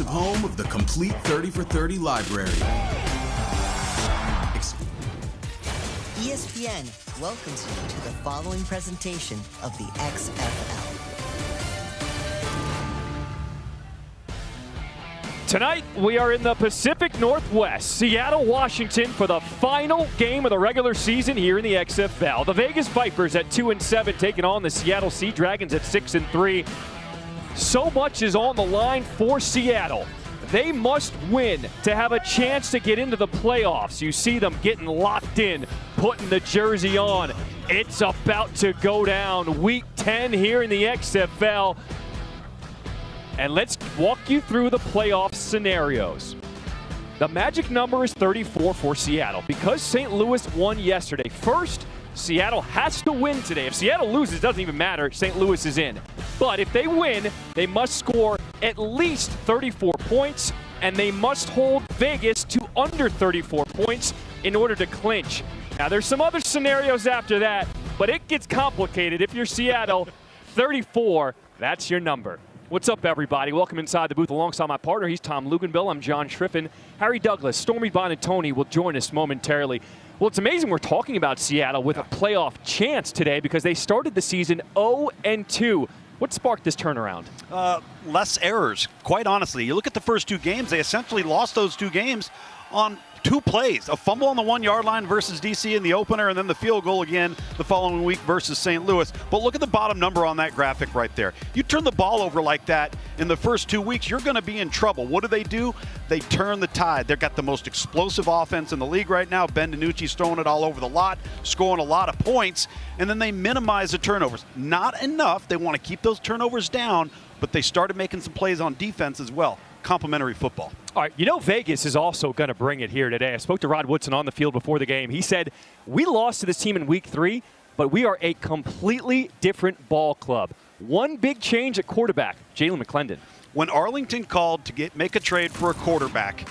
exclusive home of the complete 30 for 30 library. ESPN welcomes you to the following presentation of the XFL. Tonight, we are in the Pacific Northwest, Seattle, Washington, for the final game of the regular season here in the XFL. The Vegas Vipers at 2-7 taking on the Seattle Sea Dragons at 6-3. So much is on the line for Seattle. They must win to have a chance to get into the playoffs. You see them getting locked in, putting the jersey on. It's about to go down. Week 10 here in the XFL. And let's walk you through the playoff scenarios. The magic number is 34 for Seattle because St. Louis won yesterday. First, Seattle has to win today. If Seattle loses, it doesn't even matter. St. Louis is in. But if they win, they must score at least 34 points, and they must hold Vegas to under 34 points in order to clinch. Now, there's some other scenarios after that, but it gets complicated. If you're Seattle, 34, that's your number. What's up, everybody? Welcome inside the booth alongside my partner. He's Tom Luganbill. I'm John Triffin. Harry Douglas, Stormy Bonatoni will join us momentarily. Well, it's amazing we're talking about Seattle with a playoff chance today because they started the season 0-2. What sparked this turnaround? Less errors, quite honestly. You look at the first two games, they essentially lost those two games on two plays. A fumble on the 1 yard line versus DC in the opener, and then the field goal again the following week versus St. Louis. But look at the bottom number on that graphic right there. You turn the ball over like that in the first 2 weeks, you're going to be in trouble. What do? They turn the tide. They've got the most explosive offense in the league right now. Ben DiNucci's throwing it all over the lot, scoring a lot of points, and then they minimize the turnovers. Not enough. They want to keep those turnovers down, but they started making some plays on defense as well. Complimentary football. All right, you know Vegas is also going to bring it here today. I spoke to Rod Woodson on the field before the game. He said, we lost to this team in week 3, but we are a completely different ball club. One big change at quarterback, Jalen McClendon. When Arlington called to make a trade for a quarterback,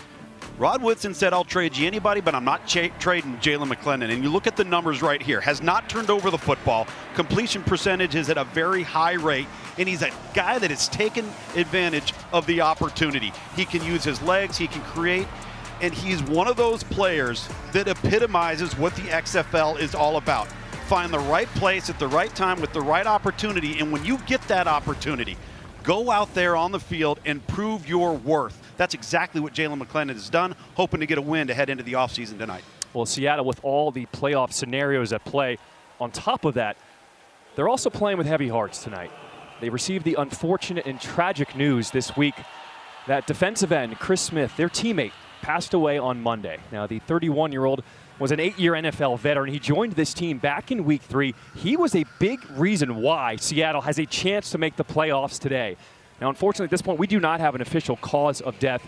Rod Woodson said, I'll trade you anybody, but I'm not trading Jalen McClendon. And you look at the numbers right here. Has not turned over the football. Completion percentage is at a very high rate. And he's a guy that has taken advantage of the opportunity. He can use his legs. He can create. And he's one of those players that epitomizes what the XFL is all about. Find the right place at the right time with the right opportunity. And when you get that opportunity, go out there on the field and prove your worth. That's exactly what Jalen McClendon has done, hoping to get a win to head into the offseason tonight. Well, Seattle, with all the playoff scenarios at play, on top of that, they're also playing with heavy hearts tonight. They received the unfortunate and tragic news this week that defensive end Chris Smith, their teammate, passed away on Monday. Now, the 31-year-old was an 8-year NFL veteran. He joined this team back in week 3. He was a big reason why Seattle has a chance to make the playoffs today. Now, unfortunately, at this point, we do not have an official cause of death.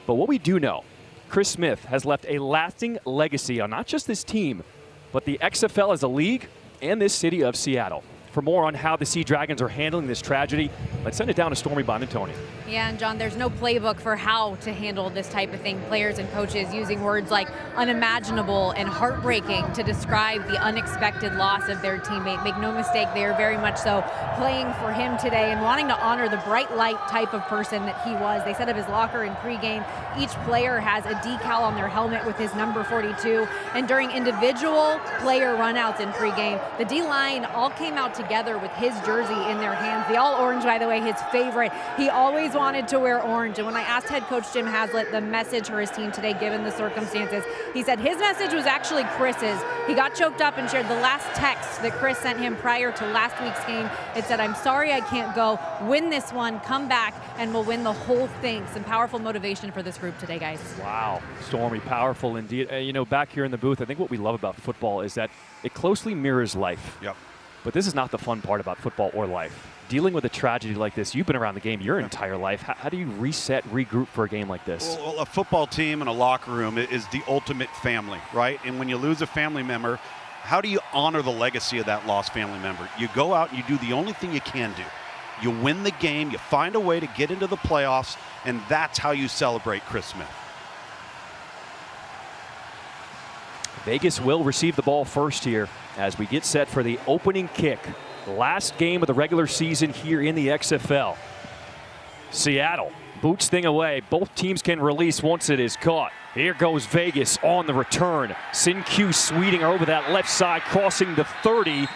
But what we do know, Chris Smith has left a lasting legacy on not just this team, but the XFL as a league and this city of Seattle. For more on how the Sea Dragons are handling this tragedy, let's send it down to Stormy Bonatoni. Yeah, and John, there's no playbook for how to handle this type of thing. Players and coaches using words like unimaginable and heartbreaking to describe the unexpected loss of their teammate. Make no mistake, they are very much so playing for him today and wanting to honor the bright light type of person that he was. They set up his locker in pregame. Each player has a decal on their helmet with his number 42. And during individual player runouts in pregame, the D-line all came out together with his jersey in their hands. The all orange, by the way, his favorite. He always wanted to wear orange. And when I asked head coach Jim Haslett the message for his team today, given the circumstances, he said his message was actually Chris's. He got choked up and shared the last text that Chris sent him prior to last week's game. It said, I'm sorry I can't go. Win this one, come back, and we'll win the whole thing. Some powerful motivation for this group today, guys. Wow, Stormy, powerful indeed. You know, back here in the booth, I think what we love about football is that it closely mirrors life. Yep. But this is not the fun part about football or life. Dealing with a tragedy like this, you've been around the game your entire life. How do you reset, regroup for a game like this? Well, a football team and a locker room is the ultimate family, right? And when you lose a family member, how do you honor the legacy of that lost family member? You go out and you do the only thing you can do. You win the game, you find a way to get into the playoffs, and that's how you celebrate Chris Smith. Vegas will receive the ball first here as we get set for the opening kick. Last game of the regular season here in the XFL. Seattle boots thing away. Both teams can release once it is caught. Here goes Vegas on the return. Sin-Q Sweeting over that left side, crossing the 30.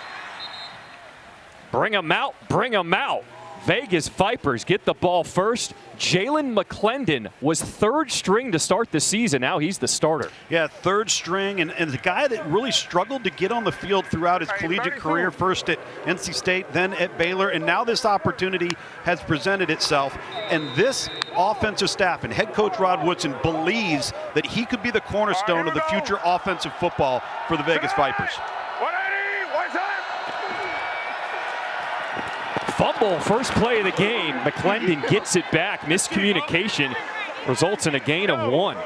Bring them out, bring them out. Vegas Vipers get the ball first. Jalen McClendon was third string to start the season. Now he's the starter. Yeah, third string, and the guy that really struggled to get on the field throughout his collegiate career, first at NC State, then at Baylor, and now this opportunity has presented itself. And this offensive staff and head coach Rod Woodson believes that he could be the cornerstone of the future offensive football for the Vegas Vipers. Fumble, first play of the game. McClendon gets it back. Miscommunication results in a gain of 1.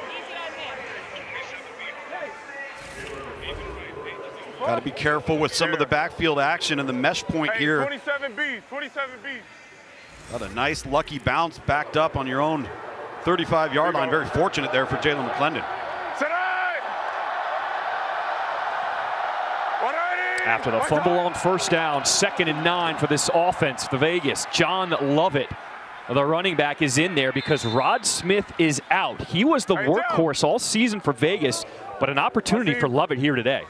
Got to be careful with some of the backfield action and the mesh point here. 27B. Got a nice lucky bounce backed up on your own 35-yard line. Very fortunate there for Jalen McClendon. After the fumble on first down, 2nd and 9 for this offense for Vegas. John Lovett, the running back, is in there because Rod Smith is out. He was the workhorse all season for Vegas, but an opportunity for Lovett here today.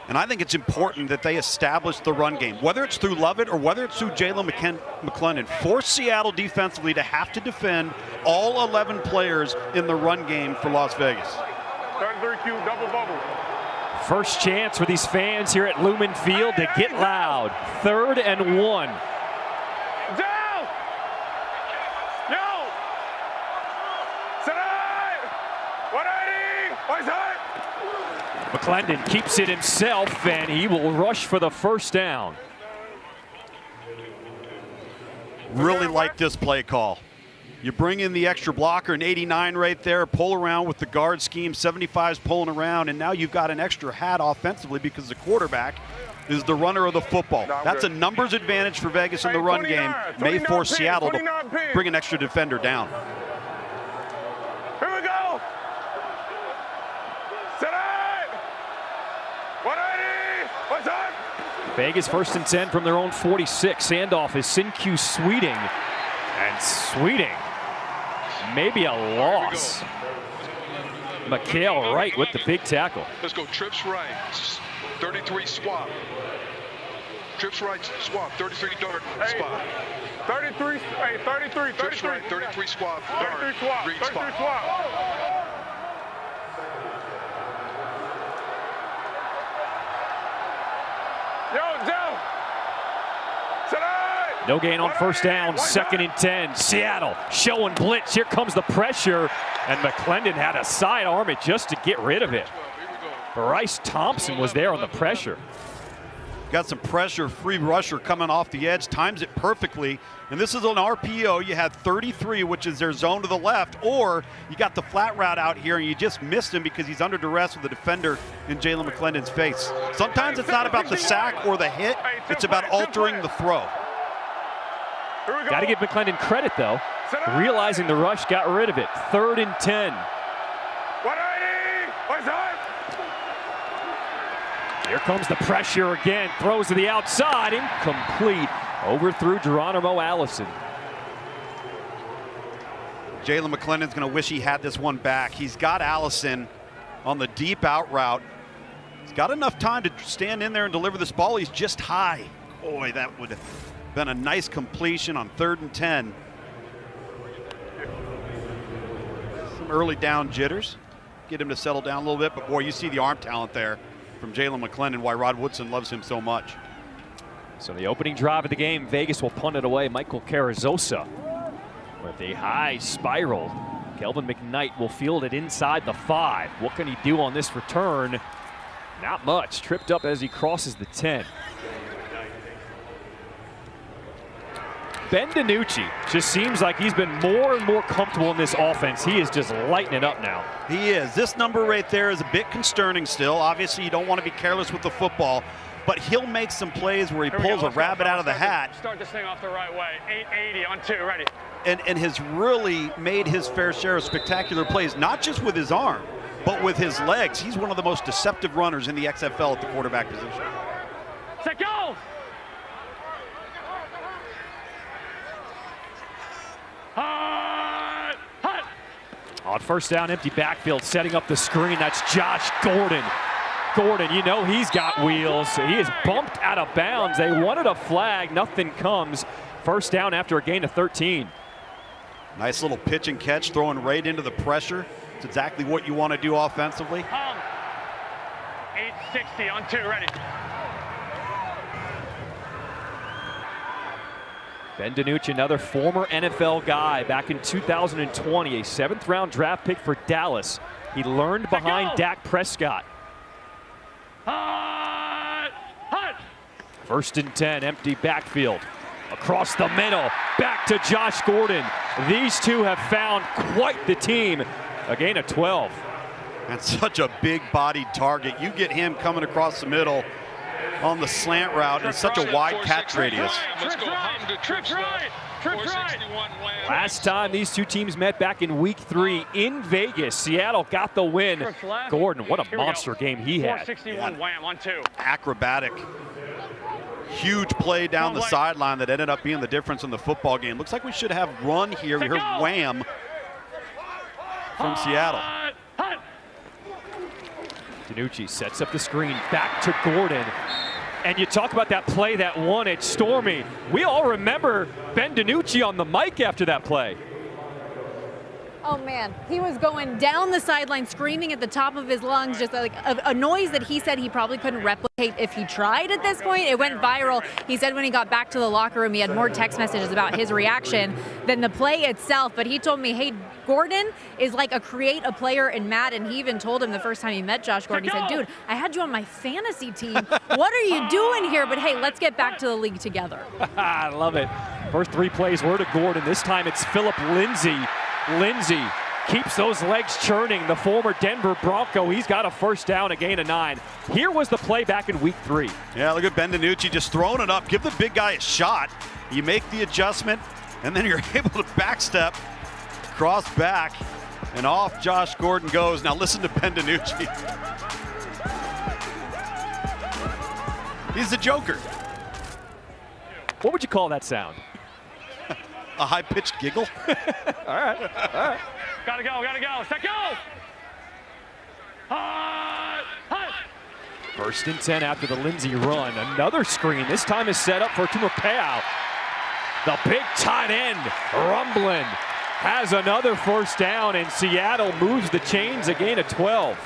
And I think it's important that they establish the run game, whether it's through Lovett or whether it's through Jalen McClendon. Force Seattle defensively to have to defend all 11 players in the run game for Las Vegas. 33Q double bubble. First chance for these fans here at Lumen Field to get loud. 3rd and 1. Down! Yo! Tonight! 180! McClendon keeps it himself, and he will rush for the first down. Really like this play call. You bring in the extra blocker, an 89 right there, pull around with the guard scheme, 75's pulling around, and now you've got an extra hat offensively because the quarterback is the runner of the football. That's a numbers advantage for Vegas in the run game. May force Seattle to bring an extra defender down. Here we go. Set up. 180. What's up? Vegas 1st and 10 from their own 46. Handoff is Sin-Q Sweeting. And Sweeting, maybe a loss. McHale Wright with the big tackle. Let's go, trips right, 33 swap. Trips right, swap, 33 dart spot. 33, hey, 33, 33. Trips right, 33 swap, dart, 33 swap, read 33 spot. swap. Yo, Joe. No gain on first down, 2nd and 10. Seattle showing blitz. Here comes the pressure, and McClendon had to sidearm it just to get rid of it. Bryce Thompson was there on the pressure. Got some pressure, free rusher coming off the edge, times it perfectly. And this is an RPO. You had 33, which is their zone to the left, or you got the flat route out here and you just missed him because he's under duress with the defender in Jalen McClendon's face. Sometimes it's not about the sack or the hit, it's about altering the throw. Got to give McClendon credit, though. Realizing the rush, got rid of it. 3rd and 10. 180. What's up? Here comes the pressure again. Throws to the outside. Incomplete. Overthrew Geronimo Allison. Jalen McClendon's going to wish he had this one back. He's got Allison on the deep out route. He's got enough time to stand in there and deliver this ball. He's just high. Boy, that would have been a nice completion on 3rd and 10. Some early down jitters. Get him to settle down a little bit, but boy, you see the arm talent there from Jalen McClendon, why Rod Woodson loves him so much. So the opening drive of the game, Vegas will punt it away. Michael Carrizosa with a high spiral. Kelvin McKnight will field it inside the 5. What can he do on this return? Not much. Tripped up as he crosses the 10. Ben DiNucci just seems like he's been more and more comfortable in this offense. He is just lighting it up now. He is. This number right there is a bit concerning still. Obviously, you don't want to be careless with the football, but he'll make some plays where he pulls a rabbit out of the hat. Start this thing off the right way. 880 on 2, ready. And has really made his fair share of spectacular plays, not just with his arm, but with his legs. He's one of the most deceptive runners in the XFL at the quarterback position. Set, go! Ah! On first down, empty backfield, setting up the screen. That's Josh Gordon. Gordon, you know he's got wheels. He is bumped out of bounds. They wanted a flag. Nothing comes. First down after a gain of 13. Nice little pitch and catch, throwing right into the pressure. It's exactly what you want to do offensively. 860 on 2, ready. Ben DiNucci, another former NFL guy, back in 2020, a 7th-round draft pick for Dallas. He learned behind Dak Prescott. First and 10, empty backfield. Across the middle, back to Josh Gordon. These two have found quite the team. A gain of 12. And such a big-bodied target. You get him coming across the middle on the slant route and such a wide catch radius. Let's go home to trips right. 461 wham. Last time these two teams met back in week 3 in Vegas, Seattle got the win. Gordon, what a monster game he had. 461 wham on 2. Acrobatic. Huge play down the sideline that ended up being the difference in the football game. Looks like we should have run here. We heard wham from Seattle. DiNucci sets up the screen, back to Gordon. And you talk about that play that won it, Stormy. We all remember Ben DiNucci on the mic after that play. Oh man, he was going down the sideline screaming at the top of his lungs, just like a noise that he said he probably couldn't replicate if he tried at this point. It went viral. He said when he got back to the locker room, he had more text messages about his reaction than the play itself. But he told me, hey, Gordon is like a player in Madden. He even told him the first time he met Josh Gordon, he said, dude, I had you on my fantasy team. What are you doing here? But hey, let's get back to the league together. I love it. First 3 plays were to Gordon. This time it's Philip Lindsay. Lindsay keeps those legs churning. The former Denver Bronco, he's got a first down, a gain of 9. Here was the play back in week 3. Yeah, look at Ben DiNucci just throwing it up. Give the big guy a shot. You make the adjustment, and then you're able to backstep, cross back, and off Josh Gordon goes. Now listen to Ben DiNucci. He's the Joker. What would you call that sound? A high-pitched giggle. All right. Gotta go. Set go! First and 10 after the Lindsay run. Another screen. This time is set up for Tumapeo. The big tight end, rumbling, has another first down, and Seattle moves the chains, a gain of 12.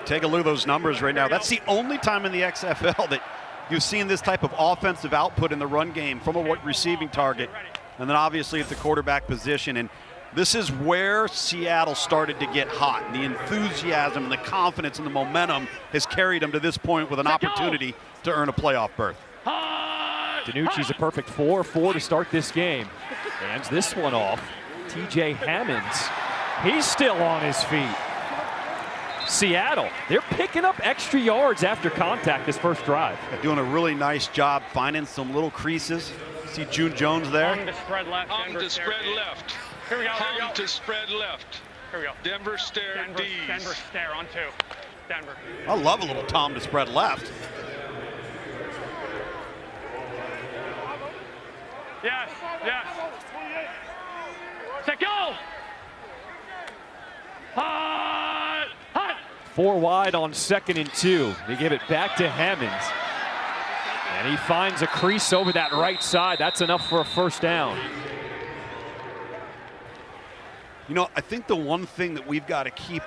Take a look at those numbers right now. That's the only time in the XFL that you've seen this type of offensive output in the run game from a receiving target, and then obviously at the quarterback position. And this is where Seattle started to get hot. And the enthusiasm and the confidence and the momentum has carried them to this point with an opportunity to earn a playoff berth. DiNucci's a perfect 4-4 to start this game. Hands this one off. TJ Hammonds, he's still on his feet. Seattle, they're picking up extra yards after contact this first drive. Doing a really nice job finding some little creases. See June Jones there. Hung to spread left. Hung to spread left. Here we go. Hung to spread left. Here we go. Denver stare D's. Denver stare on 2. Denver. I love a little Tom to spread left. Yes. Set go! 4 wide on 2nd and 2. They give it back to Hammonds. And he finds a crease over that right side. That's enough for a first down. You know, I think the one thing that we've got to keep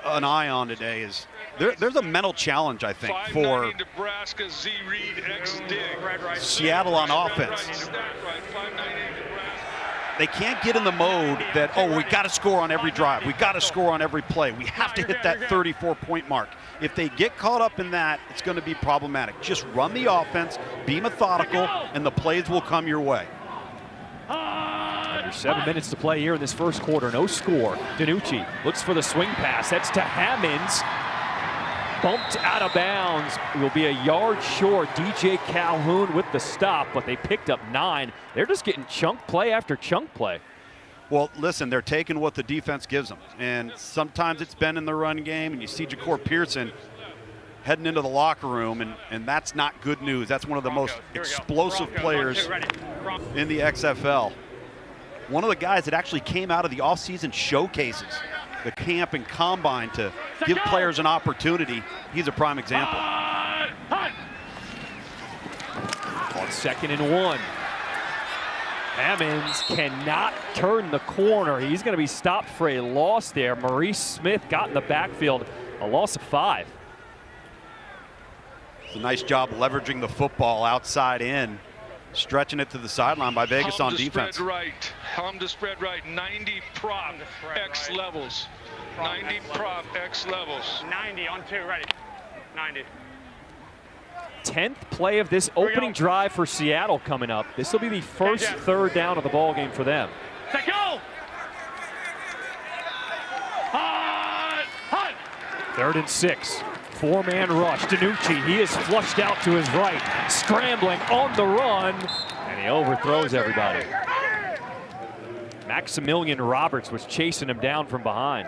an eye on today is there's a mental challenge, I think, for Nebraska, Z Reed, X Dig. Seattle on offense. They can't get in the mode that, oh, we got to score on every drive. We got to score on every play. We have to hit that 34-point mark. If they get caught up in that, it's going to be problematic. Just run the offense, be methodical, and the plays will come your way. Under 7 minutes to play here in this first quarter. No score. DiNucci looks for the swing pass. That's to Hammonds. Bumped out of bounds. It will be a yard short. DJ Calhoun with the stop, but they picked up 9. They're just getting chunk play after chunk play. Well, listen, they're taking what the defense gives them. And sometimes it's been in the run game, and you see Ja'Cour Pearson heading into the locker room, and that's not good news. That's one of the most explosive players in the XFL. One of the guys that actually came out of the offseason showcases, the camp and combine, to give players an opportunity. He's a prime example. On 2nd and 1. Hammonds cannot turn the corner. He's going to be stopped for a loss there. Maurice Smith got in the backfield, a loss of 5. It's a nice job leveraging the football outside in, stretching it to the sideline by Vegas on defense. Hum to spread right. 90 prop X levels. 90 prop X levels. 90 on 2, ready. 90. 10th play of this opening drive for Seattle coming up. This will be the first third down of the ball game for them. Set, go! Hut! 3rd and 6. 4-man rush. DiNucci, he is flushed out to his right, scrambling on the run, and he overthrows everybody. Maximilian Roberts was chasing him down from behind.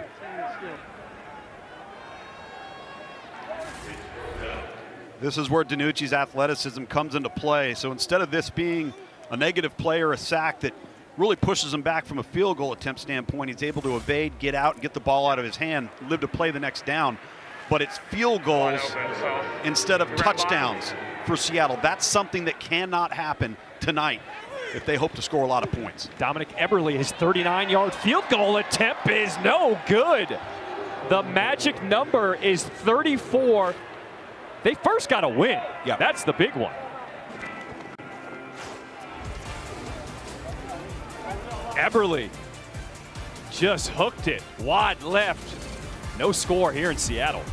This is where DiNucci's athleticism comes into play. So instead of this being a negative play or a sack that really pushes him back from a field goal attempt standpoint, he's able to evade, get out, and get the ball out of his hand, live to play the next down. But it's field goals instead of touchdowns for Seattle. That's something that cannot happen tonight if they hope to score a lot of points. Dominic Eberle, his 39-yard field goal attempt is no good. The magic number is 34. They first got to win. Yeah. That's the big one. Eberle just hooked it wide left. No score here in Seattle.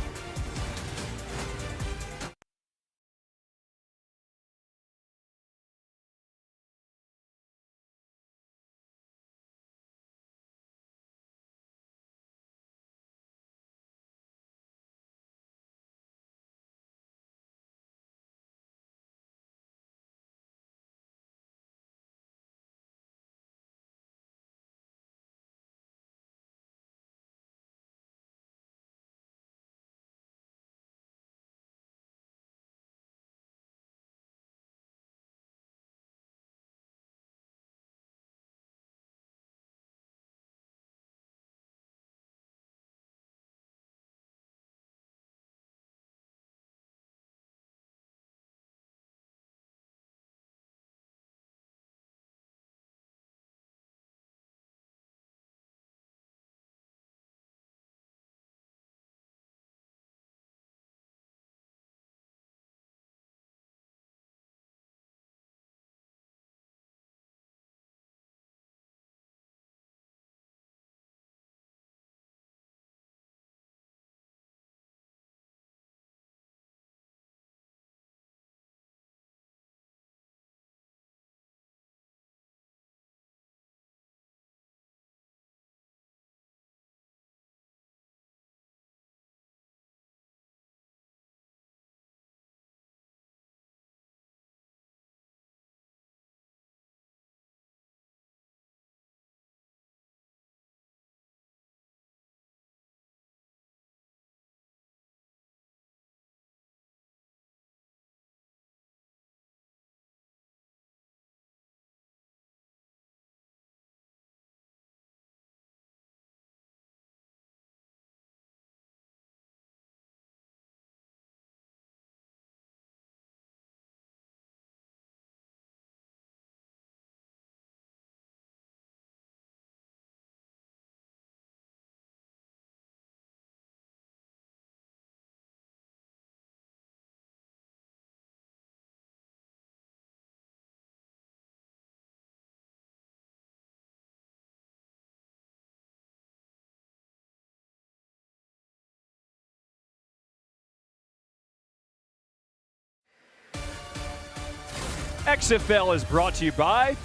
XFL is brought to you by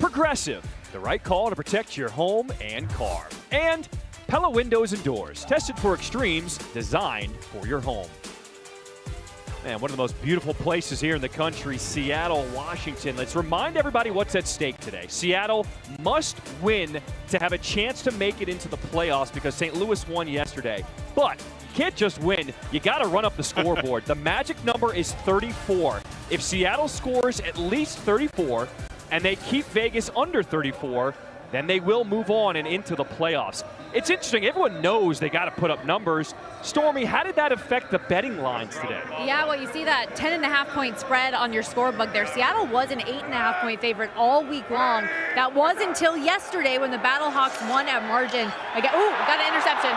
Progressive, the right call to protect your home and car. And Pella Windows and Doors, tested for extremes, designed for your home. Man, one of the most beautiful places here in the country, Seattle, Washington. Let's remind everybody what's at stake today. Seattle must win to have a chance to make it into the playoffs because St. Louis won yesterday. But can't just win. You got to run up the scoreboard. The magic number is 34. If Seattle scores at least 34 and they keep Vegas under 34, then they will move on and into the playoffs. It's interesting. Everyone knows they got to put up numbers. Stormy, how did that affect the betting lines today? Yeah, well, you see that 10.5-point spread on your scorebook there. Seattle was an 8.5-point favorite all week long. That was until yesterday when the Battlehawks won at margin. Got an interception.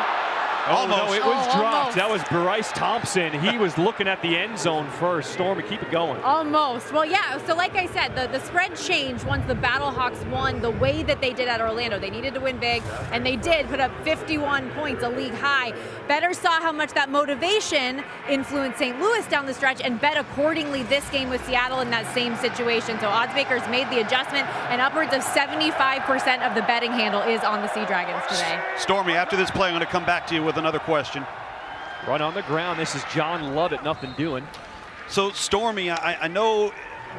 Almost. No, it was dropped. Almost. That was Bryce Thompson. He was looking at the end zone first. Stormy, keep it going. Almost. Well, yeah, so like I said, the spread changed once the Battlehawks won the way that they did at Orlando. They needed to win big, and they did put up 51 points, a league high. Bettors saw how much that motivation influenced St. Louis down the stretch and bet accordingly this game with Seattle in that same situation. So odds makers made the adjustment, and upwards of 75% of the betting handle is on the Sea Dragons today. Stormy, after this play, I'm going to come back to you with another question. Run on the ground. This is John Lovett, nothing doing. So, Stormy, I know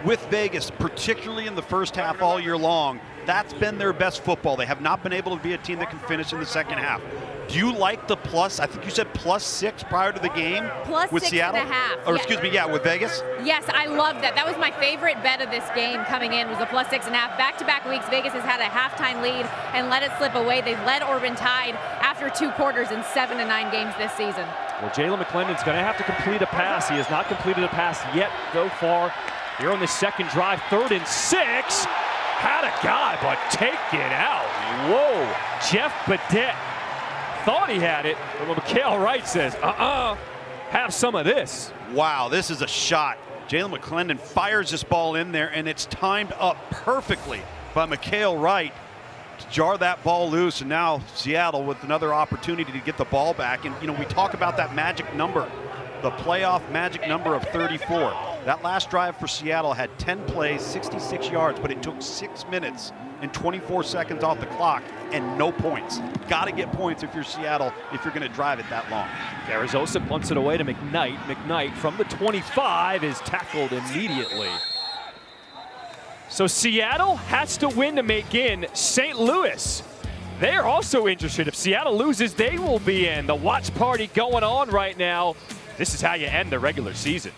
with Vegas, particularly in the first half all year long, that's been their best football. They have not been able to be a team that can finish in the second half. Do you like the plus? I think you said +6 prior to the game Plus with 6.5. Seattle? Or excuse me, yeah, with Vegas? Yes, I love that. That was my favorite bet of this game coming in, was a +6.5. Back-to-back weeks, Vegas has had a halftime lead and let it slip away. They've led or been tied after 2 quarters in 7 of 9 games this season. Well, Jalen McClendon's going to have to complete a pass. He has not completed a pass yet so far. Here on the second drive, 3rd and 6. Had a guy, but take it out. Whoa, Jeff Badet thought he had it, but Mikhail Wright says, have some of this. Wow, this is a shot. Jalen McClendon fires this ball in there, and it's timed up perfectly by Mikhail Wright to jar that ball loose. And now Seattle with another opportunity to get the ball back. And, you know, we talk about that magic number, the playoff magic number of 34. That last drive for Seattle had 10 plays, 66 yards, but it took 6 minutes and 24 seconds off the clock and no points. Got to get points if you're Seattle, if you're going to drive it that long. Arizosa punts it away to McKnight. McKnight from the 25 is tackled immediately. So Seattle has to win to make in. St. Louis, they're also interested. If Seattle loses, they will be in. The watch party going on right now. This is how you end the regular season.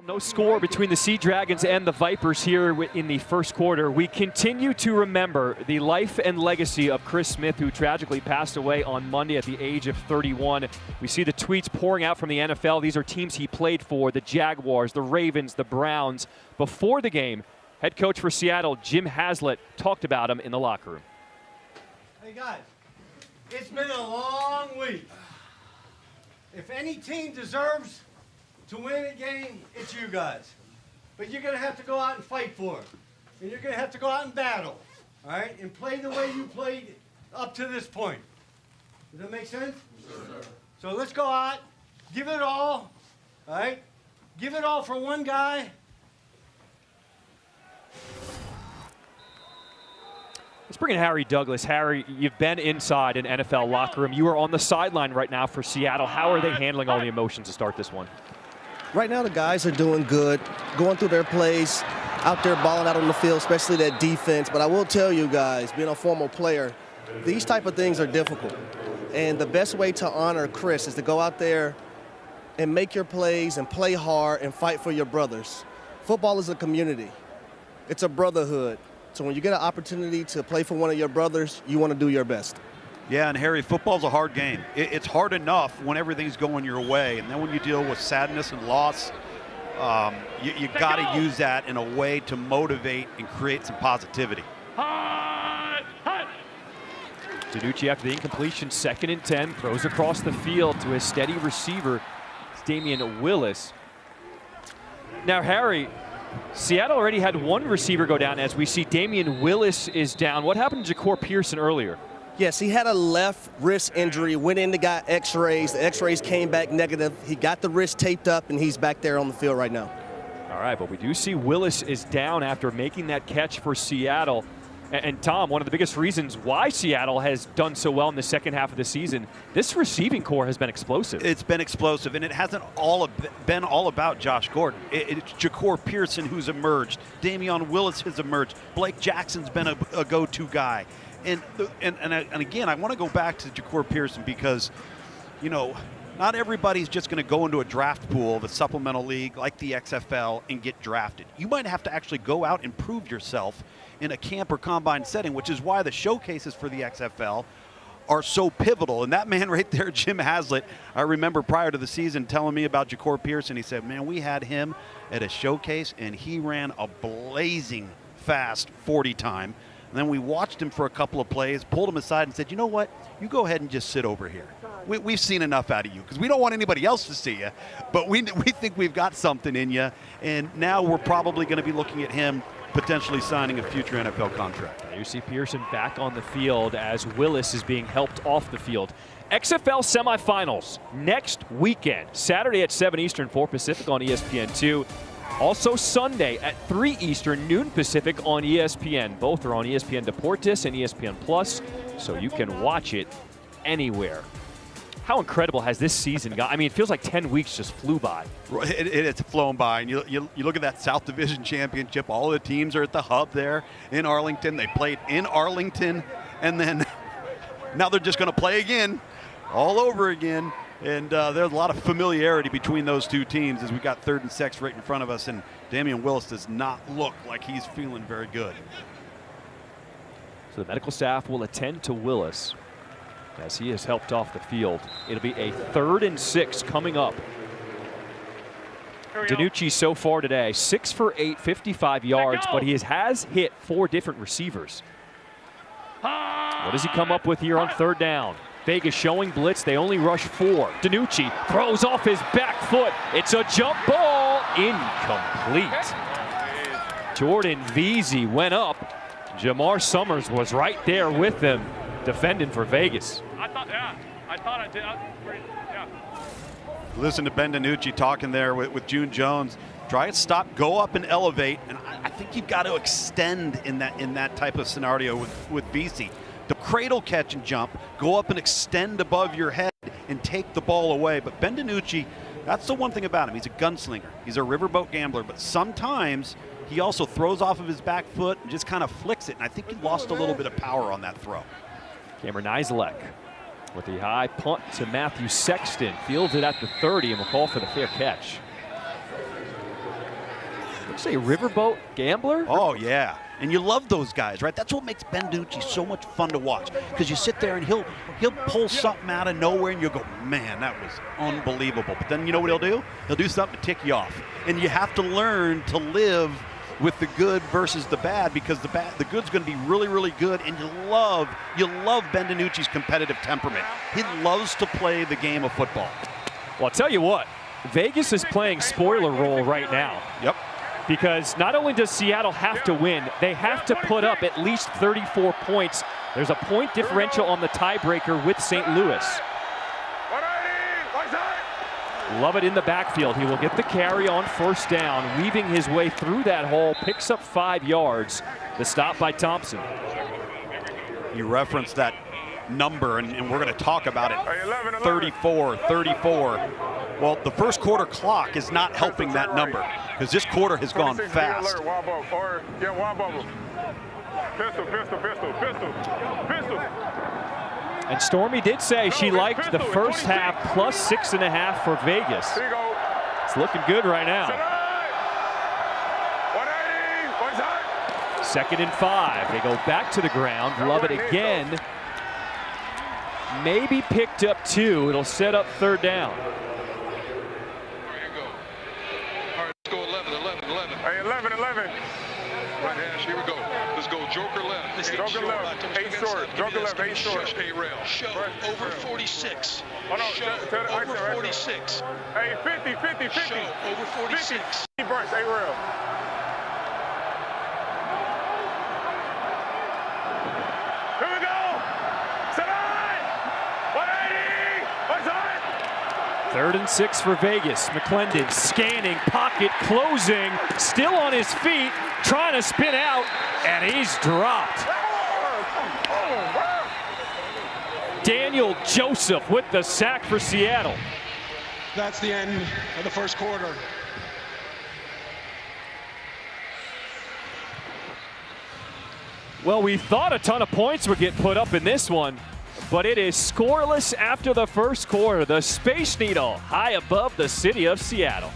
No score between the Sea Dragons and the Vipers here in the first quarter. We continue to remember the life and legacy of Chris Smith, who tragically passed away on Monday at the age of 31. We see the tweets pouring out from the NFL. These are teams he played for: the Jaguars, the Ravens, the Browns. Before the game, head coach for Seattle, Jim Haslett, talked about him in the locker room. Hey guys, it's been a long week. If any team deserves to win a game, it's you guys. But you're going to have to go out and fight for it. And you're going to have to go out and battle, all right? And play the way you played up to this point. Does that make sense? Yes, sir. So let's go out, give it all right? Give it all for one guy. Let's bring in Harry Douglas. Harry, you've been inside an NFL locker room. You are on the sideline right now for Seattle. How are they handling all the emotions to start this one? Right now, the guys are doing good, going through their plays, out there balling out on the field, especially that defense. But I will tell you guys, being a former player, these type of things are difficult. And the best way to honor Chris is to go out there and make your plays and play hard and fight for your brothers. Football is a community. It's a brotherhood. So when you get an opportunity to play for one of your brothers, you want to do your best. Yeah, and Harry, football's a hard game. It's hard enough when everything's going your way, and then when you deal with sadness and loss, you got to use that in a way to motivate and create some positivity. DiNucci, after the incompletion, 2nd and 10, throws across the field to his steady receiver, Damian Willis. Now, Harry, Seattle already had one receiver go down as we see Damian Willis is down. What happened to Ja'Cour Pearson earlier? Yes, he had a left wrist injury, went in to got x-rays. The x-rays came back negative. He got the wrist taped up, and he's back there on the field right now. All right, but we do see Willis is down after making that catch for Seattle. And Tom, one of the biggest reasons why Seattle has done so well in the second half of the season, this receiving core has been explosive. It's been explosive, and it hasn't been all about Josh Gordon. It's Ja'Cour Pearson who's emerged. Damian Willis has emerged. Blake Jackson's been a go-to guy. And again, I want to go back to Ja'Cour Pearson because, you know, not everybody's just going to go into a draft pool of a supplemental league like the XFL and get drafted. You might have to actually go out and prove yourself in a camp or combine setting, which is why the showcases for the XFL are so pivotal. And that man right there, Jim Haslett, I remember prior to the season telling me about Ja'Cour Pearson. He said, man, we had him at a showcase, and he ran a blazing fast 40 time. And then we watched him for a couple of plays, pulled him aside and said, you know what, you go ahead and just sit over here. We've seen enough out of you because we don't want anybody else to see you, but we think we've got something in you. And now we're probably going to be looking at him potentially signing a future NFL contract. You see Pearson back on the field as Willis is being helped off the field. XFL semifinals next weekend, Saturday at 7 Eastern, 4 Pacific on ESPN2. Also Sunday at 3 Eastern, noon Pacific on ESPN. Both are on ESPN Deportes and ESPN Plus, so you can watch it anywhere. How incredible has this season got? I mean, it feels like 10 weeks just flew by. It's flown by, and you look at that South Division Championship, all the teams are at the hub there in Arlington. They played in Arlington, and then now they're just going to play again, all over again. And there's a lot of familiarity between those two teams as we got 3rd and 6 right in front of us, and Damian Willis does not look like he's feeling very good. So the medical staff will attend to Willis as he is helped off the field. It'll be a 3rd and 6 coming up. DiNucci so far today, 6 for 8, 55 yards, but he has hit 4 different receivers. What does he come up with here on 3rd down? Vegas showing blitz. They only rush 4. DiNucci throws off his back foot. It's a jump ball. Incomplete. Jordan Veazey went up. Jamar Summers was right there with them, defending for Vegas. I thought I did. Yeah. Listen to Ben DiNucci talking there with June Jones. Try and stop, go up and elevate, and I think you've got to extend in that type of scenario with Veazey. The cradle catch and jump, go up and extend above your head and take the ball away. But Ben DiNucci, that's the one thing about him. He's a gunslinger. He's a riverboat gambler, but sometimes he also throws off of his back foot and just kind of flicks it. And I think he lost a little bit of power on that throw. Cameron Iselek with the high punt to Matthew Sexton. Fields it at the 30 and will call for the fair catch. say riverboat gambler? Oh, yeah. And you love those guys, right? That's what makes Ben DiNucci so much fun to watch. Because you sit there and he'll pull something out of nowhere and you'll go, man, that was unbelievable. But then you know what he'll do? He'll do something to tick you off. And you have to learn to live with the good versus the bad, because the good's going to be really, really good. And you love Ben DiNucci's competitive temperament. He loves to play the game of football. Well, I'll tell you what, Vegas is playing spoiler role right now. Yep. Because not only does Seattle have to win, they have to put up at least 34 points. There's a point differential on the tiebreaker with St. Louis. Lovett in the backfield. He will get the carry on first down, weaving his way through that hole, picks up 5 yards. The stop by Thompson. You referenced that number, and we're going to talk about it. 34. Well, the first quarter clock is not helping that number, because this quarter has gone fast. And Stormy did say she liked the first half plus 6.5 for Vegas. It's looking good right now. 2nd and 5. They go back to the ground. Lovett again. Maybe picked up 2. It'll set up 3rd down. Right hash, here we go. Let's go. Joker left. Joker left. 8 short. Joker left. 8 short. Show over 46. Oh, no, Show over 46. Hey, 50. Show over 46. 50 bunch, 8 rail. Here we go. 180. What's on? 3rd and 6 for Vegas. McClendon scanning, pocket closing, still on his feet, trying to spin out, and he's dropped. Daniel Joseph with the sack for Seattle. That's the end of the first quarter. Well, we thought a ton of points would get put up in this one, but it is scoreless after the first quarter. The Space Needle high above the city of Seattle.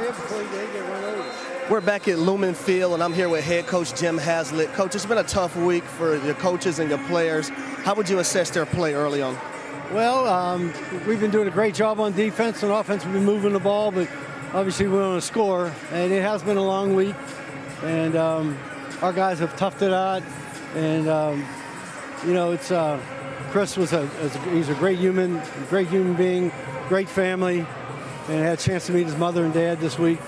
here before they get run over. We're back at Lumen Field, and I'm here with head coach Jim Haslett. Coach, it's been a tough week for your coaches and your players. How would you assess their play early on? Well, we've been doing a great job on defense. On offense, we've been moving the ball, but obviously we want to score. And it has been a long week, and our guys have toughed it out. And you know, it's Chris he's a great human being, great family, and I had a chance to meet his mother and dad this week.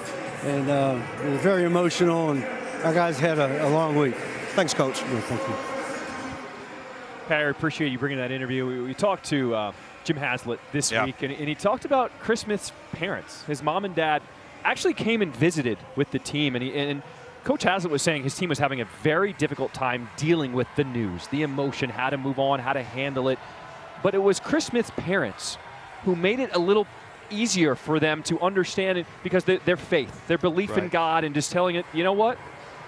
And it was very emotional, and our guys had a long week. Thanks, Coach. Yeah, thank you. Pat, I appreciate you bringing that interview. We talked to Jim Haslett this week, and he talked about Chris Smith's parents. His mom and dad actually came and visited with the team, and Coach Haslett was saying his team was having a very difficult time dealing with the news, the emotion, how to move on, how to handle it. But it was Chris Smith's parents who made it a little easier for them to understand it, because their faith, their belief in God, and just telling it, you know what,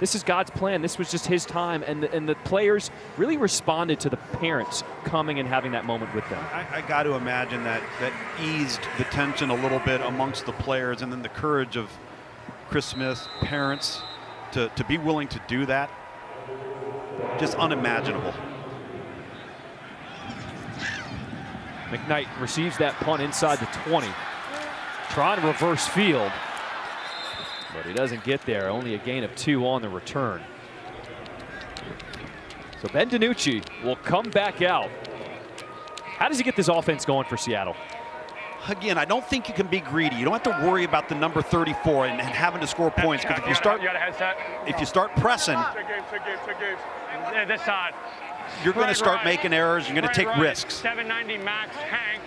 this is God's plan. This was just his time, and the players really responded to the parents coming and having that moment with them. I got to imagine that eased the tension a little bit amongst the players, and then the courage of Chris Smith's parents to be willing to do that, just unimaginable. McKnight receives that punt inside the 20. Trying to reverse field, but he doesn't get there. Only a gain of 2 on the return. So Ben DiNucci will come back out. How does he get this offense going for Seattle? Again, I don't think you can be greedy. You don't have to worry about the number 34 and having to score points, because if you start pressing, This side. you're going to start making errors. You're going to take risks. 790 max, Hank.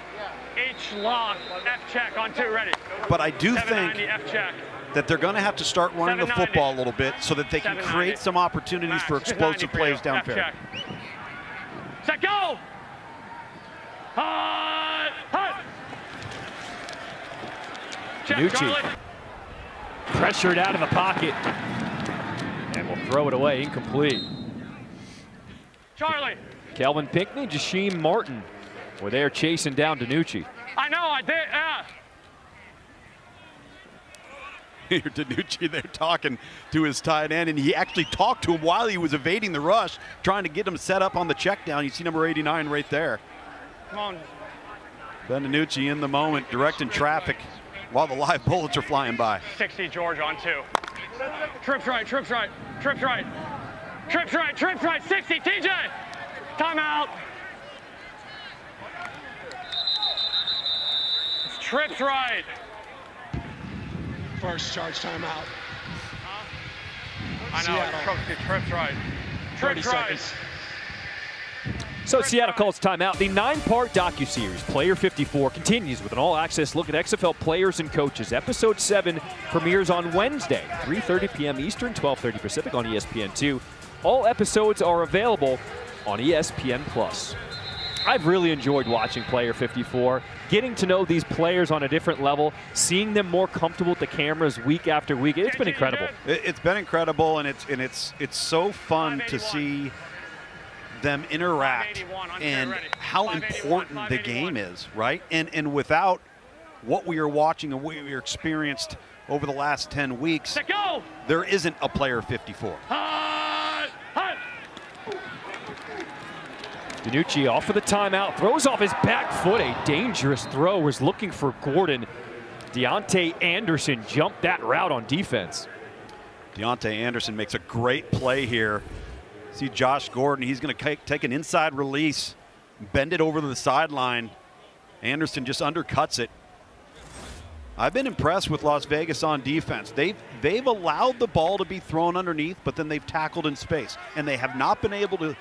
H lock, F check on 2, ready. But I do think F check. that they're going to have to start running the football a little bit so that they can create some opportunities for explosive plays downfield. Set, go! Hut! DiNucci pressured out of the pocket, and will throw it away, incomplete. Charlie. Kelvin Pinckney, Jasheem Martin were there chasing down DiNucci. I know, I did, Here, DiNucci there talking to his tight end, and he actually talked to him while he was evading the rush, trying to get him set up on the check down. You see number 89 right there. Come on. Ben DiNucci in the moment, directing traffic while the live bullets are flying by. 60 George on 2. Trips right, trips right, trips right. Trips right, trips right, 60, TJ! Timeout. It's trips right. First charge timeout. I know, Seattle. trips right. 30 Trips right. seconds. So Seattle calls timeout. The 9-part docuseries, Player 54, continues with an all-access look at XFL players and coaches. Episode 7 premieres on Wednesday, 3:30 p.m. Eastern, 12:30 Pacific on ESPN2. All episodes are available on ESPN+. I've really enjoyed watching Player 54, getting to know these players on a different level, seeing them more comfortable with the cameras week after week. It's been incredible. It's been incredible, and it's so fun to see them interact and how important the game is, right? And without what we are watching and what we experienced over the last 10 weeks, there isn't a Player 54. DiNucci off of the timeout, throws off his back foot. A dangerous throw, was looking for Gordon. Deontay Anderson jumped that route on defense. Deontay Anderson makes a great play here. See Josh Gordon, he's going to take an inside release, bend it over to the sideline. Anderson just undercuts it. I've been impressed with Las Vegas on defense. They've allowed the ball to be thrown underneath, but then they've tackled in space, and they have not been able to.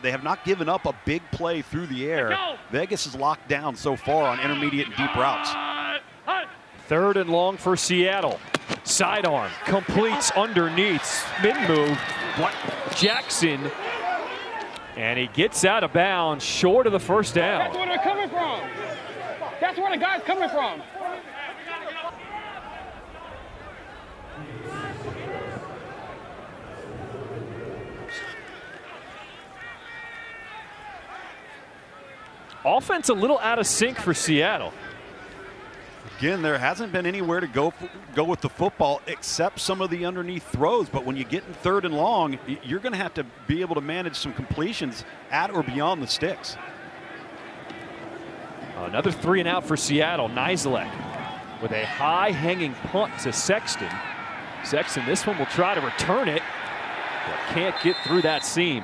They have not given up a big play through the air. Vegas is locked down so far on intermediate and deep routes. 3rd and long for Seattle. Sidearm completes underneath. Spin move. Jackson. And he gets out of bounds short of the first down. That's where they're coming from. That's where the guy's coming from. Offense a little out of sync for Seattle. Again, there hasn't been anywhere to go with the football except some of the underneath throws. But when you get in 3rd and long, you're going to have to be able to manage some completions at or beyond the sticks. Another 3 and out for Seattle. Nizelek with a high-hanging punt to Sexton. Sexton, this one will try to return it, but can't get through that seam.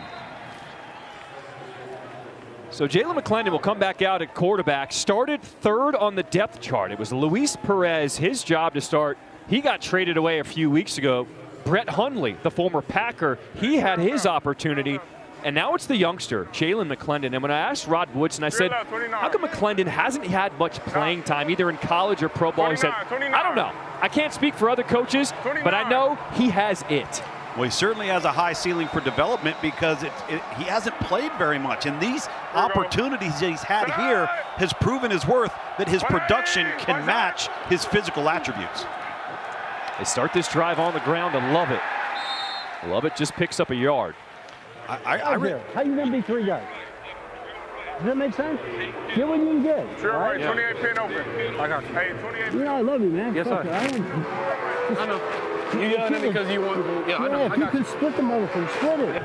So Jalen McClendon will come back out at quarterback. Started 3rd on the depth chart. It was Luis Perez, his job to start. He got traded away a few weeks ago. Brett Hundley, the former Packer, he had his opportunity. And now it's the youngster, Jalen McClendon. And when I asked Rod Woodson, I said, how come McClendon hasn't had much playing time, either in college or pro ball? He said, I don't know. I can't speak for other coaches, but I know he has it. Well, he certainly has a high ceiling for development because he hasn't played very much. And these opportunities that he's had here has proven his worth, that his production can match his physical attributes. They start this drive on the ground and Love it. Love it just picks up a yard. How you gonna be 3 guys? Does that make sense? Get what you can get. Sure, right. 28 pin open. I got you. Hey, 28 pin. You know I love you, man. Yes, sir. I know. You yelling at me because you want. Yeah, I know. If you can split the motherfucker, split it.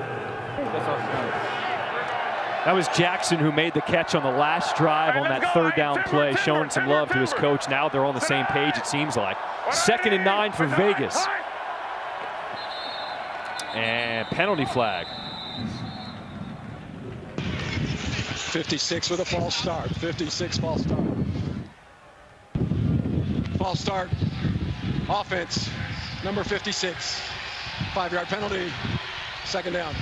That was Jackson who made the catch on the last drive on that 3rd down play, showing some love to his coach. Now they're on the same page, it seems like. 2nd and 9 for Vegas. And penalty flag. 56 with a false start. 56 false start. False start. Offense. Number 56. 5-yard penalty. 2nd down.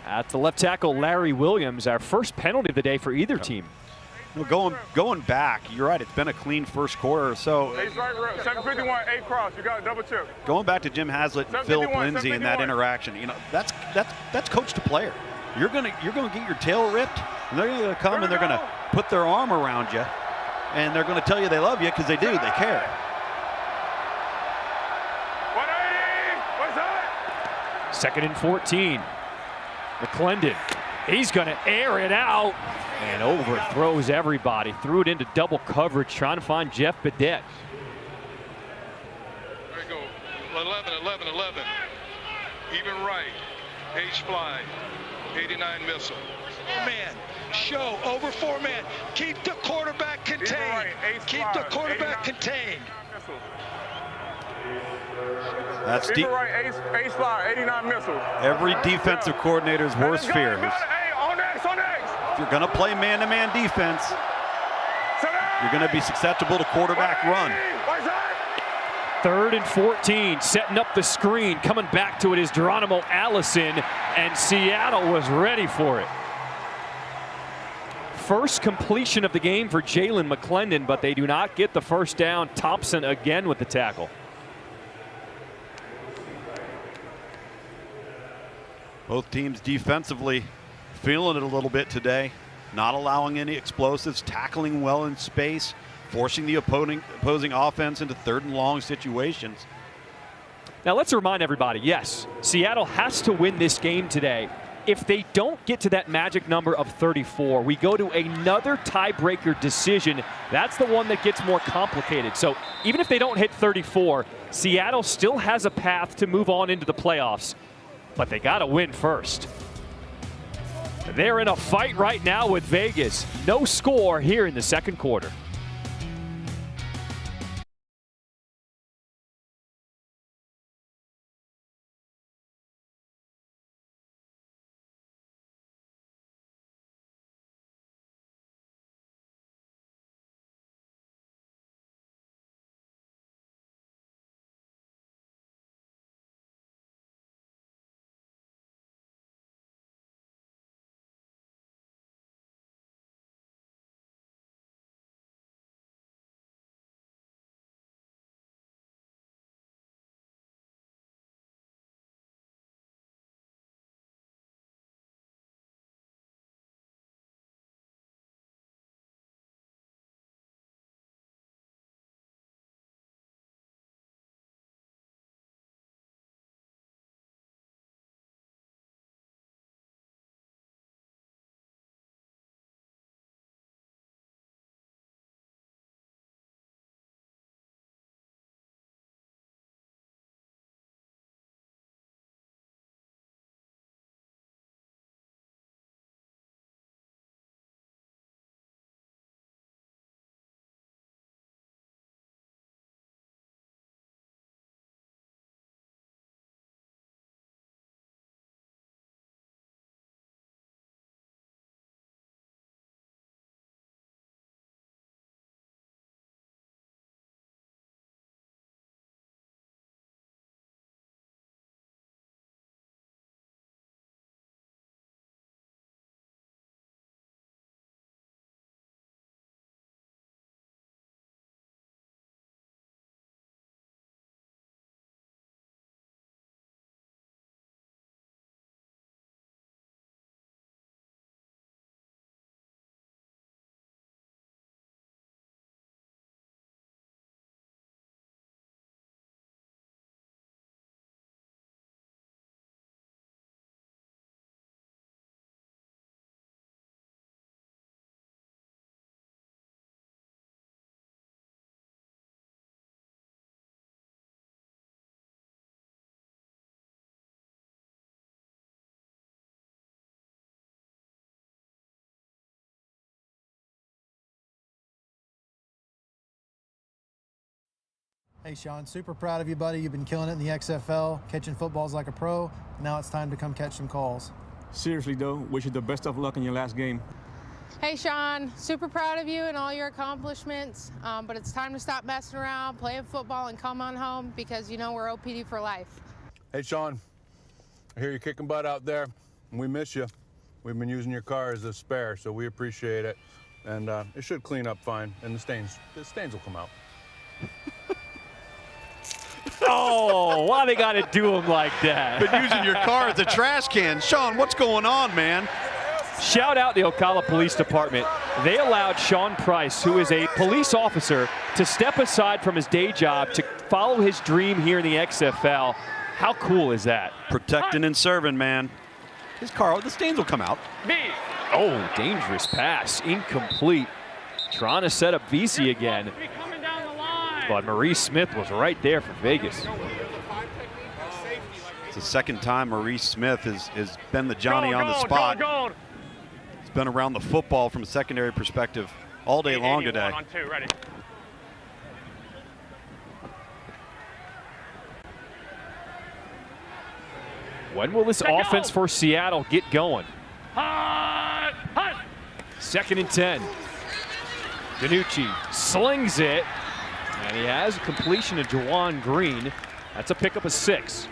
At the left tackle, Larry Williams, our first penalty of the day for either team. No, going back, you're right. It's been a clean first quarter. So 751, 8 cross. You got a double check. Going back to Jim Haslett and Philip Lindsay in that interaction, you know, that's coach to player. You're gonna get your tail ripped, and they're gonna come and they're gonna put their arm around you, and they're gonna tell you they love you because they do. They care. 2nd and 14. McClendon, he's going to air it out and overthrows everybody. Threw it into double coverage, trying to find Jeff Bedette. There you go. 11, 11, 11. Even right. H-fly. 89 missile. 4-man. Show over 4-man. Keep the quarterback contained. Keep the quarterback contained. That's deep. Ace fly, 89 missile. Every defensive coordinator's worst fear. If you're going to play man-to-man defense, you're going to be susceptible to quarterback run. 3rd and 14, setting up the screen. Coming back to it is Geronimo Allison, and Seattle was ready for it. First completion of the game for Jalen McClendon, but they do not get the first down. Thompson again with the tackle. Both teams defensively feeling it a little bit today, not allowing any explosives, tackling well in space, forcing the opposing offense into 3rd and long situations. Now let's remind everybody, yes, Seattle has to win this game today. If they don't get to that magic number of 34, we go to another tiebreaker decision. That's the one that gets more complicated. So even if they don't hit 34, Seattle still has a path to move on into the playoffs. But they got to win first. They're in a fight right now with Vegas. No score here in the 2nd quarter. Hey, Sean, super proud of you, buddy. You've been killing it in the XFL, catching footballs like a pro. Now it's time to come catch some calls. Seriously, though, wish you the best of luck in your last game. Hey, Sean, super proud of you and all your accomplishments, but it's time to stop messing around, playing football, and come on home because you know we're OPD for life. Hey, Sean, I hear you kicking butt out there, and we miss you. We've been using your car as a spare, so we appreciate it. And it should clean up fine, and the stains will come out. Oh, why they got to do him like that? Been using your car as a trash can. Sean, what's going on, man? Shout out the Ocala Police Department. They allowed Sean Price, who is a police officer, to step aside from his day job to follow his dream here in the XFL. How cool is that? Protecting and serving, man. His car, the stains will come out. Oh, dangerous pass. Incomplete. Trying to set up VC again. But Maurice Smith was right there for Vegas. It's the second time Maurice Smith has been the Johnny on the spot. He's been around the football from a secondary perspective all day long today. On two, ready. When will this offense for Seattle get going? Hut, hut. 2nd and 10. Danucci slings it, and he has a completion to Juwan Green. That's a pickup of 6.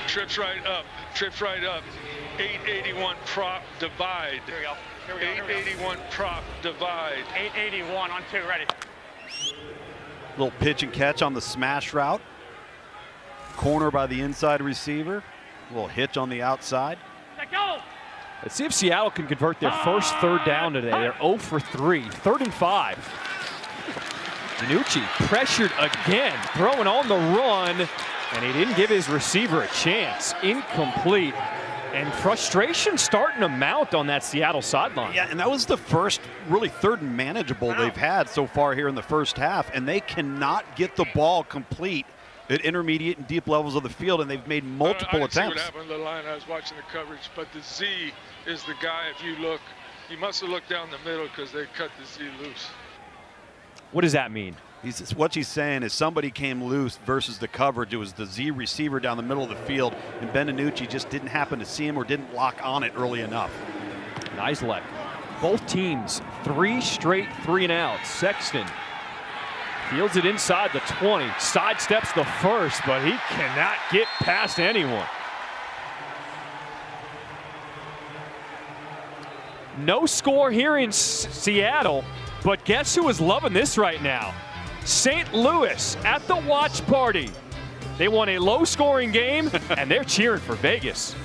Trips right up, 881 prop divide. Here we go. 881 prop divide. 881 on two, ready. Little pitch and catch on the smash route. Corner by the inside receiver. A little hitch on the outside. Let go. Let's see if Seattle can convert their first 3rd down today. They're 0 for 3. 3rd and 5. Danucci pressured again, throwing on the run, and he didn't give his receiver a chance. Incomplete. And frustration starting to mount on that Seattle sideline. Yeah, and that was the first really 3rd and manageable they've had so far here in the first half, and they cannot get the ball complete at intermediate and deep levels of the field, and they've made multiple attempts. I didn't see what happened to the line. I was watching the coverage, but the Z is the guy. If you look, you must have looked down the middle because they cut the Z loose. What does that mean? What he's saying is somebody came loose versus the coverage. It was the Z receiver down the middle of the field, and Ben DiNucci just didn't happen to see him or didn't lock on it early enough. Nislek. Both teams 3 straight 3-and-outs. Sexton fields it inside the 20, sidesteps the first, but he cannot get past anyone. No score here in Seattle, but guess who is loving this right now? St. Louis at the watch party. They won a low-scoring game, and they're cheering for Vegas.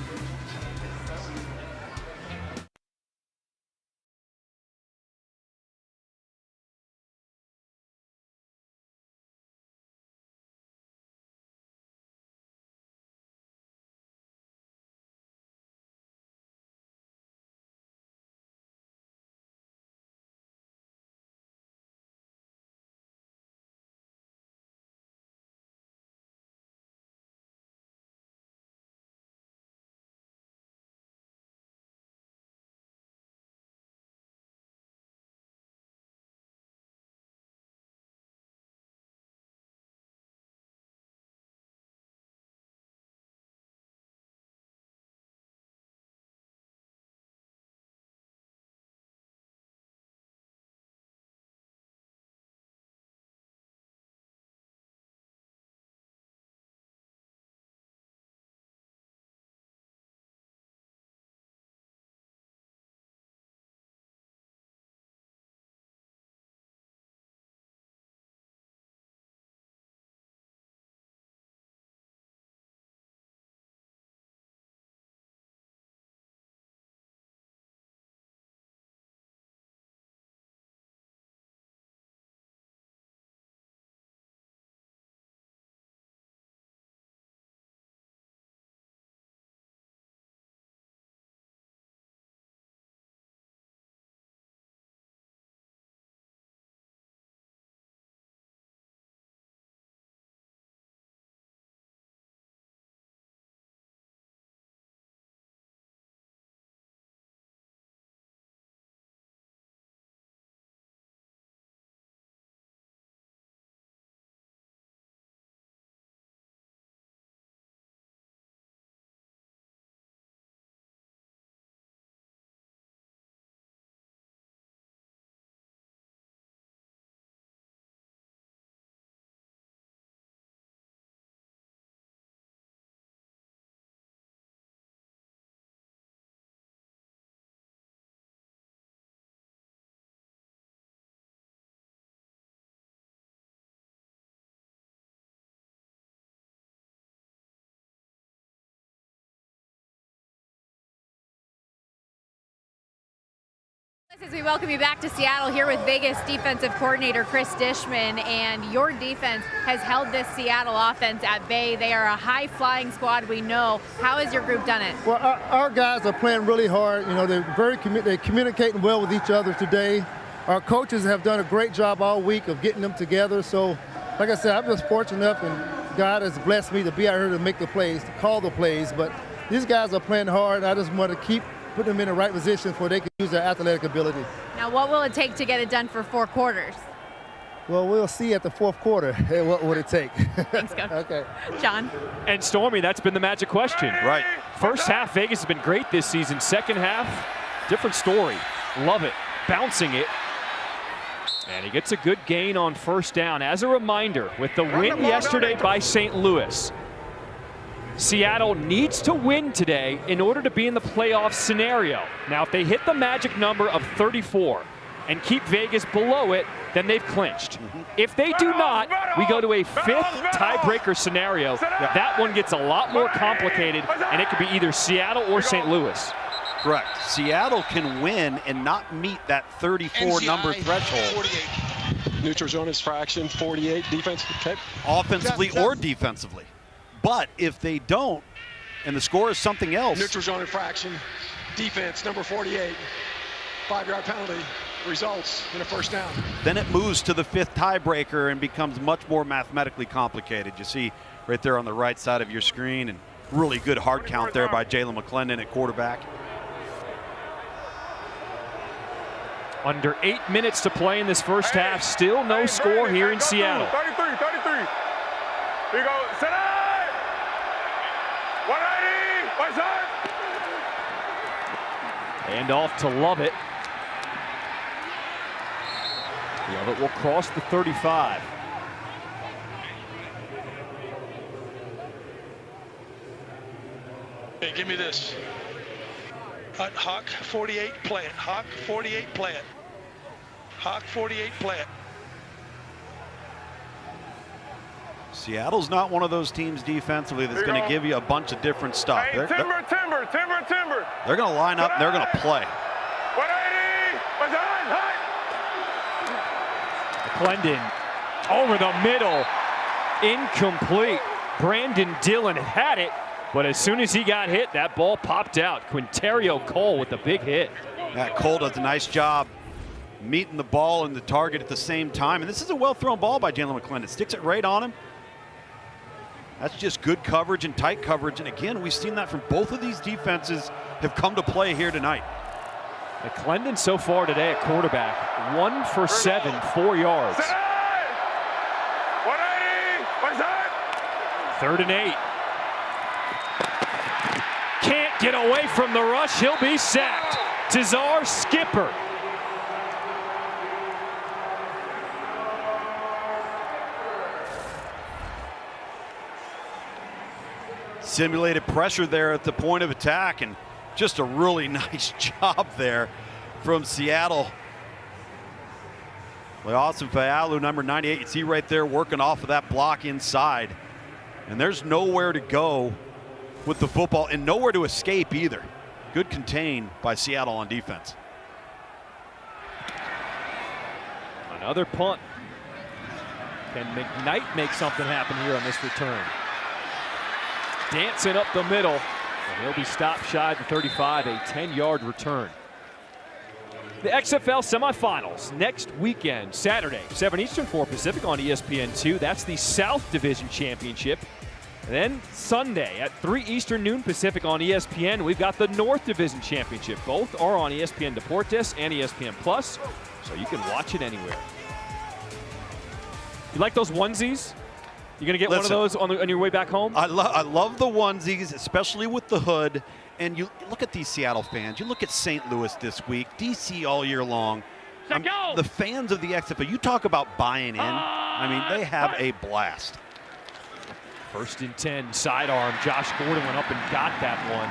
As we welcome you back to Seattle here with Vegas defensive coordinator Chris Dishman, and your defense has held this Seattle offense at bay. They are a high-flying squad, we know. How has your group done it? Well, our guys are playing really hard. You know, they're communicating well with each other today. Our coaches have done a great job all week of getting them together. So, like I said, I'm just fortunate enough, and God has blessed me to be out here to make the plays, to call the plays. But these guys are playing hard. I just want to keep putting them in the right position so they can use their athletic ability. Now, what will it take to get it done for 4 quarters? Well, we'll see at the 4th quarter. What would it take? Thanks, Coach. Okay. John? And Stormy, that's been the magic question. Right. First half, Vegas has been great this season. Second half, different story. Love it. Bouncing it. And he gets a good gain on first down. As a reminder, with the win yesterday by St. Louis, Seattle needs to win today in order to be in the playoff scenario. Now, if they hit the magic number of 34 and keep Vegas below it, then they've clinched. If they do not, we go to a 5th tiebreaker scenario. That one gets a lot more complicated, and it could be either Seattle or St. Louis. Correct. Seattle can win and not meet that 34 number threshold. 48. Neutral zone is fraction, 48 defense. Okay. Offensively or defensively. But if they don't, and the score is something else. Neutral zone infraction, defense, number 48, 5-yard penalty, results in a first down. Then it moves to the 5th tiebreaker and becomes much more mathematically complicated. You see right there on the right side of your screen, and really good hard count there by Jalen McClendon at quarterback. Under 8 minutes to play in this first half. Still no score here in Seattle. 33. Here you go. Set up. 180. Right side. And off to Lovett. Lovett will cross the 35. Hey, give me this. Hawk 48 plant. Hawk 48 plant. Hawk 48 plant. Seattle's not one of those teams defensively that's going to give you a bunch of different stuff. Hey, timber. They're going to line up and they're going to play. 180. McClendon over the middle. Incomplete. Brandon Dillon had it, but as soon as he got hit, that ball popped out. Quinterio Cole with the big hit. Yeah, Cole does a nice job meeting the ball and the target at the same time. And this is a well-thrown ball by Jalen McClendon. Sticks it right on him. That's just good coverage and tight coverage. And again, we've seen that from both of these defenses have come to play here tonight. McClendon so far today at quarterback, 1 for 7, 4 yards. 3rd and 8. Can't get away from the rush. He'll be sacked. Tazar Skipper. Simulated pressure there at the point of attack, and just a really nice job there from Seattle. Austin Faalu, number 98, you see right there working off of that block inside. And there's nowhere to go with the football and nowhere to escape either. Good contain by Seattle on defense. Another punt. Can McKnight make something happen here on this return? Dancing up the middle, and he'll be stopped shy of the 35, a 10-yard return. The XFL semifinals next weekend, Saturday, 7 Eastern, 4 Pacific on ESPN2. That's the South Division Championship. And then Sunday at 3 Eastern, noon Pacific on ESPN, we've got the North Division Championship. Both are on ESPN Deportes and ESPN Plus, so you can watch it anywhere. You like those onesies? You gonna get one of those on your way back home? I love the onesies, especially with the hood. And you look at these Seattle fans. You look at St. Louis this week, DC all year long. The fans of the XFL, you talk about buying in. I mean, they have a blast. 1st and 10, sidearm. Josh Gordon went up and got that one.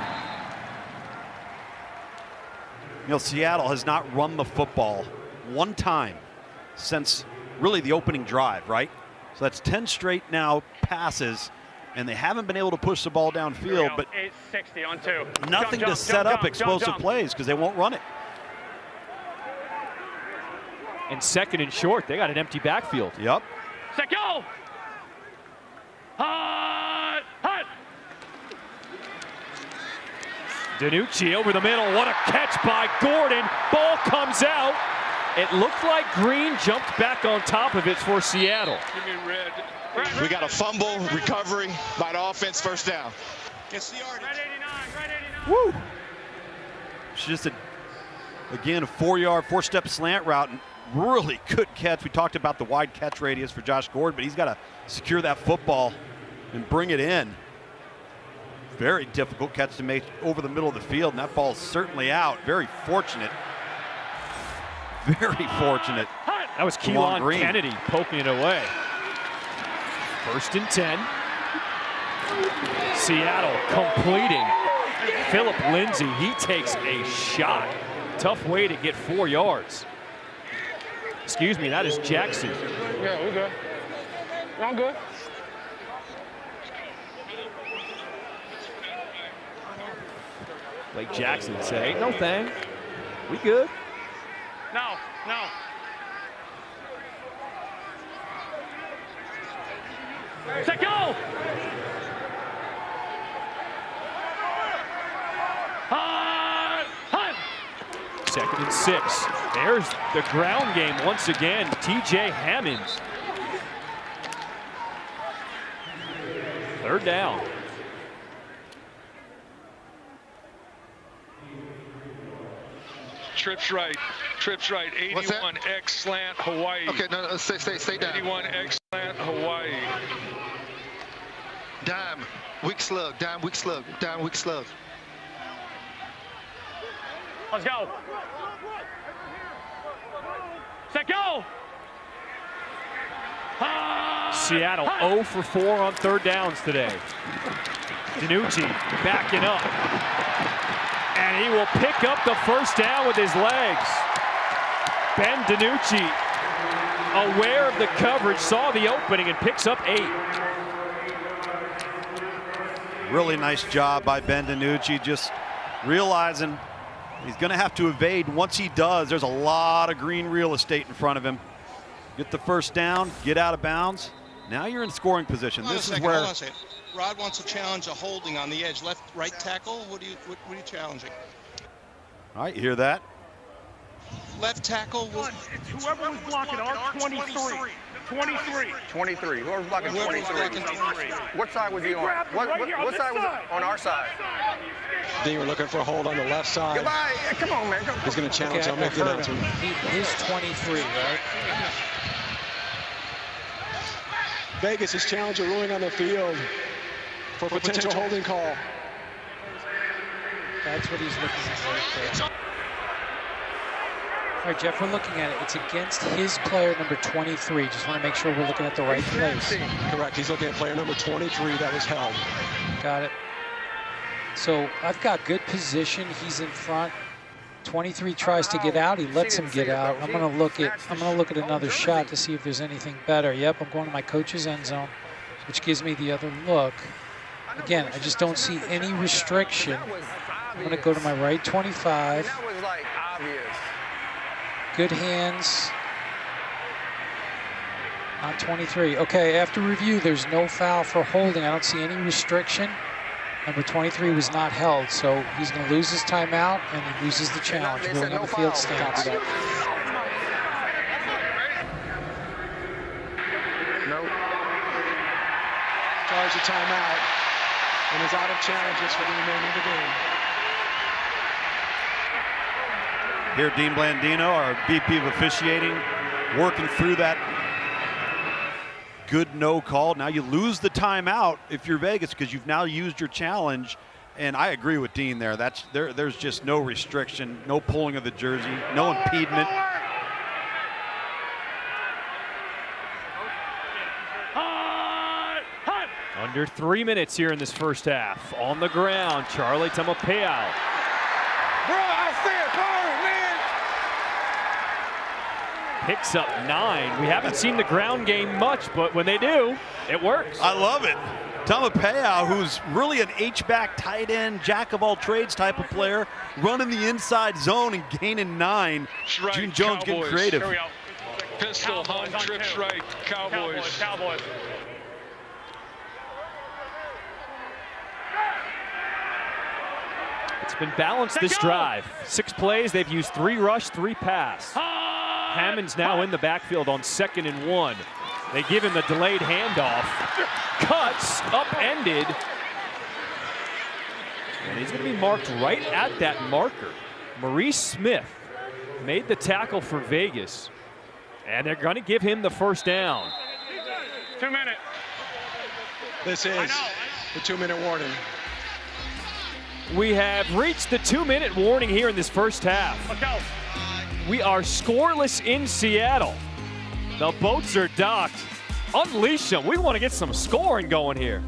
You know, Seattle has not run the football one time since really the opening drive, right? So that's 10 straight now passes, and they haven't been able to push the ball downfield, but 860 on 2. nothing to set up explosive plays because they won't run it. And second and short, they got an empty backfield. Yep. Set, go! Hut! Hut! DiNucci over the middle. What a catch by Gordon. Ball comes out. It looked like Green jumped back on top of it for Seattle. Give me red. We got a fumble, recovery by the offense, first down. Gets the yardage. Red 89, red 89. Woo! It's just again, a 4-yard, 4-step slant route. And really good catch. We talked about the wide catch radius for Josh Gordon, but he's got to secure that football and bring it in. Very difficult catch to make over the middle of the field, and that ball's certainly out. Very fortunate. Very fortunate. That was Keelan Kennedy poking it away. 1st and 10. Seattle completing. Philip Lindsay, he takes a shot. Tough way to get 4 yards. Excuse me, that is Jackson. Yeah, we're good. I'm good. Blake Jackson say, no thing. We good. No, no. Set, go! Hut! Hut! 2nd and 6. There's the ground game once again. TJ Hammonds. 3rd down. Trips right. 81 X slant Hawaii. Okay, no, stay down. 81 X slant Hawaii. Dime, weak slug, dime, weak slug, dime, weak slug. Let's go. Set, go! Seattle 0 for 4 on 3rd downs today. DiNucci backing up. And he will pick up the 1st down with his legs. Ben DiNucci, aware of the coverage, saw the opening and picks up 8. Really nice job by Ben DiNucci, just realizing he's going to have to evade. Once he does, there's a lot of green real estate in front of him. Get the 1st down, get out of bounds. Now you're in scoring position. This is where Rod wants to challenge a holding on the edge, right tackle. What are you challenging? All right, you hear that? Left tackle. It's whoever was blocking our 23. 23. 23. Whoever's blocking 23. What side was he on? What side was on our side? They were looking for a hold on the left side. Goodbye. Come on, man. He's going to challenge. I'll make the announcement. He's 23, right? Vegas is challenging a ruling on the field for potential holding call. That's what he's looking at right there. All right, Jeff, we're looking at it. It's against his player number 23. Just want to make sure we're looking at the right place. Correct. He's looking at player number 23 that was held. Got it. So I've got good position. He's in front. 23 tries to get out. He lets him get out. I'm going to look at another shot to see if there's anything better. Yep, I'm going to my coach's end zone, which gives me the other look. Again, I just don't see any restriction. I'm going to go to my right 25. That was like obvious. Good hands on 23. Okay, after review, there's no foul for holding. I don't see any restriction. Number 23 was not held, so he's going to lose his timeout, and he loses the challenge. Ruling on the field stance. Nope. Charge a timeout, and is out of challenges for the remainder of the game. Here, Dean Blandino, our VP of officiating, working through that good no call. Now you lose the timeout if you're Vegas because you've now used your challenge. And I agree with Dean there. There's just no restriction, no pulling of the jersey, no impediment. Under 3 minutes here in this 1st half. On the ground, Charlie Taumapeu. Bro, I said forward, man. Picks up 9. We haven't seen the ground game much, but when they do, it works. I love it. Taumapeu, who's really an H-back tight end, jack of all trades type of player, running the inside zone and gaining 9. Right, June Jones Cowboys. getting creative. Pistol, Cowboys Hunt, on trips 2. right, Cowboys. Cowboys. It's been balanced this drive. 6 plays, they've used 3 rush, 3 pass. Hammond's now in the backfield on 2nd and 1. They give him the delayed handoff. Cuts, upended. And he's going to be marked right at that marker. Maurice Smith made the tackle for Vegas. And they're going to give him the first down. 2 minutes. This is the 2-minute warning. We have reached the 2-minute warning here in this first half. Let's go. We are scoreless in Seattle. The boats are docked. Unleash them. We want to get some scoring going here.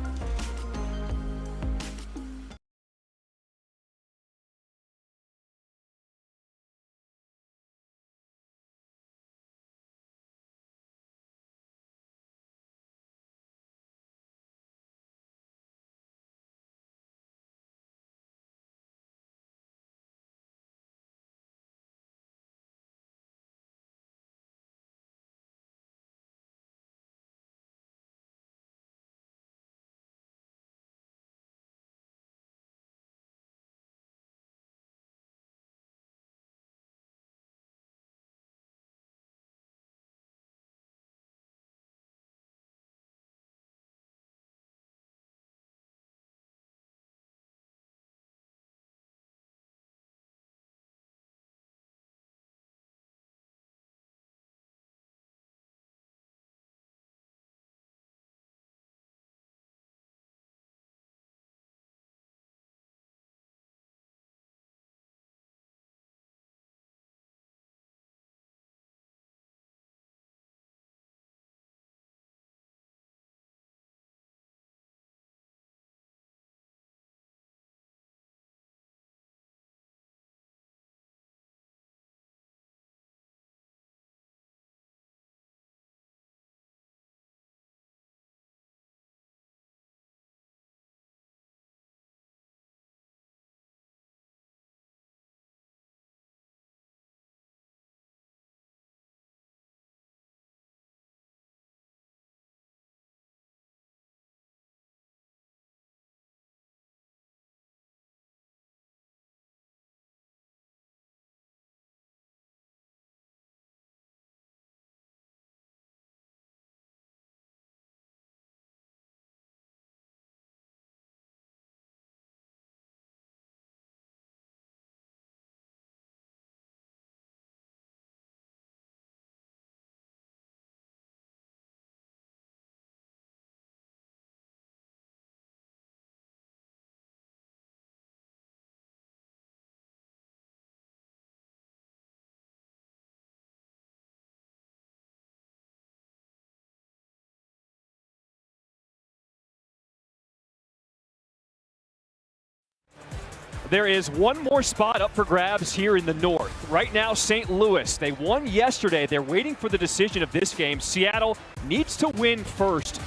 There is one more spot up for grabs here in the north. Right now, St. Louis, they won yesterday. They're waiting for the decision of this game. Seattle needs to win first.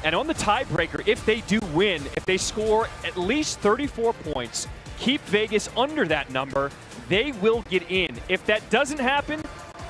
And on the tiebreaker, if they do win, if they score at least 34 points, keep Vegas under that number, they will get in. If that doesn't happen,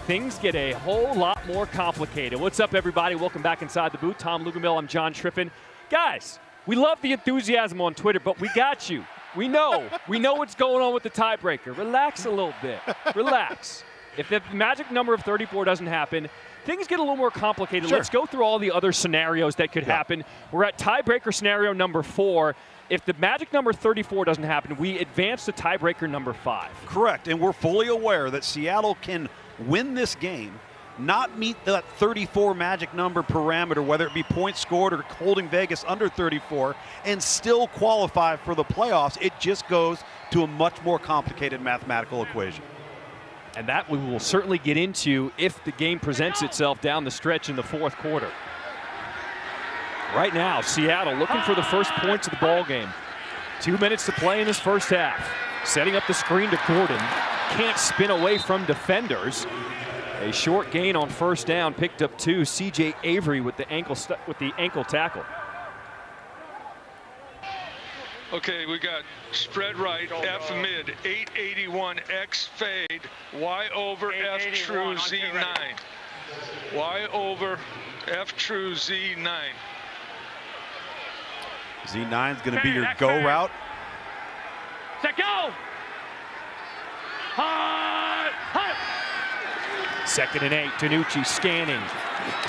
things get a whole lot more complicated. What's up, everybody? Welcome back inside the booth. Tom Lugamill, I'm John Triffin. Guys, we love the enthusiasm on Twitter, but we got you. We know what's going on with the tiebreaker. Relax a little bit. Relax. If the magic number of 34 doesn't happen, things get a little more complicated. Sure. Let's go through all the other scenarios that could happen. We're at tiebreaker scenario number 4. If the magic number 34 doesn't happen, we advance to tiebreaker number 5. Correct, and we're fully aware that Seattle can win this game, not meet that 34 magic number parameter, whether it be points scored or holding Vegas under 34, and still qualify for the playoffs. It just goes to a much more complicated mathematical equation. And that we will certainly get into if the game presents itself down the stretch in the fourth quarter. Right now, Seattle looking for the first points of the ball game. 2 minutes to play in this first half. Setting up the screen to Gordon. Can't spin away from defenders. A short gain on first down, picked up 2. C.J. Avery with the ankle tackle. Okay, we got spread right, F mid, 881, X fade, Y over, F true, Z9. Y over F true Z9. Z9 is going to be your go route. Set, go! Hut! Hut! 2nd and 8, DiNucci scanning.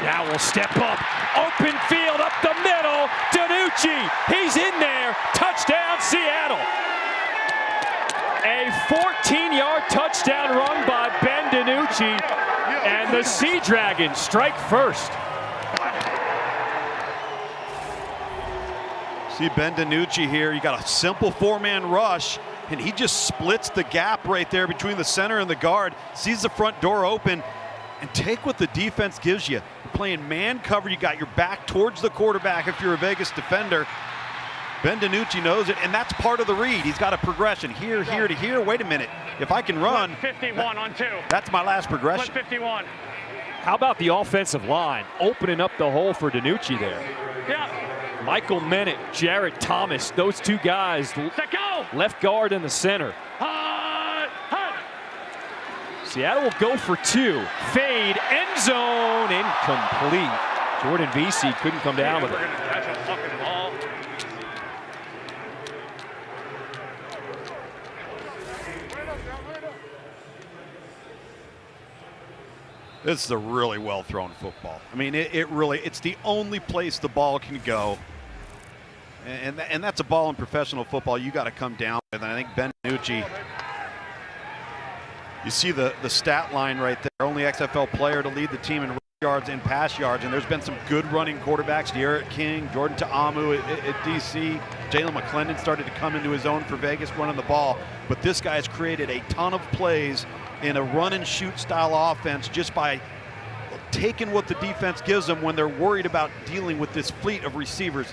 Now will step up, open field up the middle. DiNucci, he's in there. Touchdown, Seattle. A 14-yard touchdown run by Ben DiNucci, and the Sea Dragons strike first. See Ben DiNucci here. You got a simple 4-man rush, and he just splits the gap right there between the center and the guard, sees the front door open, and take what the defense gives you. You're playing man cover. You got your back towards the quarterback if you're a Vegas defender. Ben DiNucci knows it, and that's part of the read. He's got a progression here, here to here. Wait a minute. If I can run, 51 on 2. That's my last progression. 51. How about the offensive line opening up the hole for DiNucci there? Yeah. Michael Mennett, Jared Thomas, those two guys, left guard in the center. Seattle will go for 2. Fade, end zone, incomplete. Jordan Vesey couldn't come down with it. This is a really well thrown football. I mean, it's the only place the ball can go. And that's a ball in professional football you got to come down with. And I think Ben DiNucci, you see the stat line right there. Only XFL player to lead the team in yards and pass yards. And there's been some good running quarterbacks. De'Aaron King, Jordan Ta'amu at DC. Jalen McClendon started to come into his own for Vegas running the ball. But this guy has created a ton of plays in a run and shoot style offense just by taking what the defense gives them when they're worried about dealing with this fleet of receivers.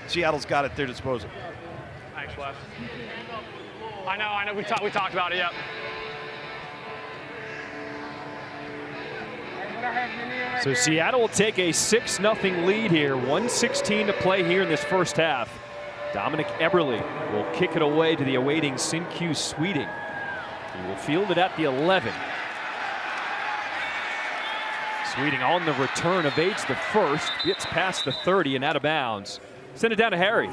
Seattle's got at their disposal. Thanks, Wes. I know. We talked about it, yep. So Seattle will take a 6-0 lead here. 1:16 to play here in this first half. Dominic Eberle will kick it away to the awaiting Sin-Q Sweeting. He will field it at the 11. Sweeting on the return, evades the first, gets past the 30 and out of bounds. Send it down to Harry.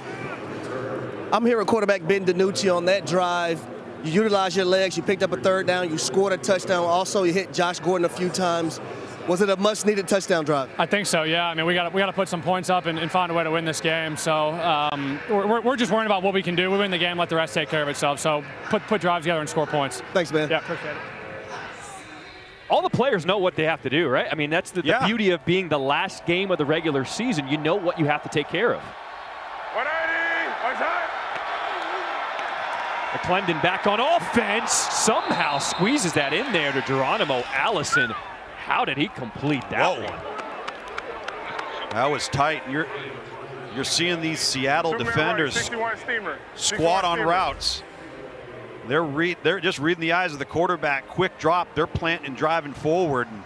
I'm here with quarterback Ben DiNucci on that drive. You utilized your legs, you picked up a 3rd down, you scored a touchdown. Also, you hit Josh Gordon a few times. Was it a much-needed touchdown drive? I think so, yeah. I mean, we got to put some points up and find a way to win this game. So we're just worrying about what we can do. We win the game, let the rest take care of itself. So put drives together and score points. Thanks, man. Yeah, appreciate it. All the players know what they have to do, right? I mean, that's the beauty of being the last game of the regular season. You know what you have to take care of. 180, what's that? McClendon back on offense, somehow squeezes that in there to Geronimo Allison. How did he complete that one? That was tight. You're seeing these Seattle defenders squat on routes. They're just reading the eyes of the quarterback. Quick drop. They're planting and driving forward. And,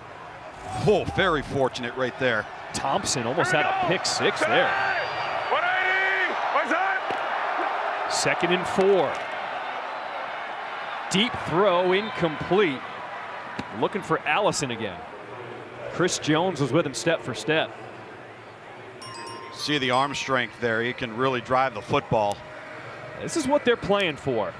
very fortunate right there. Thompson almost had a pick 6 there. 180, what's that? 2nd and 4. Deep throw, incomplete. Looking for Allison again. Chris Jones was with him step for step. See the arm strength there. He can really drive the football. This is what they're playing for.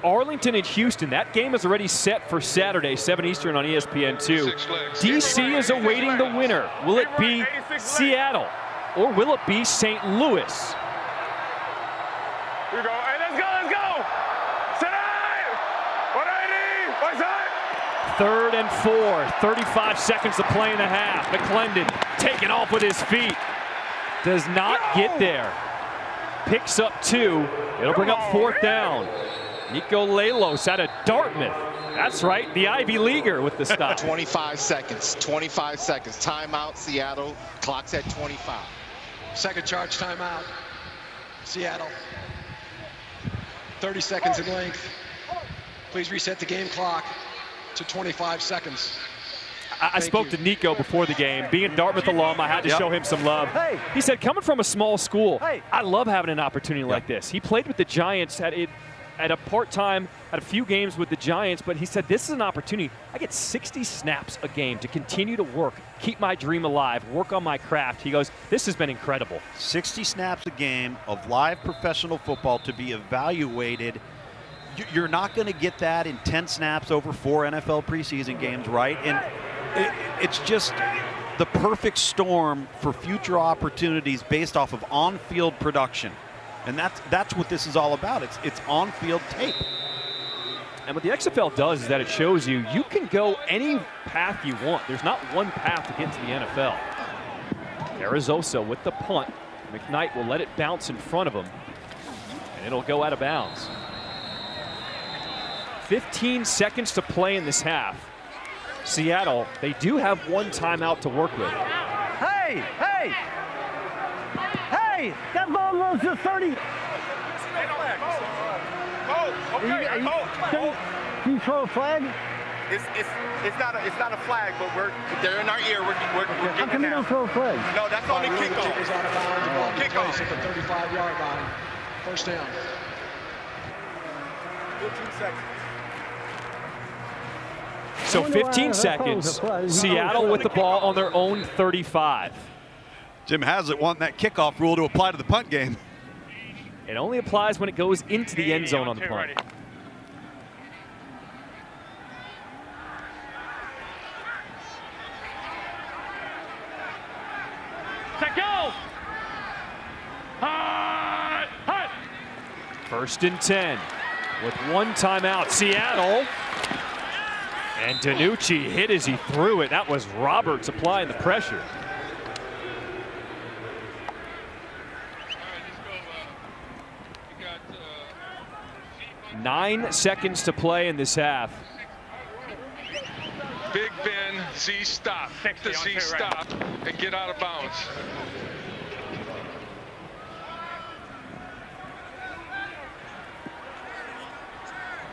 Arlington and Houston, that game is already set for Saturday, 7 Eastern on ESPN2. DC is awaiting the winner. Will it be Seattle or will it be St. Louis? Here we go. Hey, let's go. Tonight, 180, what's that? 3rd and 4, 35 seconds to play in the half. McClendon taking off with his feet. Does not get there. Picks up 2. It'll bring up 4th down. Nico Lalos out of Dartmouth. That's right, the Ivy Leaguer with the stop. 25 seconds, 25 seconds. Timeout, Seattle. Clock's at 25. Second charge timeout. Seattle. 30 seconds in length. Please reset the game clock to 25 seconds. I spoke to Nico before the game. Being Dartmouth alum, I had to show him some love. He said, coming from a small school, I love having an opportunity like this. He played with the Giants at a part-time at a few games with the Giants, but he said this is an opportunity. I get 60 snaps a game to continue to work, keep my dream alive, work on my craft. He goes, this has been incredible. 60 snaps a game of live professional football to be evaluated. You're not going to get that in 10 snaps over 4 NFL preseason games, right? And it's just the perfect storm for future opportunities based off of on-field production. And that's what this is all about. It's on-field tape. And what the XFL does is that it shows you can go any path you want. There's not one path to get to the NFL. Arizosa with the punt. McKnight will let it bounce in front of him, and it'll go out of bounds. 15 seconds to play in this half. Seattle, they do have one timeout to work with. Hey, hey! Hey, that ball goes to 30. Can you throw a flag? It's not a flag, but they're in our ear. We're How getting come it you now. don't throw a flag? No, that's on the kickoff. Was out of bounds. The ball Kickoff. at the 35-yard line. First down. 15 seconds. So 15 seconds. Seattle with the ball on their own 35. Jim Haslett wanting that kickoff rule to apply to the punt game. It only applies when it goes into the end zone on the punt. Set go! Hut! Hut! First and 10 with one timeout. Seattle. And Danucci hit as he threw it. That was Roberts applying the pressure. Nine seconds to play in this half. Big Ben, Z stop. Pick the Z stop and get out of bounds.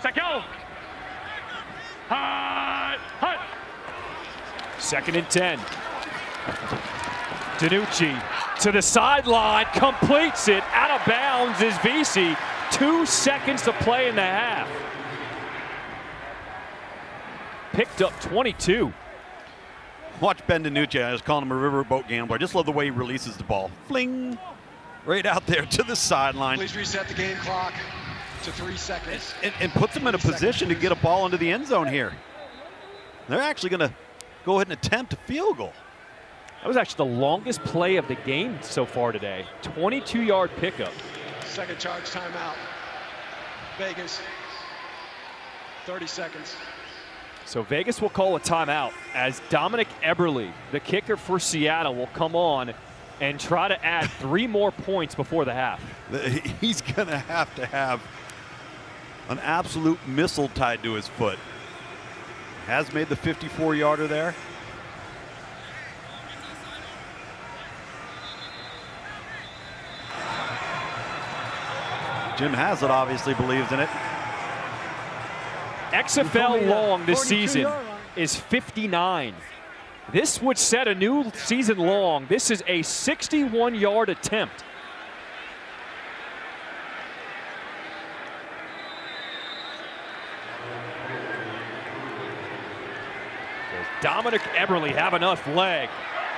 Set go! Hut! Hut! Second and 10. Danucci to the sideline, completes it. Out of bounds is Vesey. 2 seconds to play in the half. Picked up 22. Watch Ben DiNucci. I was calling him a riverboat gambler. I just love the way he releases the ball. Fling! Right out there to the sideline. Please reset the game clock to 3 seconds. And puts him in a position to get a ball into the end zone here. They're actually going to go ahead and attempt a field goal. That was actually the longest play of the game so far today. 22-yard pickup. Second charge timeout. Vegas. 30 seconds. So Vegas will call a timeout as Dominic Eberle, the kicker for Seattle, will come on and try to add 3 more points before the half. He's going to have an absolute missile tied to his foot. Has made the 54-yarder there. Jim Haslett obviously believes in it. XFL long this season is 59. This would set a new season long. This is a 61-yard attempt. Does Dominic Eberle have enough leg?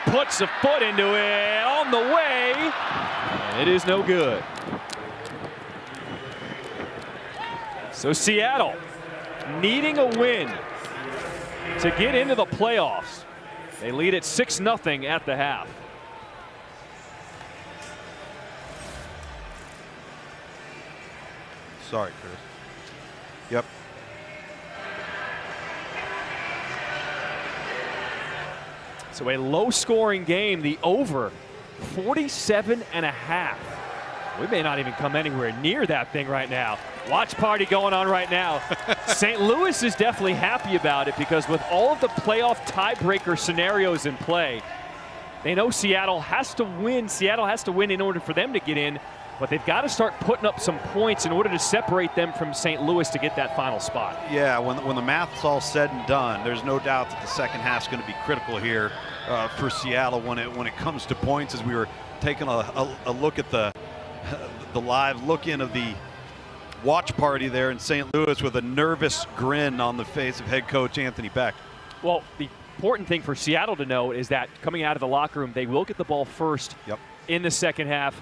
Puts a foot into it on the way. And it is no good. So Seattle needing a win to get into the playoffs. They lead at 6-0 at the half. Sorry, Chris. Yep. So a low-scoring game, the over, 47.5. We may not even come anywhere near that thing right now. Watch party going on right now. St. Louis is definitely happy about it because with all of the playoff tiebreaker scenarios in play, they know Seattle has to win. Seattle has to win in order for them to get in, but they've got to start putting up some points in order to separate them from St. Louis to get that final spot. Yeah, when the math's all said and done, there's no doubt that the second half's going to be critical here for Seattle when it comes to points. As we were taking a look at the live look in of the watch party there in St. Louis with a nervous grin on the face of head coach Anthony Beck. Well, the important thing for Seattle to know is that coming out of the locker room, they will get the ball first in the second half.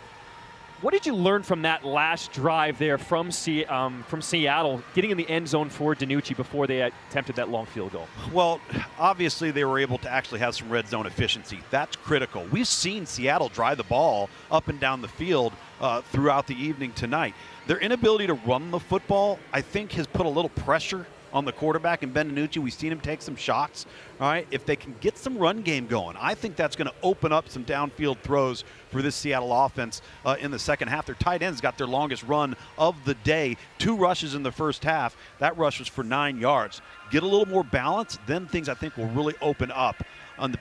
What did you learn from that last drive there from Seattle, getting in the end zone for DiNucci before they attempted that long field goal? Well, obviously they were able to actually have some red zone efficiency. That's critical. We've seen Seattle drive the ball up and down the field throughout the evening tonight. Their inability to run the football, I think, has put a little pressure on the quarterback and Ben DiNucci. We've seen him take some shots. All right, if they can get some run game going, I think that's going to open up some downfield throws for this Seattle offense in the second half. Their tight ends got their longest run of the day. 2 rushes in the first half. That rush was for 9 yards. Get a little more balance, then things I think will really open up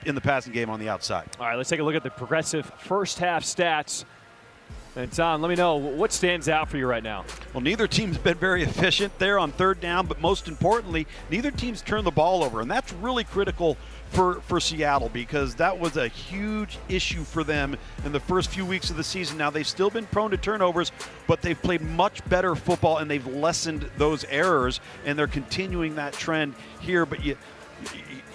in the passing game on the outside. All right, let's take a look at the progressive first half stats. And Tom, let me know what stands out for you right now. Well, neither team's been very efficient there on third down, but most importantly, neither team's turned the ball over, and that's really critical for Seattle because that was a huge issue for them in the first few weeks of the season. Now, they've still been prone to turnovers, but they've played much better football, and they've lessened those errors, and they're continuing that trend here. But you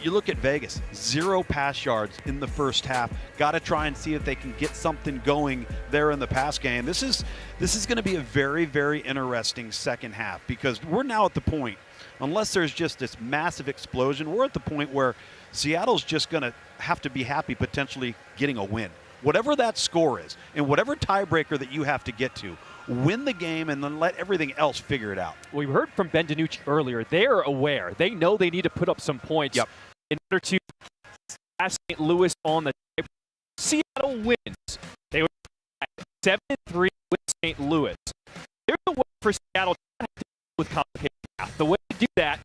look at Vegas, 0 pass yards in the first half. Got to try and see if they can get something going there in the pass game. This is going to be a very, very interesting second half because we're now at the point, unless there's just this massive explosion, we're at the point where Seattle's just going to have to be happy potentially getting a win. Whatever that score is and whatever tiebreaker that you have to get to, win the game and then let everything else figure it out. We heard from Ben DiNucci earlier. They're aware. They know they need to put up some points in order to pass St. Louis on the tiebreaker. Seattle wins. They were 7-3 with St. Louis. There's a way for Seattle to have to deal with complicated math. The way to do that,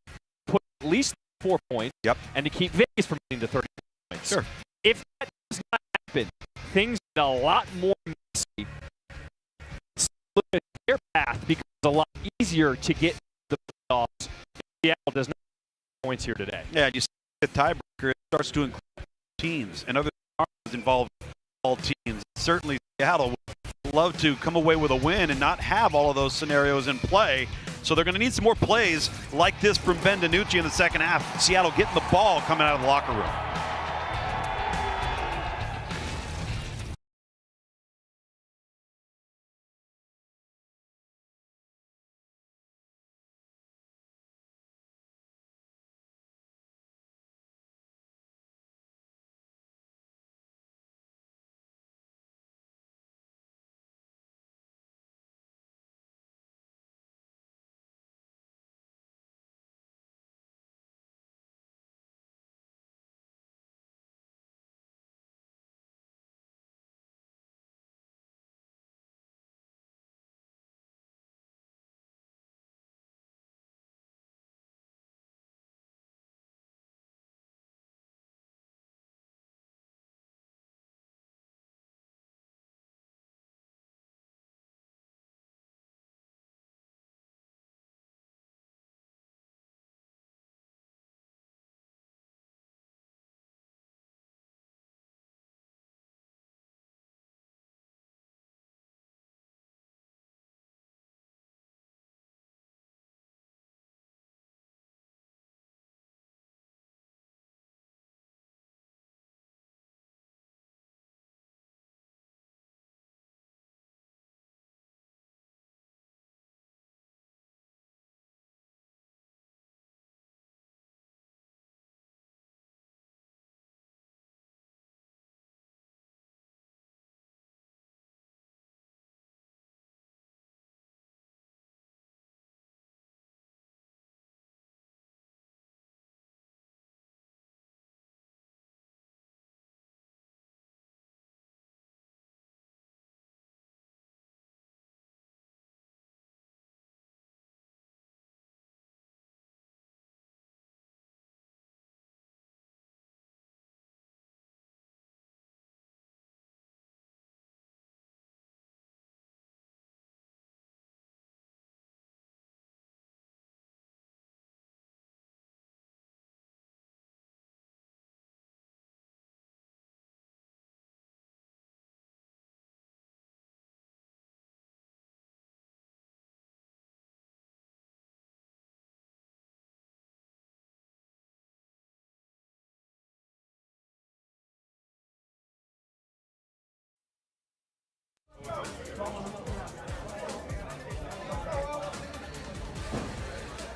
put at least 4 points and to keep Vegas from getting to 30 points. Sure. If that does not happen, things get a lot more messy. Look at their path because it's a lot easier to get the playoffs. Seattle does not have points here today. Yeah, you see the tiebreaker, it starts to include teams and other scenarios involve all teams. Certainly Seattle would love to come away with a win and not have all of those scenarios in play. So they're going to need some more plays like this from Ben DiNucci in the second half. Seattle getting the ball coming out of the locker room.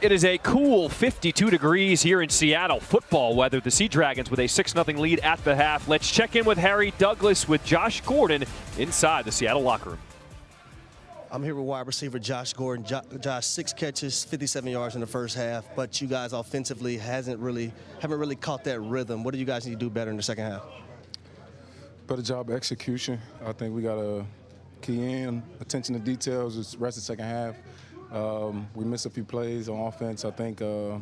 It is a cool 52 degrees here in Seattle. Football weather. The Sea Dragons with a 6-0 lead at the half. Let's check in with Harry Douglas with Josh Gordon inside the Seattle locker room. I'm here with wide receiver Josh Gordon. Josh, 6 catches, 57 yards in the first half, but you guys offensively haven't really caught that rhythm. What do you guys need to do better in the second half? Better job of execution. I think we got to key in, attention to details, the rest of the second half. We missed a few plays on offense. I think, a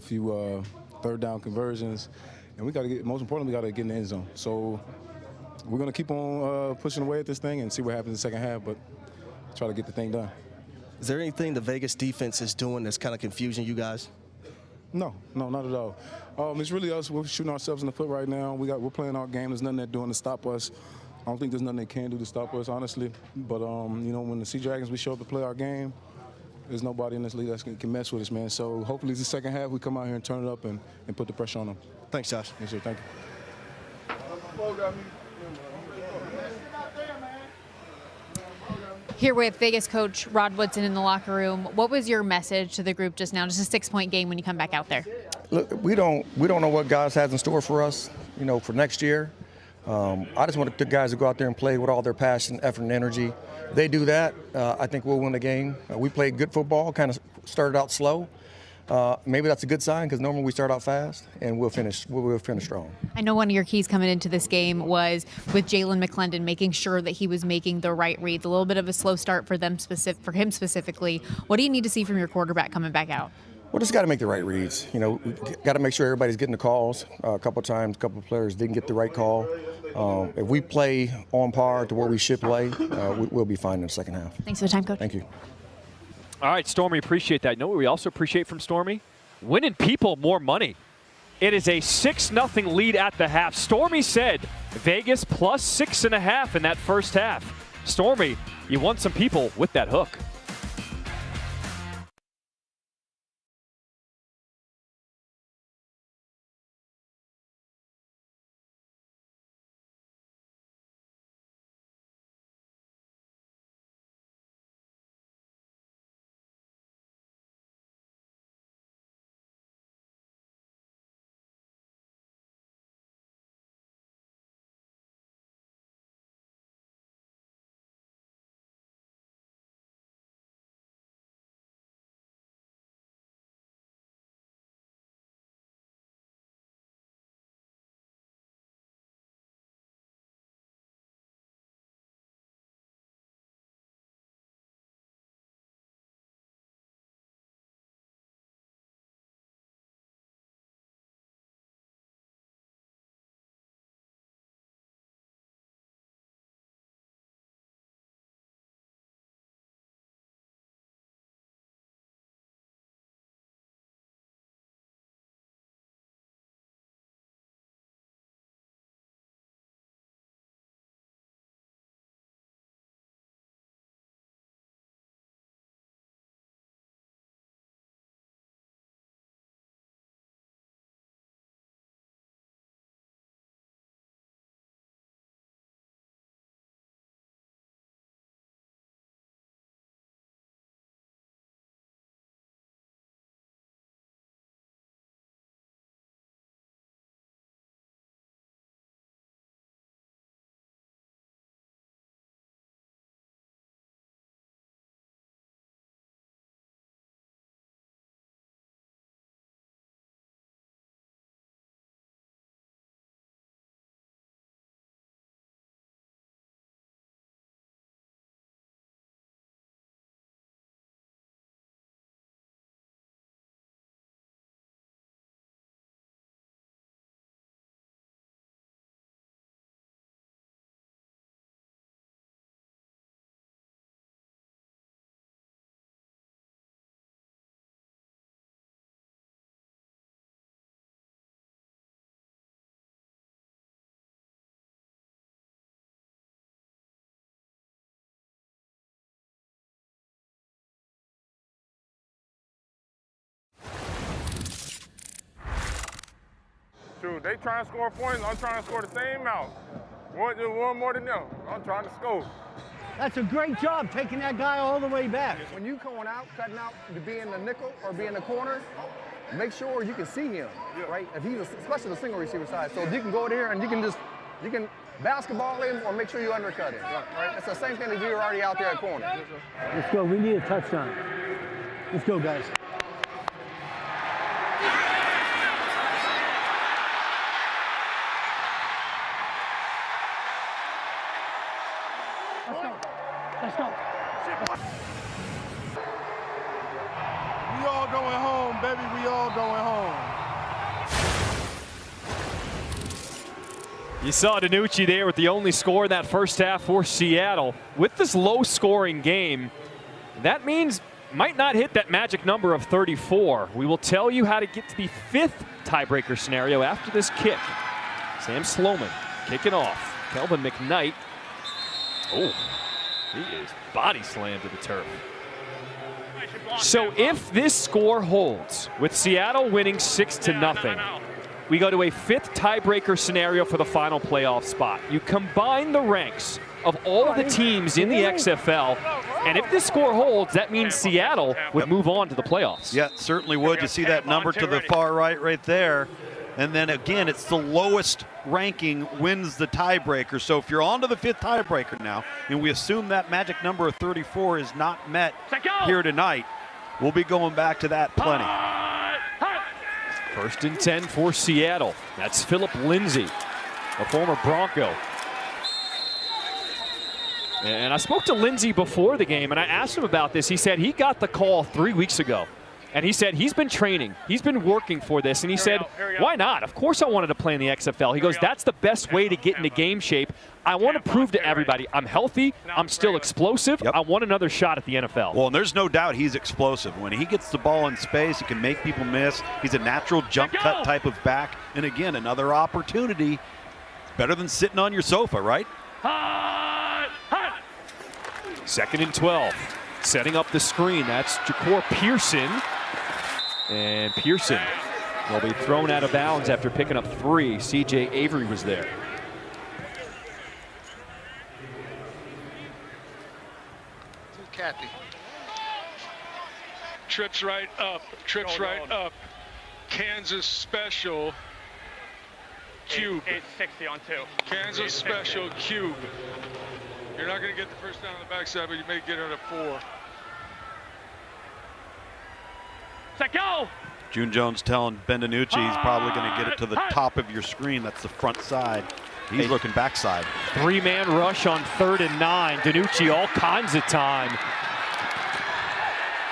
few third down conversions. And we got to get, most importantly, we got to get in the end zone. So we're going to keep on pushing away at this thing and see what happens in the second half, but try to get the thing done. Is there anything the Vegas defense is doing that's kind of confusing you guys? No, not at all. It's really us. We're shooting ourselves in the foot right now. We're playing our game. There's nothing they're doing to stop us. I don't think there's nothing they can do to stop us, honestly. But, when the Sea Dragons, we show up to play our game, there's nobody in this league that can mess with us, man. So hopefully the second half we come out here and turn it up and put the pressure on them. Thanks, Josh. Yes, sir. Thank you. Here with Vegas coach Rod Woodson in the locker room. What was your message to the group just now? Just a 6-point game when you come back out there. Look, we don't know what God has in store for us, for next year. I just want the guys to go out there and play with all their passion, effort, and energy. If they do that, I think we'll win the game. We played good football, kind of started out slow. Maybe that's a good sign because normally we start out fast and we'll finish strong. I know one of your keys coming into this game was with Jalen McClendon, making sure that he was making the right reads. A little bit of a slow start for him specifically. What do you need to see from your quarterback coming back out? Well, just got to make the right reads. We got to make sure everybody's getting the calls. A couple of times, a couple of players didn't get the right call. If we play on par to where we should play, we'll be fine in the second half. Thanks for the time, Coach. Thank you. All right, Stormy, appreciate that. You know what we also appreciate from Stormy? Winning people more money. It is a 6-0 lead at the half. Stormy said Vegas plus 6.5 in that first half. Stormy, you won some people with that hook. Shoot, they trying to score points, I'm trying to score the same amount. One more than them. I'm trying to score. That's a great job taking that guy all the way back. When you going out, cutting out to be in the nickel or be in the corner, make sure you can see him, right? If he's, especially the single receiver side. So if you can go there and you can basketball him or make sure you undercut him, right? It's the same thing if you're already out there at corner. Let's go. We need a touchdown. Let's go, guys. Let's go. We all going home, baby. We all going home. You saw DiNucci there with the only score in that first half for Seattle. With this low-scoring game, that means might not hit that magic number of 34. We will tell you how to get to the 5th tiebreaker scenario after this kick. Sam Sloman kicking off. Kelvin McKnight. Oh, he is body slammed to the turf. So if this score holds, with Seattle winning 6-0, we go to a 5th tiebreaker scenario for the final playoff spot. You combine the ranks of all the teams in the XFL, and if this score holds, that means Seattle would move on to the playoffs. Yeah, certainly would. You see that number to the far right there. And then again, it's the lowest ranking wins the tiebreaker. So if you're on to the 5th tiebreaker now, and we assume that magic number of 34 is not met here tonight, we'll be going back to that plenty. 1st and 10 for Seattle. That's Philip Lindsay, a former Bronco. And I spoke to Lindsay before the game, and I asked him about this. He said he got the call 3 weeks ago. And he said he's been training. He's been working for this. And he said, why not? Of course I wanted to play in the XFL. He goes, that's the best way to get into game shape. I want to prove to everybody I'm healthy. I'm still explosive. I want another shot at the NFL. Well, and there's no doubt he's explosive. When he gets the ball in space, he can make people miss. He's a natural jump cut type of back. And again, another opportunity. Better than sitting on your sofa, right? 2nd and 12. Setting up the screen. That's Ja'Cour Pearson. And Pearson will be thrown out of bounds after picking up 3. C.J. Avery was there. Kathy. Trips right up. Trips right up. Kansas special. Cube. 860 on 2. Kansas special cube. You're not going to get the first down on the backside, but you may get it at 4. Set go! June Jones telling Ben DiNucci he's probably going to get it to the top of your screen. That's the front side. He's looking backside. 3-man rush on 3rd and 9. DiNucci all kinds of time.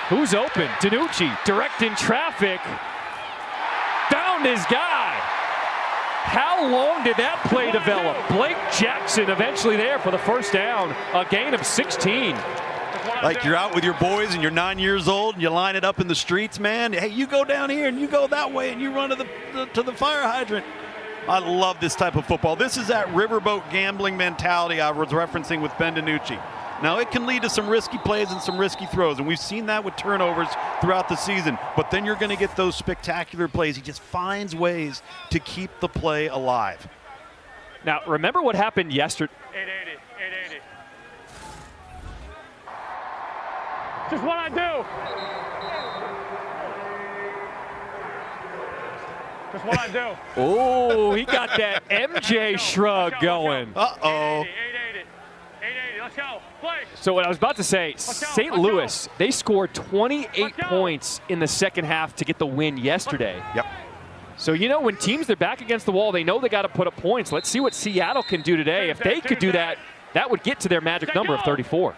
Who's open? DiNucci directing traffic. Found his guy. How long did that play develop? Blake Jackson eventually there for the first down. A gain of 16. Like you're out with your boys and you're 9 years old and you line it up in the streets, man. Hey, you go down here and you go that way and you run to the fire hydrant. I love this type of football. This is that riverboat gambling mentality I was referencing with Ben DiNucci. Now, it can lead to some risky plays and some risky throws, and we've seen that with turnovers throughout the season. But then you're going to get those spectacular plays. He just finds ways to keep the play alive. Now, remember what happened yesterday? 880. Just what I do. Just what I do. Oh, he got that MJ shrug going. Uh-oh. 880. Let's go. Play. So what I was about to say, St. Louis, they scored 28 points in the second half to get the win yesterday. Yep. So, you know, when teams are back against the wall, they know they got to put up points. Let's see what Seattle can do today. If they could do that, that would get to their magic number of 34.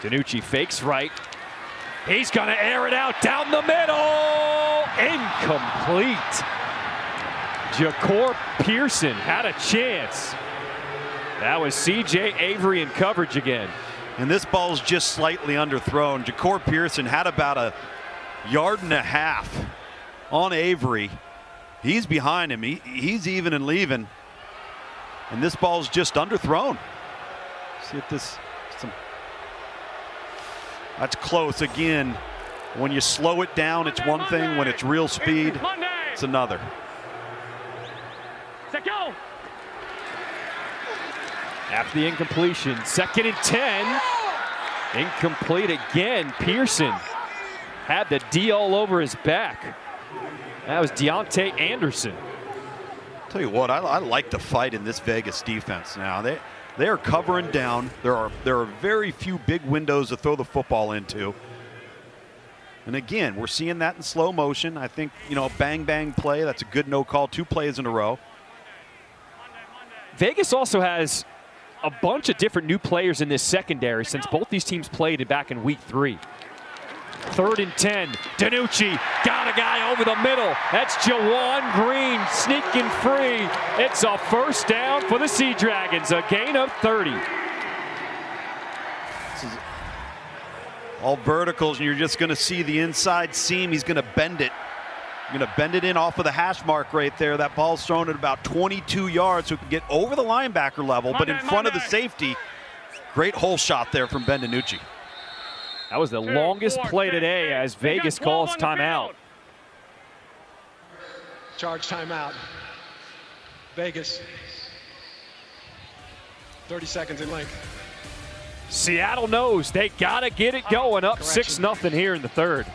DiNucci fakes right. He's going to air it out down the middle. Incomplete. Ja'Cour Pearson had a chance. That was C.J. Avery in coverage again. And this ball's just slightly underthrown. Ja'Cour Pearson had about a yard and a half on Avery. He's behind him. He's even and leaving. And this ball's just underthrown. See if this... That's close again. When you slow it down, it's one thing. When it's real speed, it's another. Set go. After the incompletion, 2nd and 10. Incomplete again. Pearson had the D all over his back. That was Deontay Anderson. Tell you what, I like the fight in this Vegas defense now. They are covering down. There are very few big windows to throw the football into. And again, we're seeing that in slow motion. I think, you know, bang, bang play. That's a good no call. 2 plays in a row. Vegas also has a bunch of different new players in this secondary since both these teams played back in week 3. 3rd and 10. DiNucci got a guy over the middle. That's Jawan Green sneaking free. It's a first down for the Sea Dragons, a gain of 30. This is all verticals, and you're just going to see the inside seam. He's going to bend it. Going to bend it in off of the hash mark right there. That ball's thrown at about 22 yards, so it can get over the linebacker level, but in front of the safety. Great hole shot there from Ben DiNucci. That was the longest play today as Vegas calls timeout. Charge timeout. Vegas. 30 seconds in length. Seattle knows they got to get it going, up 6-0 here in the 3rd.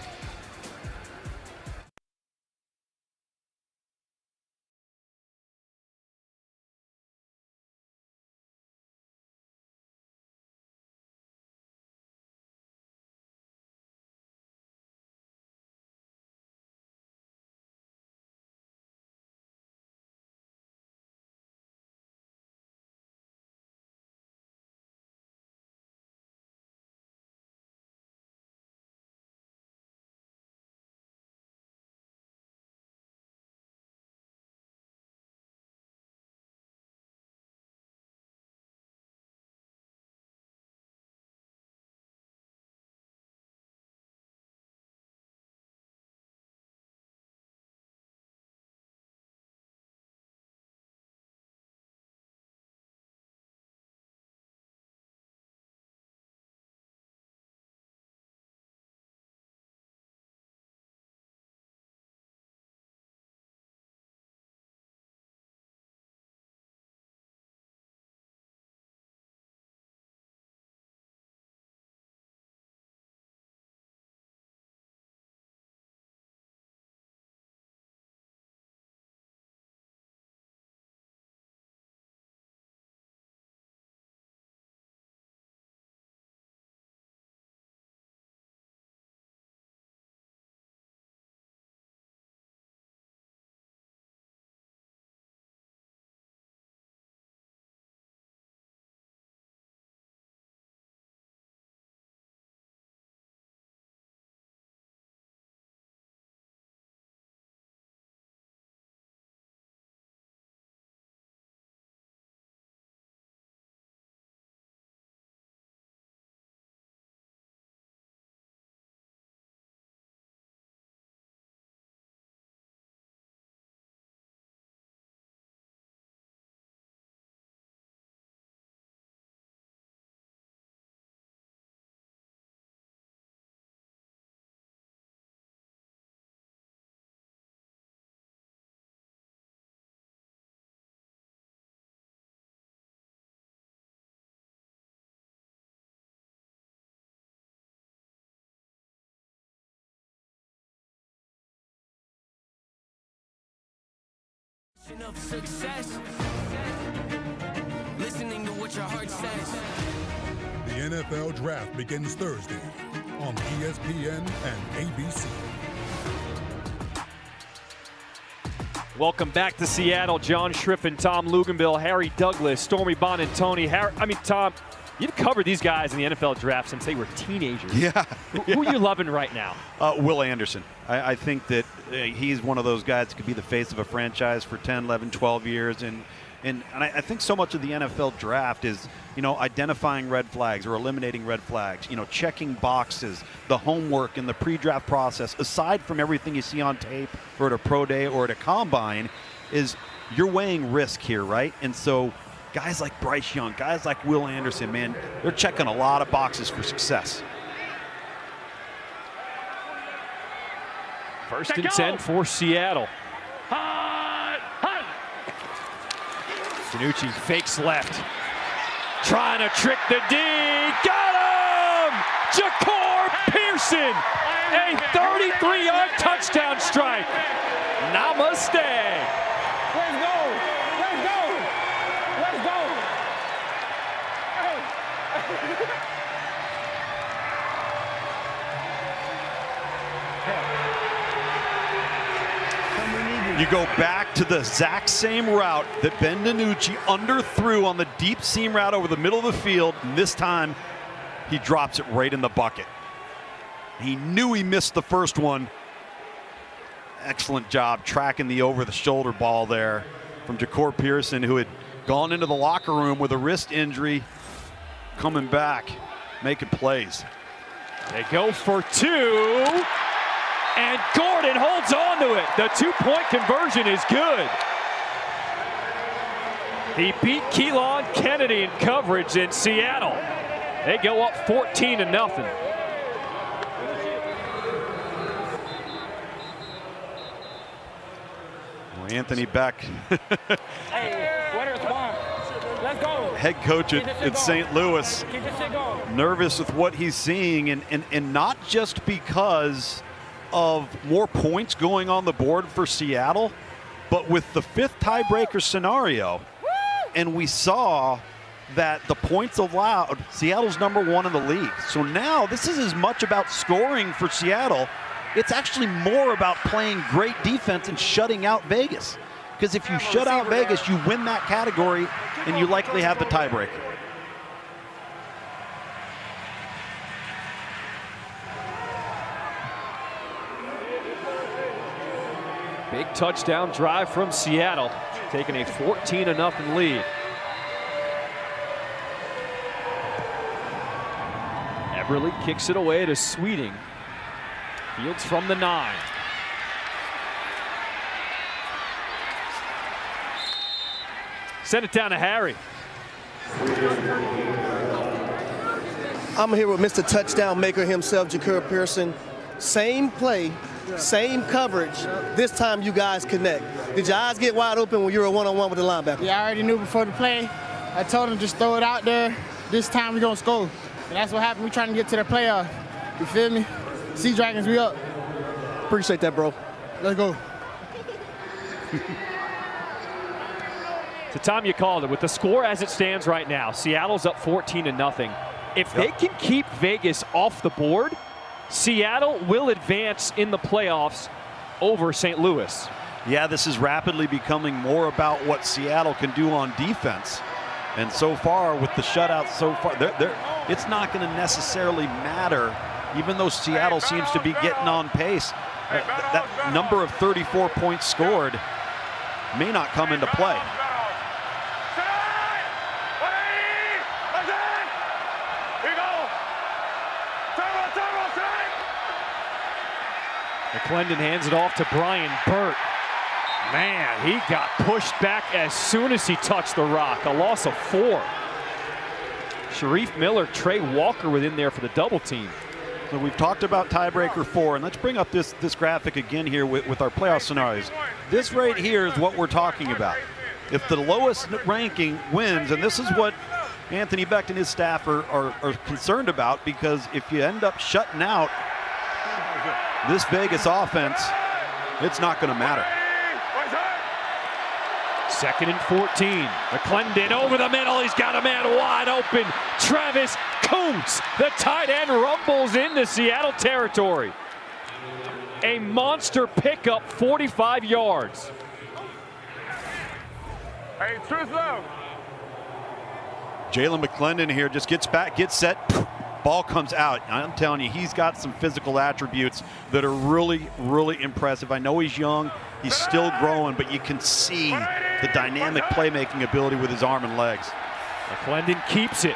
Of success, listening to what your heart says. The NFL Draft begins Thursday on ESPN and ABC. Welcome back to Seattle. John Schriffen, Tom Luganville, Harry Douglas, Stormy Buonantony. Tom, you've covered these guys in the NFL Draft since they were teenagers. Yeah. Who are you loving right now? Will Anderson. I think that he's one of those guys that could be the face of a franchise for 10, 11, 12 years. And I think so much of the NFL Draft is, you know, identifying red flags or eliminating red flags, you know, checking boxes, the homework in the pre-draft process, aside from everything you see on tape or at a pro day or at a combine, is you're weighing risk here, right? And so guys like Bryce Young, guys like Will Anderson, man, they're checking a lot of boxes for success. First and 10 for Seattle. DiNucci fakes left. Trying to trick the D. Got him! Ja'Cour Pearson, a 33-yard touchdown strike. Namaste. Let's go! Let's go! Let's go! You go back to the exact same route that Ben DiNucci underthrew on the deep seam route over the middle of the field, and this time he drops it right in the bucket. He knew he missed the first one. Excellent job tracking the over-the-shoulder ball there from Ja'Cour Pearson, who had gone into the locker room with a wrist injury, coming back, making plays. They go for two, and Gordon holds on to it. The two-point conversion is good. He beat Keelan Kennedy in coverage in Seattle. They go up 14-0. Anthony Beck, Let's go. head coach at St. Louis, nervous with what he's seeing, and not just because of more points going on the board for Seattle, but with the fifth tiebreaker scenario. And we saw that the points allowed, Seattle's #1 in the league. So now this is as much about scoring for Seattle. It's actually more about playing great defense and shutting out Vegas. Because if you shut out Vegas, you win that category and you likely have the tiebreaker. Big touchdown drive from Seattle, taking a 14-0 lead. Everly kicks it away to Sweeting. Fields from the 9. Send it down to Harry. I'm here with Mr. Touchdown Maker himself, Ja'Cour Pearson. Same play, same coverage. This time you guys connect. Did your eyes get wide open when you were one-on-one with the linebacker? Yeah, I already knew before the play. I told him just throw it out there. This time we're gonna score. And that's what happened. We're trying to get to the playoff. You feel me? Sea Dragons, we up. Appreciate that, bro. Let's go. It's the time you called it. With the score as it stands right now, Seattle's up 14-0. If they can keep Vegas off the board, Seattle will advance in the playoffs over St. Louis. Yeah, this is rapidly becoming more about what Seattle can do on defense. And so far, with the shutouts so far, it's not going to necessarily matter, even though Seattle seems to be getting on pace. That number of 34 points scored may not come into play. McClendon hands it off to Brian Burt. Man, he got pushed back as soon as he touched the rock. A loss of 4. Sharif Miller, Trey Walker within there for the double team. So we've talked about tiebreaker 4, and let's bring up this graphic again here with our playoff scenarios. This right here is what we're talking about. If the lowest ranking wins, and this is what Anthony Beck and his staff are concerned about, because if you end up shutting out this Vegas offense, it's not going to matter. 2nd and 14. McClendon over the middle. He's got a man wide open. Travis Kuntz, the tight end, rumbles into Seattle territory. A monster pickup, 45 yards. Hey, truth love. Jalen McClendon here just gets back, gets set, ball comes out. I'm telling you, he's got some physical attributes that are really, really impressive. I know he's young, he's still growing, but you can see the dynamic playmaking ability with his arm and legs. McClendon keeps it,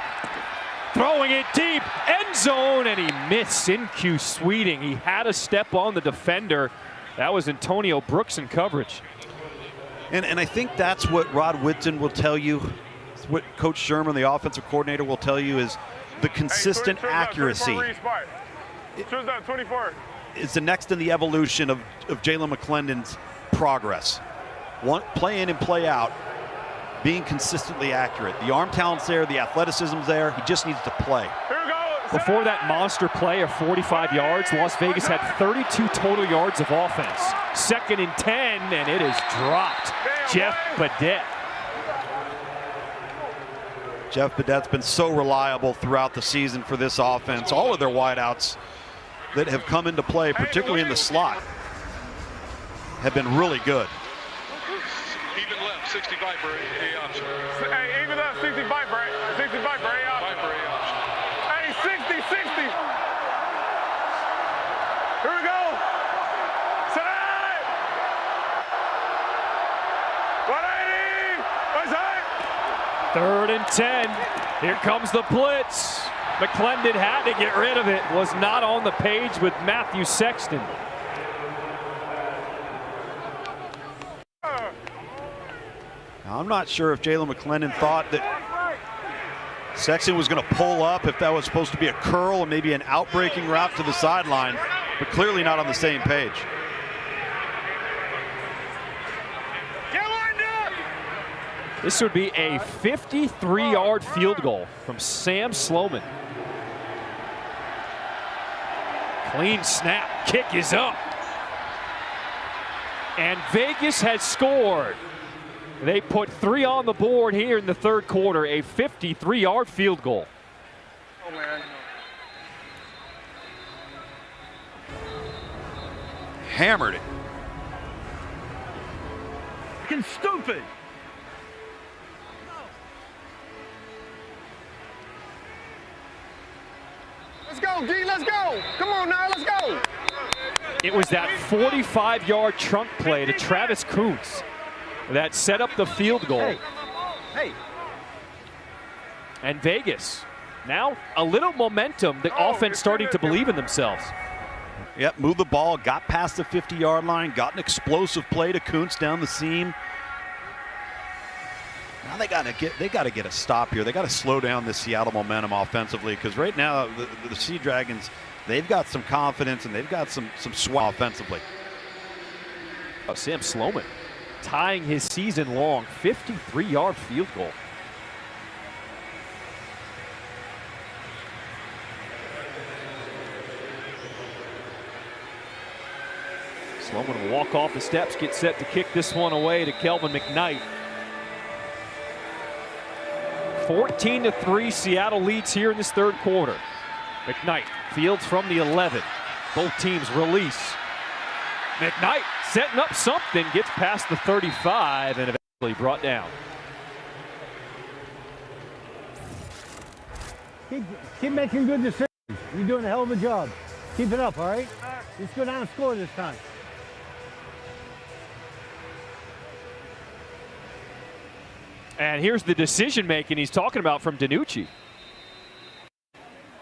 throwing it deep, end zone, and he missed. In-Q Sweeting. He had a step on the defender. That was Antonio Brooks in coverage. And I think that's what Rod Whitson will tell you. It's what Coach Sherman, the offensive coordinator, will tell you is the consistent accuracy. Is the next in the evolution of Jalen McClendon's progress. Play in and play out. being consistently accurate. The arm talent's there, the athleticism's there. He just needs to play. Before that monster play of 45 yards, Las Vegas had 32 total yards of offense. 2nd and 10, and it is dropped. Jeff Badet. Jeff Badet's been so reliable throughout the season for this offense. All of their wideouts that have come into play, particularly in the slot, have been really good. Even left, 65 for A option. Hey, even left, 65 for A option. 5 for A option. Hey, 60, 60. Here we go. Set. 180. What's that? 3rd and 10. Here comes the blitz. McClendon had to get rid of it. Was not on the page with Matthew Sexton. Now, I'm not sure if Jalen McClendon thought that Sexton was going to pull up, if that was supposed to be a curl and maybe an outbreaking route to the sideline, but clearly not on the same page. This would be a 53-yard field goal from Sam Sloman. Clean snap, kick is up. And Vegas has scored. They put 3 on the board here in the 3rd quarter, a 53-yard field goal. Oh, man. Hammered it. Fucking stupid. Let's go, D, let's go. Come on now, let's go. It was that 45-yard trunk play to Travis Kuntz that set up the field goal. Hey. And Vegas, now a little momentum. The offense starting to believe in themselves. Yep, moved the ball, got past the 50-yard line, got an explosive play to Kuntz down the seam. Now they got to get a stop here. They got to slow down this Seattle momentum offensively, because right now the Sea Dragons, they've got some confidence and they've got some swag offensively. Oh, Sam Sloman tying his season-long 53-yard field goal. Sloman will walk off the steps, get set to kick this one away to Kelvin McKnight. 14-3, Seattle leads here in this 3rd quarter. McKnight fields from the 11. Both teams release. McKnight setting up something, gets past the 35 and eventually brought down. Keep making good decisions. You're doing a hell of a job. Keep it up, all right? Let's go down and score this time. And here's the decision making he's talking about from DiNucci.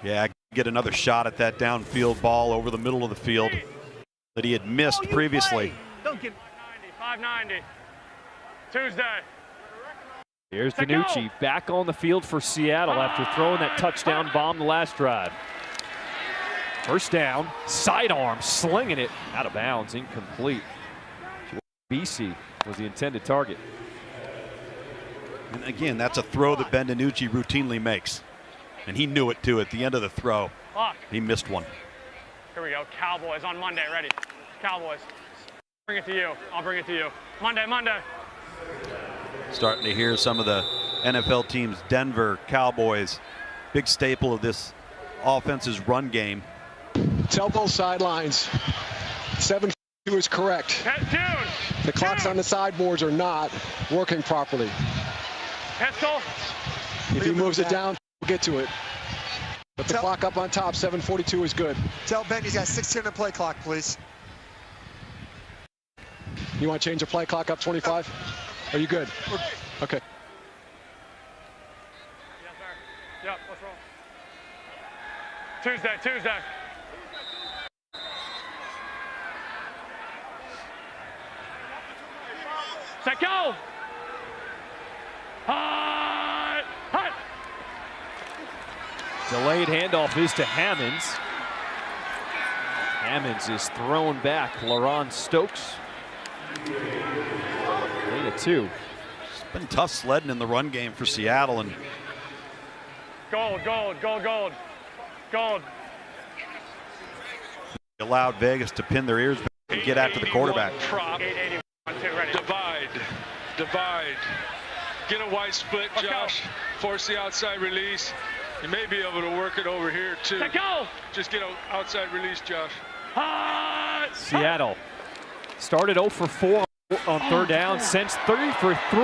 Yeah, get another shot at that downfield ball over the middle of the field that he had missed previously. Don't get 590. Tuesday. Here's DiNucci back on the field for Seattle after throwing that touchdown bomb the last drive. First down, sidearm, slinging it out of bounds, incomplete. BC was the intended target. And again, that's a throw that Ben DiNucci routinely makes. And he knew it too at the end of the throw. He missed one. Here we go, Cowboys on Monday, ready. Cowboys, bring it to you, I'll bring it to you. Monday. Starting to hear some of the NFL teams, Denver, Cowboys, big staple of this offense's run game. Tell both sidelines, 7-2 is correct. The clocks on the sideboards are not working properly. Pistol. If he moves it down, we'll get to it. But the clock up on top, 7:42 is good. Tell Ben he's got 16 to play clock, please. You want to change the play clock up 25? Are you good? Okay. Yes, sir. Yep, what's wrong? Tuesday. Set, go! Hot! Delayed handoff is to Hammonds. Hammonds is thrown back. LaRon Stokes. 8-2. Been tough sledding in the run game for Seattle, and Gold, gold, gold, gold, gold. allowed Vegas to pin their ears back and get after the quarterback. Prop. 881, ready. Divide. Get a wide split, Josh. Force the outside release. You may be able to work it over here too. Go. Just get an outside release, Josh. Seattle started 0 for 4 on third down, since 3 for 3.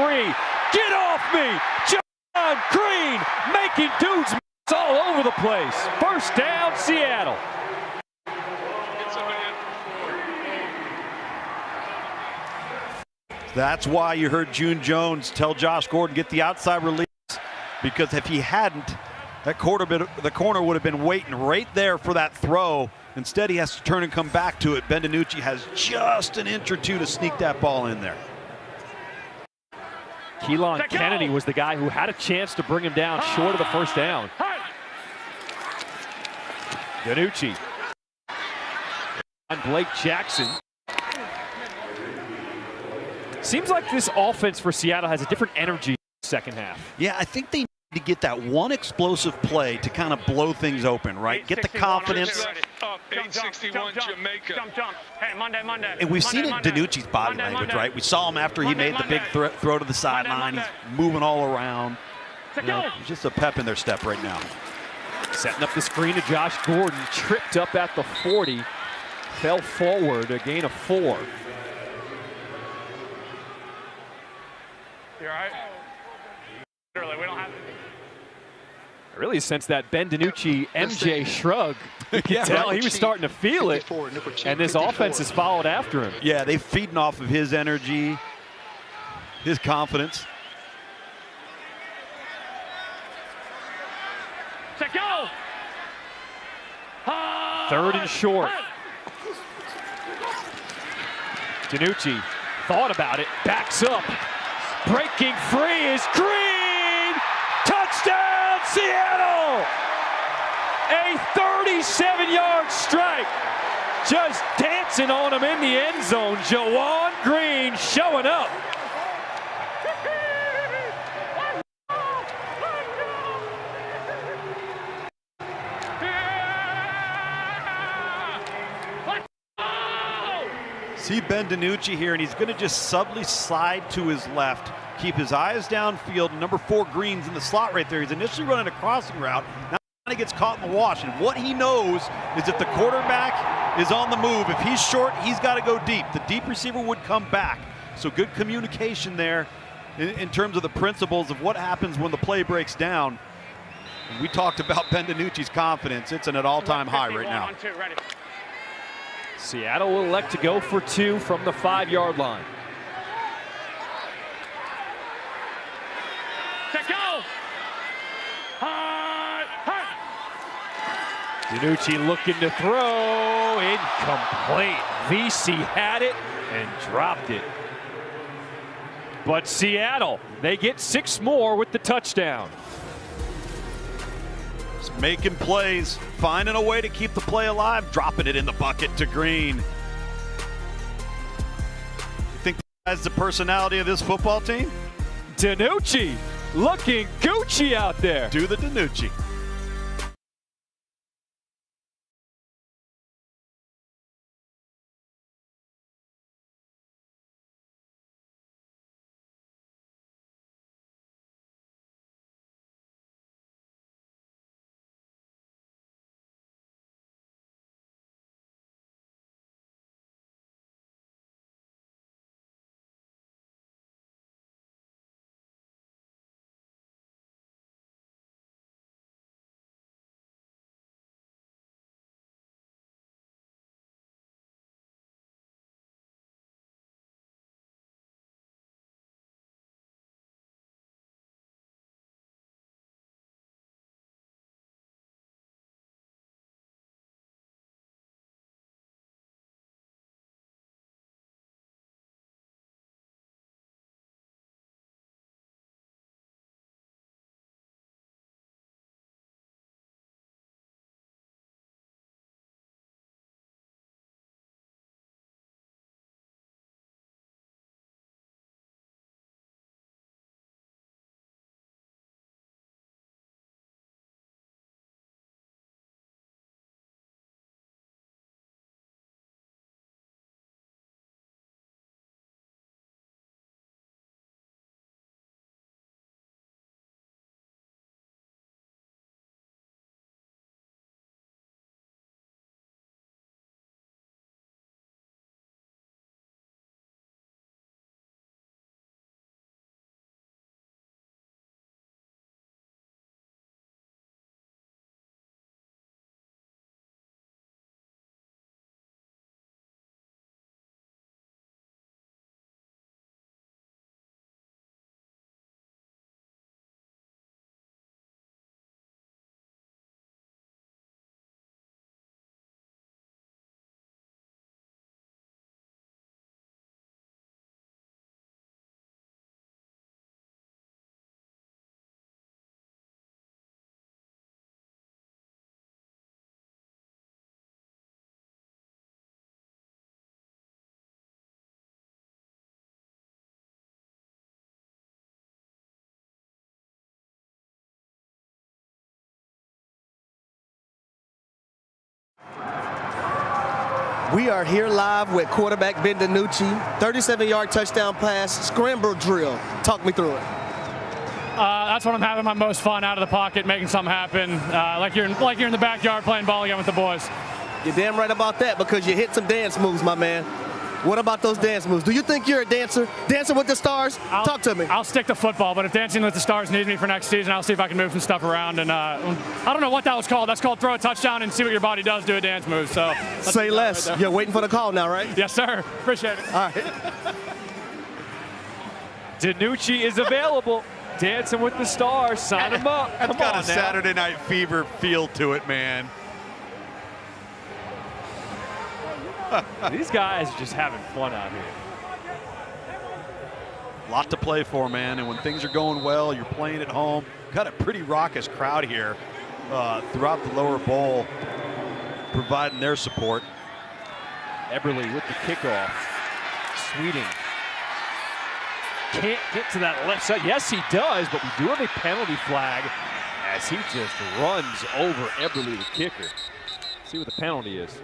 Get off me! John Green making dudes miss all over the place. First down, Seattle. That's why you heard June Jones tell Josh Gordon, get the outside release, because if he hadn't, the corner would have been waiting right there for that throw. Instead, he has to turn and come back to it. Ben DiNucci has just an inch or two to sneak that ball in there. Keelan Kennedy was the guy who had a chance to bring him down short of the first down. DiNucci. And Blake Jackson. Seems like this offense for Seattle has a different energy in the second half. Yeah, I think they need to get that one explosive play to kind of blow things open, right? Get the confidence. Up, 861 Jamaica. Jump. Hey, Monday. And we've seen it in DiNucci's body language, right? We saw him after he made the big throw to the sideline. He's moving all around. You know, just a pep in their step right now. Setting up the screen to Josh Gordon. Tripped up at the 40. Fell forward, a gain of 4. You all right? Literally, we don't have. I really sense that Ben DiNucci MJ shrug. You can tell he was starting to feel it, and this offense has followed after him. Yeah, they're feeding off of his energy, his confidence. Set go! Third and short. DiNucci thought about it, backs up. Breaking free is Green! Touchdown, Seattle! A 37-yard strike. Just dancing on him in the end zone. Jawan Green showing up. See Ben DiNucci here, and he's going to just subtly slide to his left, keep his eyes downfield. Number 4 Green's in the slot right there. He's initially running a crossing route. Now he gets caught in the wash, and what he knows is if the quarterback is on the move, if he's short, he's got to go deep. The deep receiver would come back. So good communication there in terms of the principles of what happens when the play breaks down. And we talked about Ben DiNucci's confidence. It's at an all-time high right now. Seattle will elect to go for 2 from the 5-yard line. Set go! DiNucci looking to throw, incomplete. VC had it and dropped it. But Seattle, they get 6 more with the touchdown. Just making plays, finding a way to keep the play alive, dropping it in the bucket to Green. You think that's the personality of this football team? DiNucci looking Gucci out there. Do the DiNucci. We are here live with quarterback Ben DiNucci. 37-yard touchdown pass, scramble drill. Talk me through it. That's when I'm having my most fun out of the pocket, making something happen, like you're in the backyard playing ball again with the boys. You're damn right about that because you hit some dance moves, my man. What about those dance moves? Do you think you're a dancer? Dancing with the Stars? Talk to me. I'll stick to football, but if Dancing with the Stars needs me for next season, I'll see if I can move some stuff around. And I don't know what that was called. That's called throw a touchdown and see what your body does to a dance move. So say less. You're waiting for the call now, right? Yes, sir. Appreciate it. All right. DiNucci is available. Dancing with the Stars. Sign him up. That's got a Saturday Night Fever feel to it, man. These guys are just having fun out here. A lot to play for, man. And when things are going well, you're playing at home. Got a pretty raucous crowd here throughout the lower bowl, providing their support. Eberle with the kickoff. Sweeting can't get to that left side. Yes, he does, but we do have a penalty flag as he just runs over Eberle, the kicker. See what the penalty is.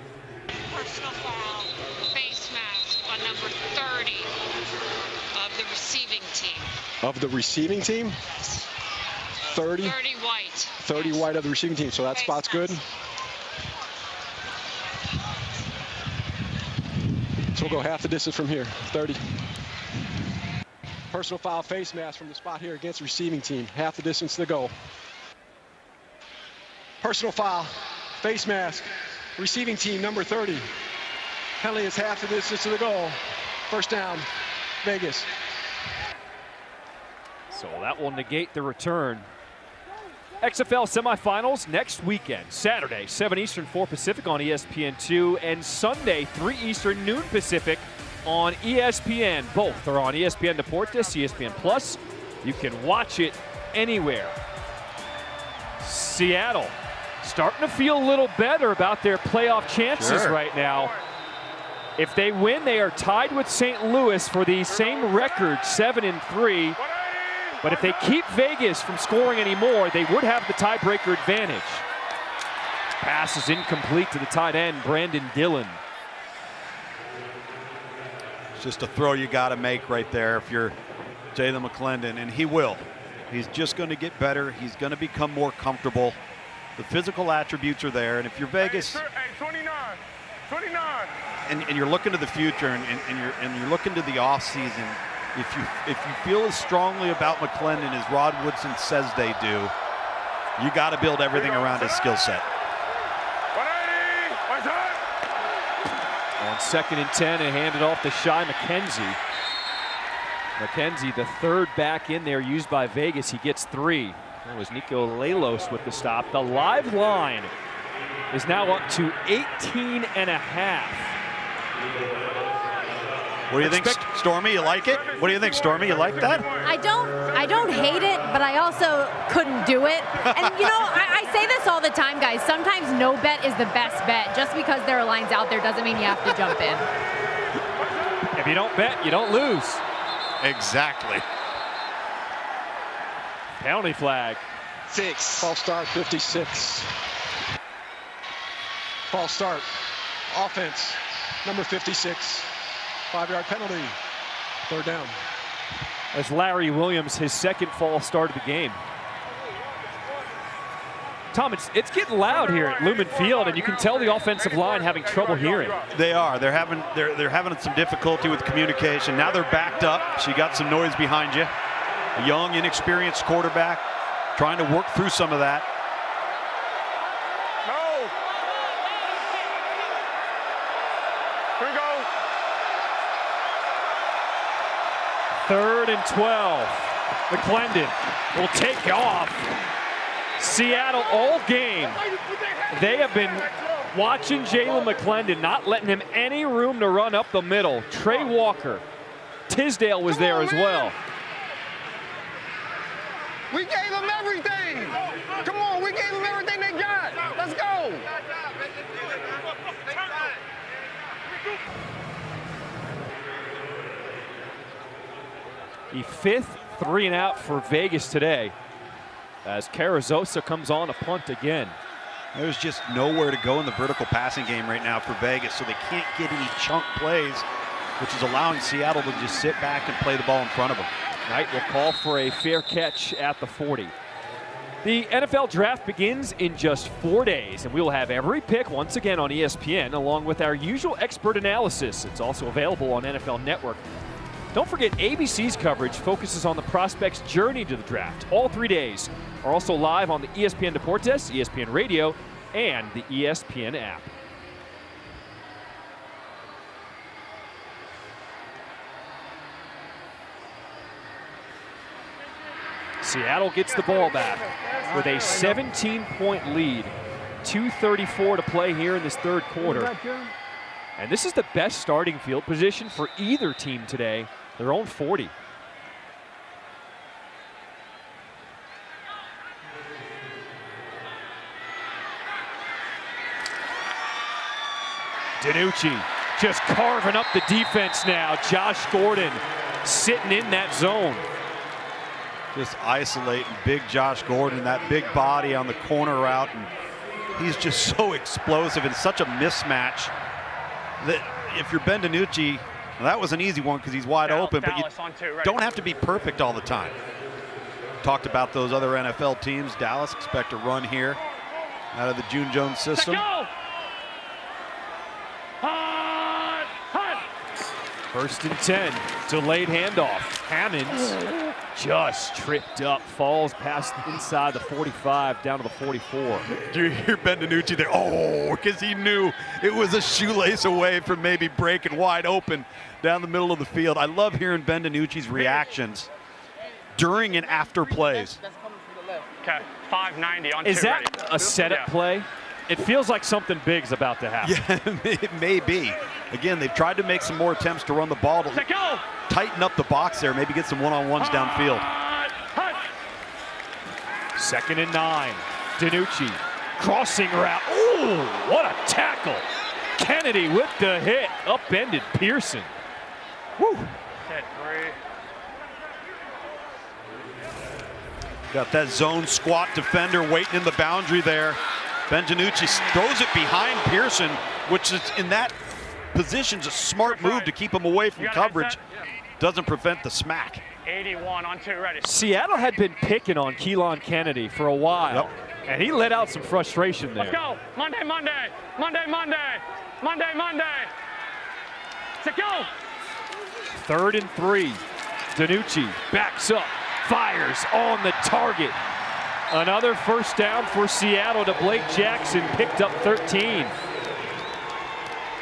Personal foul, face mask on number 30 of the receiving team. Of the receiving team? 30? 30 white. 30 yes. White of the receiving team, so that face spot's mask. Good. So we'll go half the distance from here, 30. Personal foul, face mask from the spot here against receiving team. Half the distance to go. Personal foul, face mask, receiving team number 30. Penalty is half the distance to the goal. First down, Vegas. So that will negate the return. XFL semifinals next weekend, Saturday, 7 Eastern, 4 Pacific on ESPN2, and Sunday, 3 Eastern, noon Pacific on ESPN. Both are on ESPN Deportes, ESPN Plus. You can watch it anywhere. Seattle starting to feel a little better about their playoff chances right now. If they win, they are tied with St. Louis for the same record, 7-3. But if they keep Vegas from scoring anymore, they would have the tiebreaker advantage. Pass is incomplete to the tight end, Brandon Dillon. It's just a throw you got to make right there if you're Jalen McClendon, and he will. He's just going to get better. He's going to become more comfortable. The physical attributes are there, and if you're Vegas, 29. And you're looking to the future, and you're looking to the off season. If you feel as strongly about McClendon as Rod Woodson says they do, you got to build everything around his skill set. On 2nd and 10, and handed off to Shy McKenzie. McKenzie, the third back in there used by Vegas. He gets 3. That was Nico Lalos with the stop. The live line is now up to 18.5. What do you think, Stormy? You like it? What do you think, Stormy? You like that? I don't hate it, but I also couldn't do it. And you know, I say this all the time, guys. Sometimes no bet is the best bet. Just because there are lines out there doesn't mean you have to jump in. If you don't bet, you don't lose. Exactly. Penalty flag. 6. False start, 56. False start. Offense, number 56. 5-yard penalty. Third down. As Larry Williams, his second false start of the game. Tom, it's getting loud here at Lumen Field, and you can tell the offensive line having trouble hearing. They are. They're having some difficulty with communication. Now they're backed up, so you got some noise behind you. A young, inexperienced quarterback trying to work through some of that. No. Here we go. 3rd and 12. McClendon will take off. Seattle all game. They have been watching Jalen McClendon, not letting him any room to run up the middle. Trey Walker. Tisdale was there as well. We gave them everything. Come on, we gave them everything they got. Let's go. The 5th 3-and-out for Vegas today as Carrizosa comes on to punt again. There's just nowhere to go in the vertical passing game right now for Vegas, so they can't get any chunk plays, which is allowing Seattle to just sit back and play the ball in front of them. Knight will call for a fair catch at the 40. The NFL Draft begins in just 4 days, and we will have every pick once again on ESPN, along with our usual expert analysis. It's also available on NFL Network. Don't forget, ABC's coverage focuses on the prospect's journey to the draft. All 3 days are also live on the ESPN Deportes, ESPN Radio, and the ESPN app. Seattle gets the ball back with a 17-point lead. 2:34 to play here in this third quarter. And this is the best starting field position for either team today. Their own 40. DiNucci just carving up the defense now. Josh Gordon sitting in that zone. Just isolating big Josh Gordon, that big body on the corner route, and he's just so explosive and such a mismatch that if you're Ben DiNucci, well, that was an easy one because he's wide open, but you don't have to be perfect all the time. Talked about those other NFL teams. Dallas expect a run here out of the June Jones system. First and 10, delayed handoff. Hammonds just tripped up, falls past inside the 45, down to the 44. Do you hear Ben DiNucci there? Oh, because he knew it was a shoelace away from maybe breaking wide open down the middle of the field. I love hearing Ben DiNucci's reactions during and after plays. Okay, 590 on 2. Is that a setup play? It feels like something big's about to happen. Yeah, it may be. Again, they've tried to make some more attempts to run the ball to tighten up the box there, maybe get some one-on-ones downfield. 2nd and 9. DiNucci, crossing route. Ooh, what a tackle. Kennedy with the hit, upended Pearson. Woo. Got that zone squat defender waiting in the boundary there. Ben DiNucci throws it behind Pearson, which is in that position's a smart move to keep him away from coverage. Doesn't prevent the smack. 81 on 2, ready. Seattle had been picking on Keelan Kennedy for a while, and he let out some frustration there. Let's go. Monday, Monday, Monday, Monday, Monday, Monday. Let's go. 3rd and 3. DiNucci backs up, fires on the target. Another first down for Seattle to Blake Jackson, picked up 13.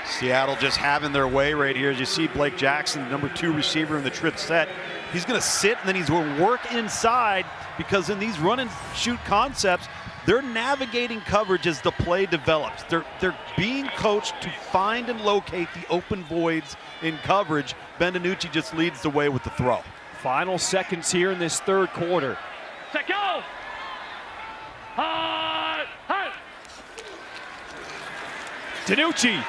Seattle just having their way right here. As you see Blake Jackson, the number 2 receiver in the trip set. He's going to sit and then he's going to work inside because in these run and shoot concepts, they're navigating coverage as the play develops. They're being coached to find and locate the open voids in coverage. Ben DiNucci just leads the way with the throw. Final seconds here in this third quarter. Set go! DiNucci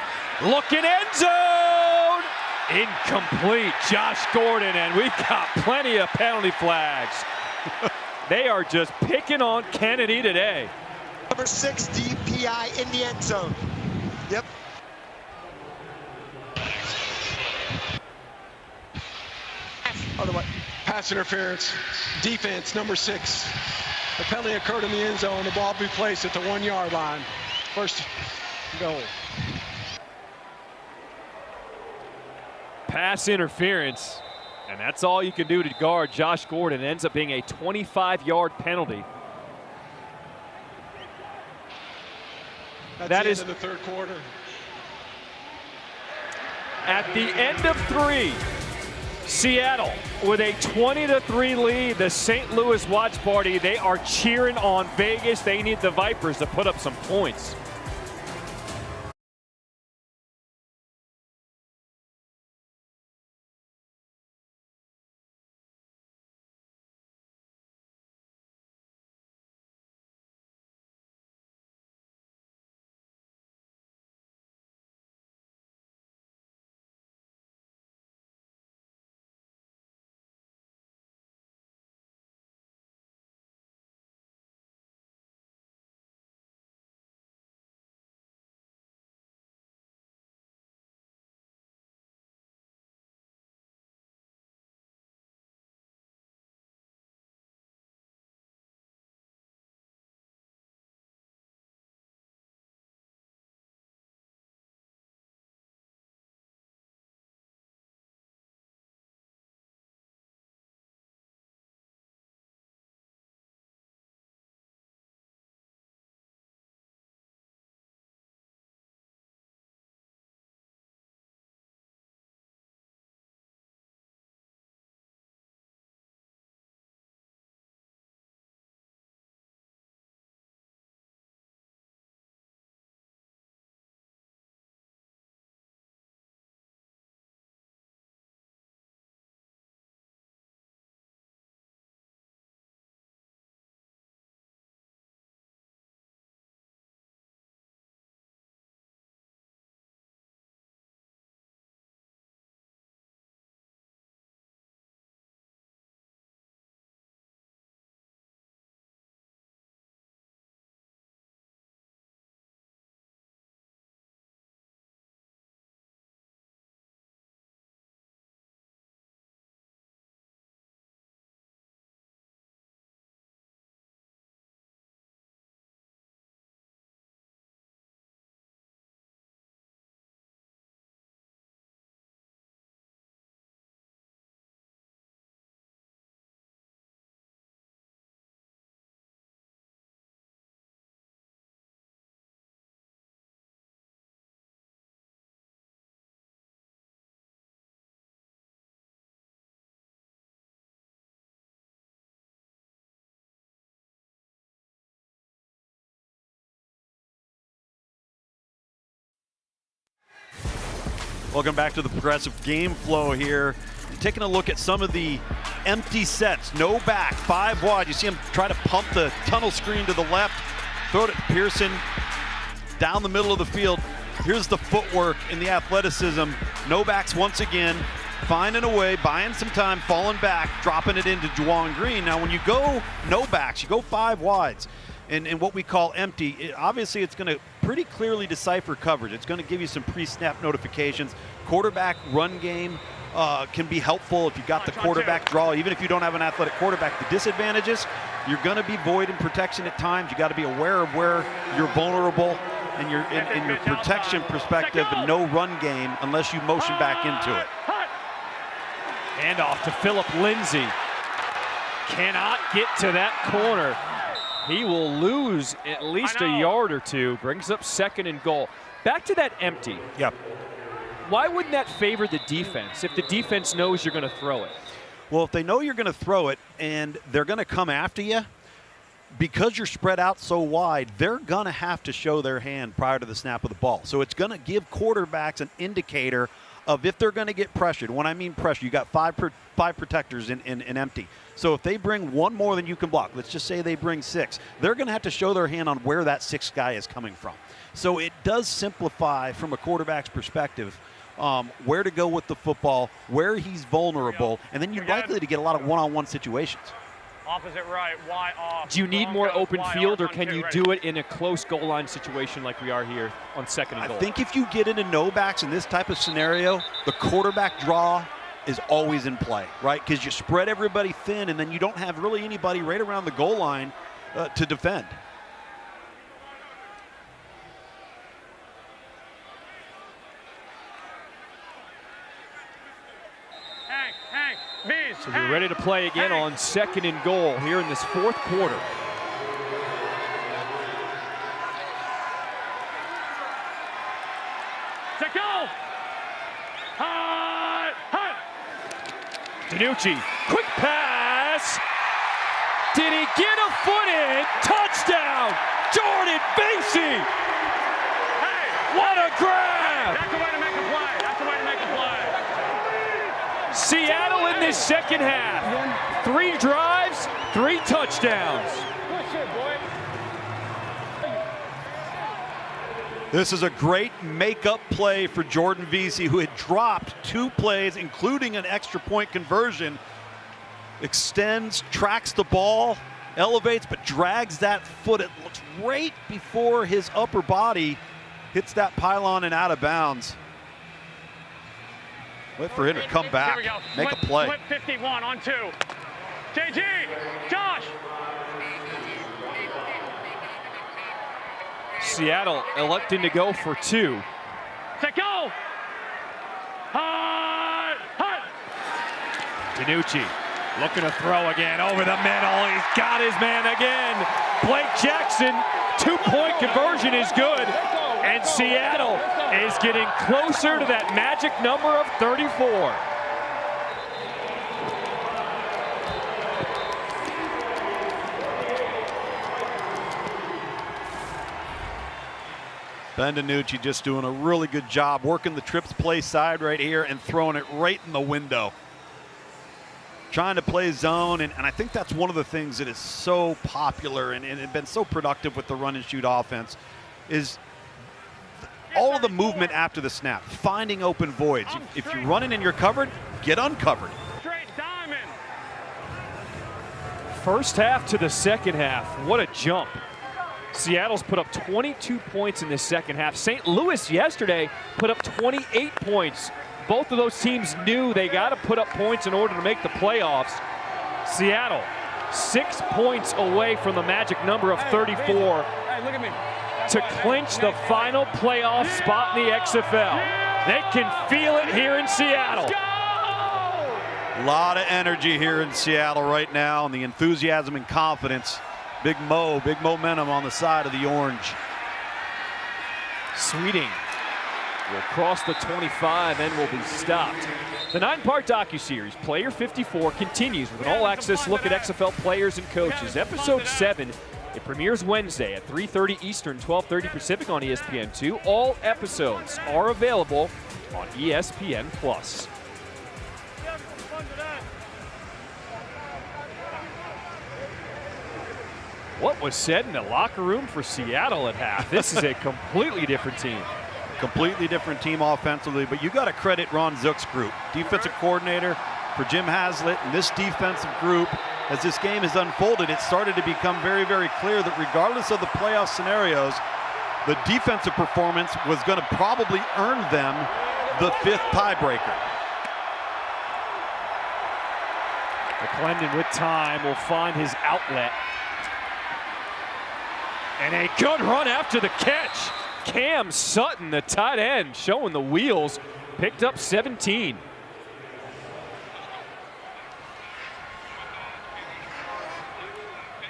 looking end zone. Incomplete. Josh Gordon, and we've got plenty of penalty flags. They are just picking on Kennedy today. Number 6 DPI in the end zone. Yep. Otherwise, pass interference. Defense, number 6. The penalty occurred in the end zone. The ball be placed at the 1-yard line. First goal. Pass interference, and that's all you can do to guard Josh Gordon. It ends up being a 25-yard penalty. That is the third quarter. At the end of 3, Seattle with a 20-3 lead. The St. Louis watch party, they are cheering on Vegas. They need the Vipers to put up some points. Welcome back to the Progressive Game Flow here. Taking a look at some of the empty sets. No back, 5 wide. You see him try to pump the tunnel screen to the left. Throw it at Pearson down the middle of the field. Here's the footwork and the athleticism. No backs once again. Finding a way, buying some time, falling back, dropping it into Juwan Green. Now when you go no backs, you go 5 wides. And what we call empty, obviously it's going to pretty clearly decipher coverage. It's going to give you some pre-snap notifications. Quarterback run game can be helpful if you got the quarterback draw. Even if you don't have an athletic quarterback, the disadvantages, you're going to be void in protection at times. You got to be aware of where you're vulnerable in your protection perspective, and no run game unless you motion back into it. Hand off to Philip Lindsay. Cannot get to that corner. He will lose at least a yard or two. Brings up 2nd and goal. Back to that empty. Yep. Why wouldn't that favor the defense if the defense knows you're going to throw it? Well, if they know you're going to throw it and they're going to come after you, because you're spread out so wide, they're going to have to show their hand prior to the snap of the ball. So it's going to give quarterbacks an indicator of if they're going to get pressured. When I mean pressure, you got five protectors in empty. So if they bring 1 more than you can block, let's just say they bring 6, they're going to have to show their hand on where that 6th guy is coming from. So it does simplify from a quarterback's perspective where to go with the football, where he's vulnerable, and then you're likely to get a lot of one-on-one situations. Opposite right, Y off. Do you need more open field, or can you do it in a close goal line situation like we are here on 2nd and goal? I think if you get into no backs in this type of scenario, the quarterback draw is always in play, right? Because you spread everybody thin, and then you don't have really anybody right around the goal line to defend. So we're ready to play again on 2nd and goal here in this 4th quarter. To go! DiNucci, quick pass. Did he get a foot in? Touchdown! Jordan Vasey! Hey! What a grab! That's the way to make a play. That's the way to make a play. Seattle in this 2nd half. 3 drives, 3 touchdowns. This is a great makeup play for Jordan Vesey, who had dropped 2 plays, including an extra point conversion. Extends, tracks the ball, elevates, but drags that foot. It looks right before his upper body hits that pylon and out of bounds. Wait for him to come back, make a play. Flip 51 on 2. JG, Josh. Seattle electing to go for 2. To go. DiNucci looking to throw again over the middle. He's got his man again. Blake Jackson, 2-point conversion is good. And Seattle is getting closer to that magic number of 34. Ben DiNucci just doing a really good job working the trips play side right here and throwing it right in the window. Trying to play zone, and I think that's one of the things that is so popular and been so productive with the run and shoot offense is all of the movement after the snap, finding open voids. If you're running and you're covered, get uncovered. Straight diamond. First half to the 2nd half, what a jump. Seattle's put up 22 points in the 2nd half. St. Louis yesterday put up 28 points. Both of those teams knew they got to put up points in order to make the playoffs. Seattle, 6 points away from the magic number of 34 Hey, look at me. to clinch the final playoff spot in the XFL. They can feel it here in Seattle. A lot of energy here in Seattle right now, and the enthusiasm and confidence. Big momentum on the side of the orange. Sweeting will cross the 25 and will be stopped. The 9-part docuseries, Player 54, continues with an all-access look at XFL players and coaches. Episode 7 It premieres Wednesday at 3:30 Eastern, 12:30 Pacific on ESPN2. All episodes are available on ESPN+. What was said in the locker room for Seattle at half? This is a completely different team. Completely different team offensively, but you got to credit Ron Zook's group. Defensive coordinator for Jim Haslett and this defensive group. As this game has unfolded, it started to become very, very clear that regardless of the playoff scenarios, the defensive performance was going to probably earn them the 5th tiebreaker. McClendon with time will find his outlet. And a good run after the catch. Cam Sutton, the tight end, showing the wheels, picked up 17.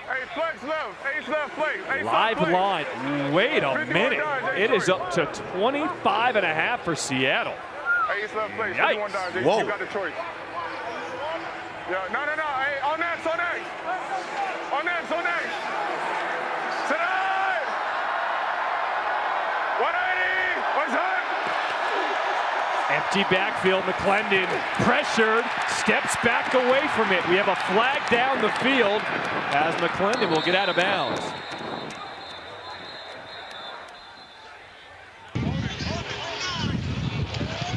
Hey, flex left. Ace left play. Ace Live play. line. Wait a minute. It is up to 25.5 for Seattle. Ace left play. Yikes. 51 dollars. Whoa. You got the choice. Yeah, no. Hey, on next. Tonight. 180. What's up? Empty backfield, McClendon pressured, steps back away from it. We have a flag down the field as McClendon will get out of bounds.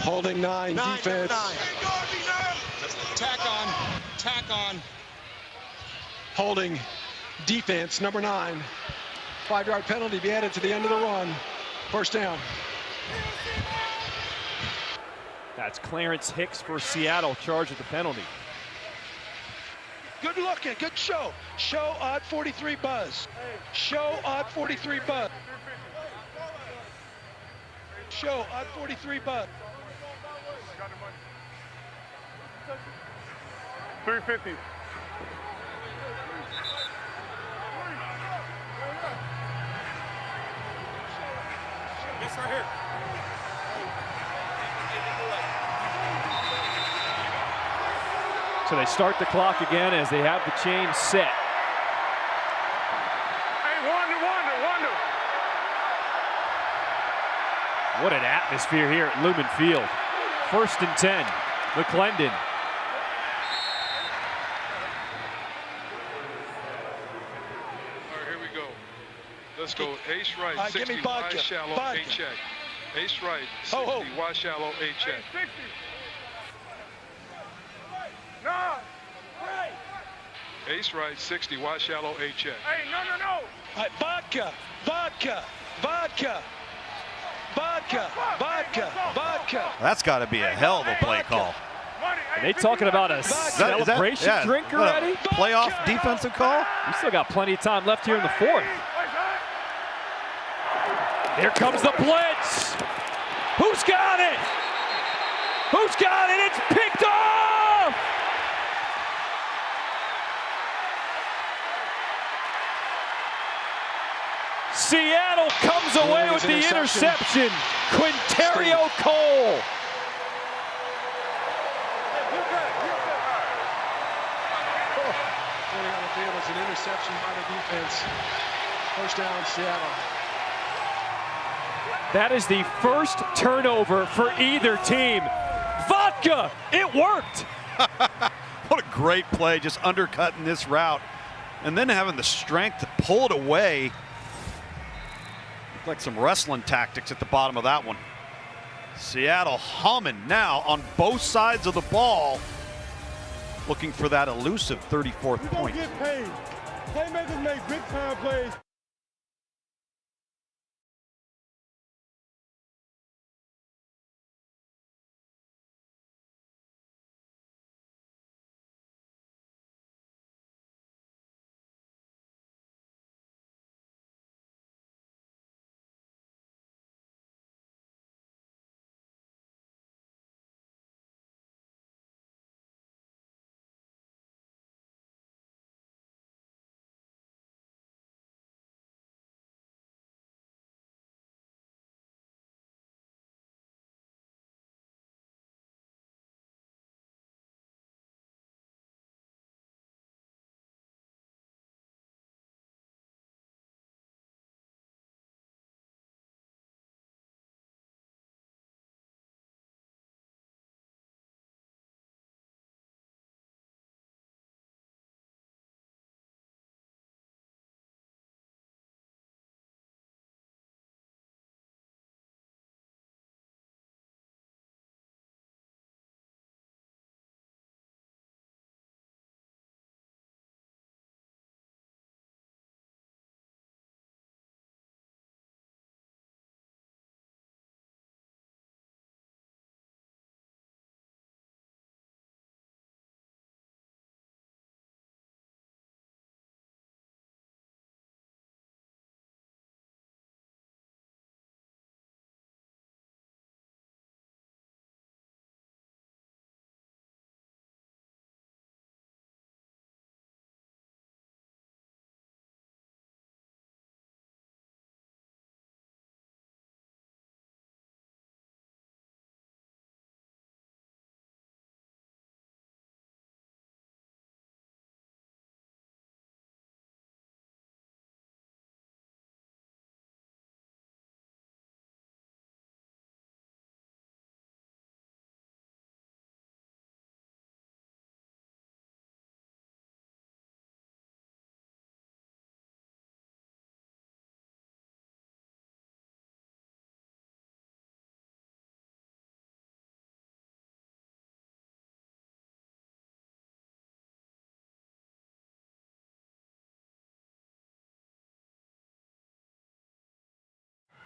Holding 9 defense. Tack on. Holding defense, number 9. 5-yard penalty be added to the end of the run. First down. That's Clarence Hicks for Seattle, charged with the penalty. Good looking, good show. Show odd 43 buzz. Show odd 43 buzz. Show odd 43 buzz. 350. It's right here. So they start the clock again as they have the chain set. Hey, wonder. What an atmosphere here at Lumen Field. 1st and 10, McClendon. All right, here we go. Let's go. Ace right, 60, give me wide vodka. shallow, Vodka. A check. Ace right, 60, Ho. wide shallow, A check. Hey, 60. No. Right. Ace right, 60, wide shallow, A check. Hey, no. All right, vodka. That's got to be a hell of a play call. Are they talking about a celebration drink already? Playoff defensive call? We still got plenty of time left here in the 4th. Here comes the blitz. Who's got it? It's picked off! Seattle comes away with the interception. Quinterio Cole. Going on the field is an interception by the defense. First down, Seattle. That is the first turnover for either team. Vodka, it worked. What a great play, just undercutting this route. And then having the strength to pull it away. Looked like some wrestling tactics at the bottom of that one. Seattle humming now on both sides of the ball. Looking for that elusive 34th point. Get paid. Playmakers make big time plays.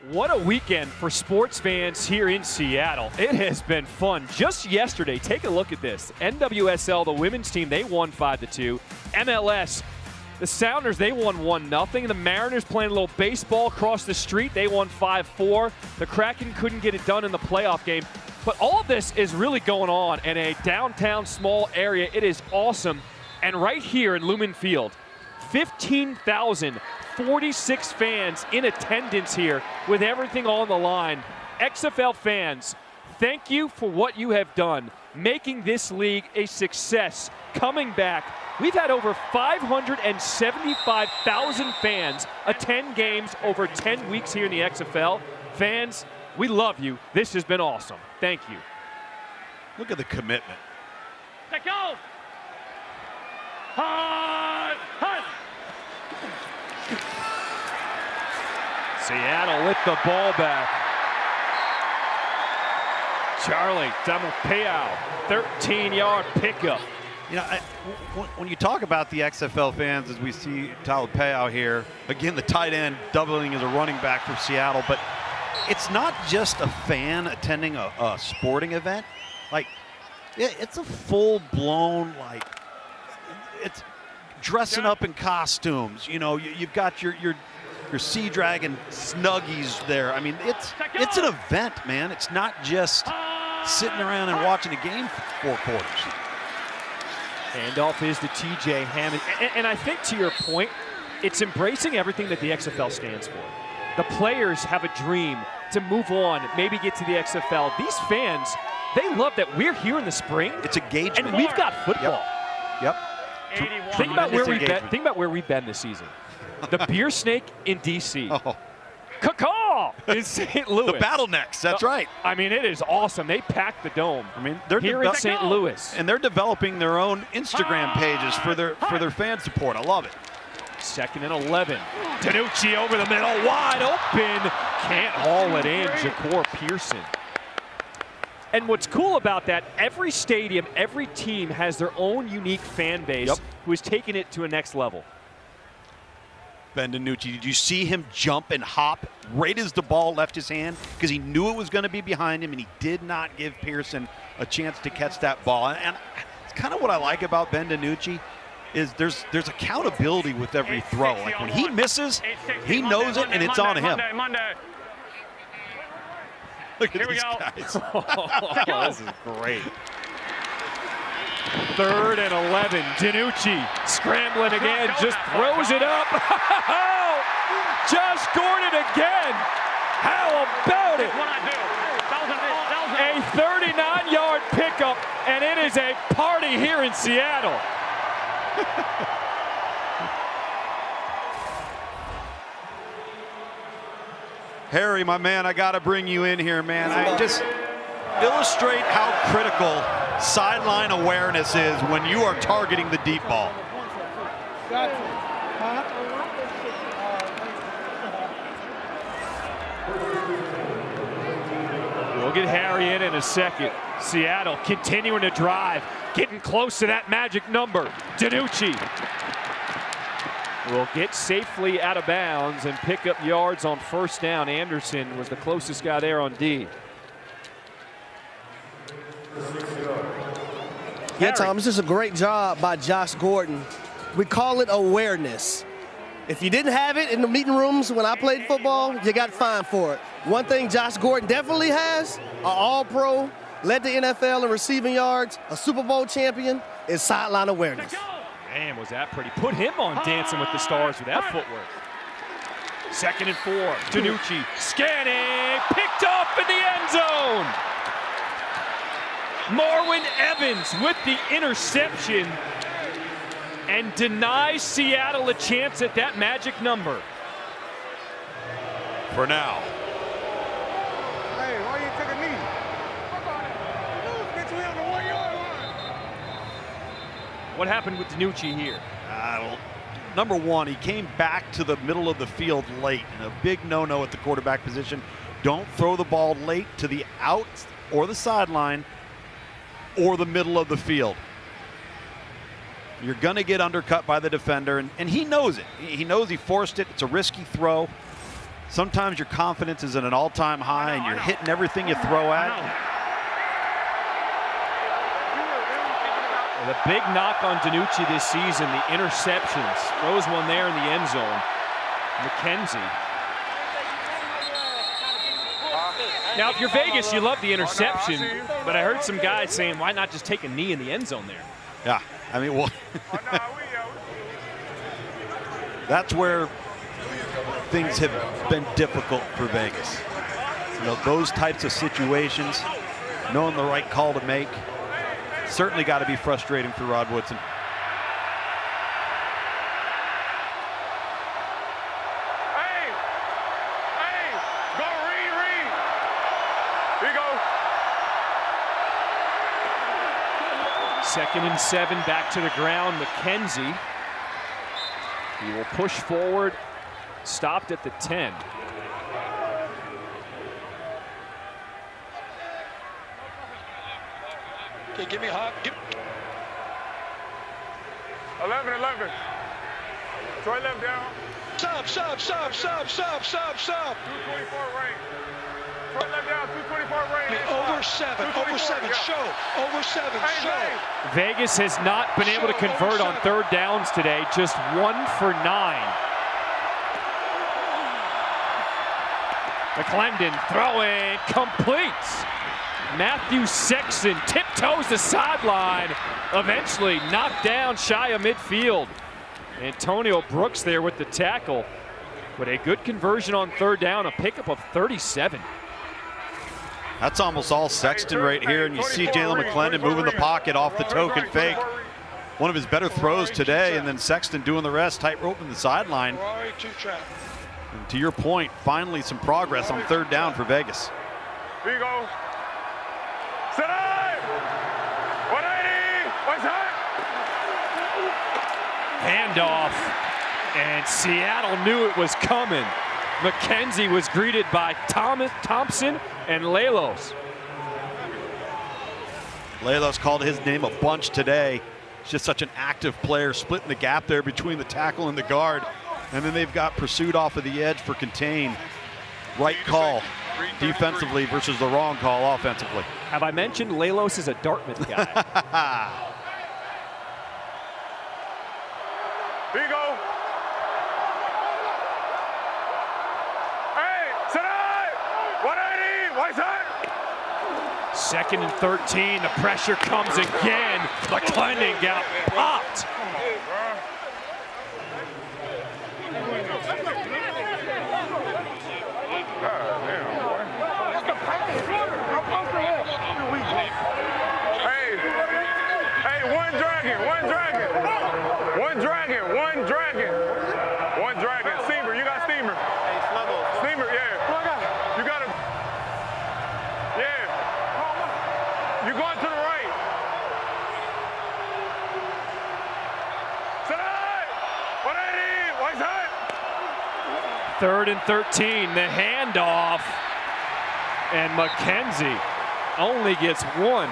What a weekend for sports fans here in Seattle. It has been fun. Just yesterday, take a look at this. NWSL, the women's team, they won 5-2. MLS, the Sounders, they won 1-0. The Mariners playing a little baseball across the street. They won 5-4. The Kraken couldn't get it done in the playoff game. But all of this is really going on in a downtown small area. It is awesome. And right here in Lumen Field, 15,046 fans in attendance here with everything on the line. XFL fans, thank you for what you have done, making this league a success, coming back. We've had over 575,000 fans attend games over 10 weeks here in the XFL. Fans, we love you. This has been awesome. Thank you. Look at the commitment. Let go! Hut! Hut! Seattle with the ball back. Charlie Tamalpayao, 13-yard pickup. You know, when you talk about the XFL fans, as we see Tamalpayao here, again, the tight end doubling as a running back for Seattle, but it's not just a fan attending a sporting event. Like, it's a full-blown, like, it's dressing up in costumes. You know, you've got your Sea Dragon Snuggies there. I mean, it's an event, man. It's not just sitting around and watching a game for 4 quarters. Handoff is to TJ Hammond. And I think, to your point, it's embracing everything that the XFL stands for. The players have a dream to move on, maybe get to the XFL. These fans, they love that we're here in the spring. It's engagement. And we've got football. Yep. Think about where we've been this season. The Beer Snake in D.C. Caw-caw in St. Louis. The Bottlenecks, that's right. I mean, it is awesome. They packed the dome. I mean, they're here in St. Louis. And they're developing their own Instagram pages for their fan support. I love it. 2nd and 11. Danucci over the middle, wide open. Can't haul it in, Ja'Cour Pearson. And what's cool about that, every stadium, every team has their own unique fan base who is taking it to a next level. Ben DiNucci, did you see him jump and hop right as the ball left his hand? Because he knew it was going to be behind him, and he did not give Pearson a chance to catch that ball. And it's kind of what I like about Ben DiNucci is there's accountability with every throw. Like when he misses, he knows it, and it's on him. Look at these guys. This is great. 3rd and 11. DiNucci scrambling again, just throws it up. Josh Gordon again. How about it? A 39-yard pickup, and it is a party here in Seattle. Harry, my man, I got to bring you in here, man. I just illustrate how critical sideline awareness is when you are targeting the deep ball. We'll get Harry in a second. Seattle continuing to drive, getting close to that magic number. DiNucci will get safely out of bounds and pick up yards on 1st down. Anderson was the closest guy there on D. Yeah, Tom, this is a great job by Josh Gordon. We call it awareness. If you didn't have it in the meeting rooms when I played football, you got fined for it. One thing Josh Gordon definitely has, an all-pro, led the NFL in receiving yards, a Super Bowl champion, is sideline awareness. Man, was that pretty. Put him on Dancing with the Stars with that footwork. 2nd and 4. DiNucci scanning, picked off in the end zone. Marwin Evans with the interception and denies Seattle a chance at that magic number. For now. Hey, why you take a knee? Bitch, we on the 1-yard line. What happened with DiNucci here? Number one, he came back to the middle of the field late, and a big no-no at the quarterback position. Don't throw the ball late to the out or the sideline or the middle of the field. You're going to get undercut by the defender, and he knows it. He knows he forced it. It's a risky throw. Sometimes your confidence is at an all-time high and you're hitting everything you throw at. The big knock on DiNucci this season, the interceptions. Throws one there in the end zone. McKenzie. Now, if you're Vegas, you love the interception, but I heard some guys saying, why not just take a knee in the end zone there? Yeah, I mean, well, that's where things have been difficult for Vegas. You know, those types of situations, knowing the right call to make, certainly got to be frustrating for Rod Woodson. Second and 7, back to the ground. McKenzie. He will push forward. Stopped at the 10. Okay, give me a hop. 11. Troy left down. Sub. 224 range. Troy left down, 224 range. Over 7, yeah. show. Over 7, show. Vegas has not been able to convert on third downs today, just 1 for 9. McClendon throwing, completes. Matthew Sexton tiptoes the sideline, eventually knocked down shy of midfield. Antonio Brooks there with the tackle, but a good conversion on third down, a pickup of 37. That's almost all Sexton right here, and you see Jalen McClendon moving the pocket off the token fake. One of his better throws today, and then Sexton doing the rest, tight rope in the sideline. And to your point, finally some progress on third down for Vegas. Here you go. Set up! 180! What's hot? Handoff, and Seattle knew it was coming. McKenzie was greeted by Thompson and Lelos. Lelos called his name a bunch today. He's just such an active player, splitting the gap there between the tackle and the guard. And then they've got pursuit off of the edge for contain. Right call defensively versus the wrong call offensively. Have I mentioned Lelos is a Dartmouth guy? Here you go. Hey, sit up! 180, what's hot? Second and 13, the pressure comes again. McClendon got popped. Hey, one dragon. Steamer, you got steamer. Steamer, yeah. You got it. Yeah. You going to the right. Side. 180. White's hot. Third and 13, the handoff. And McKenzie only gets 1.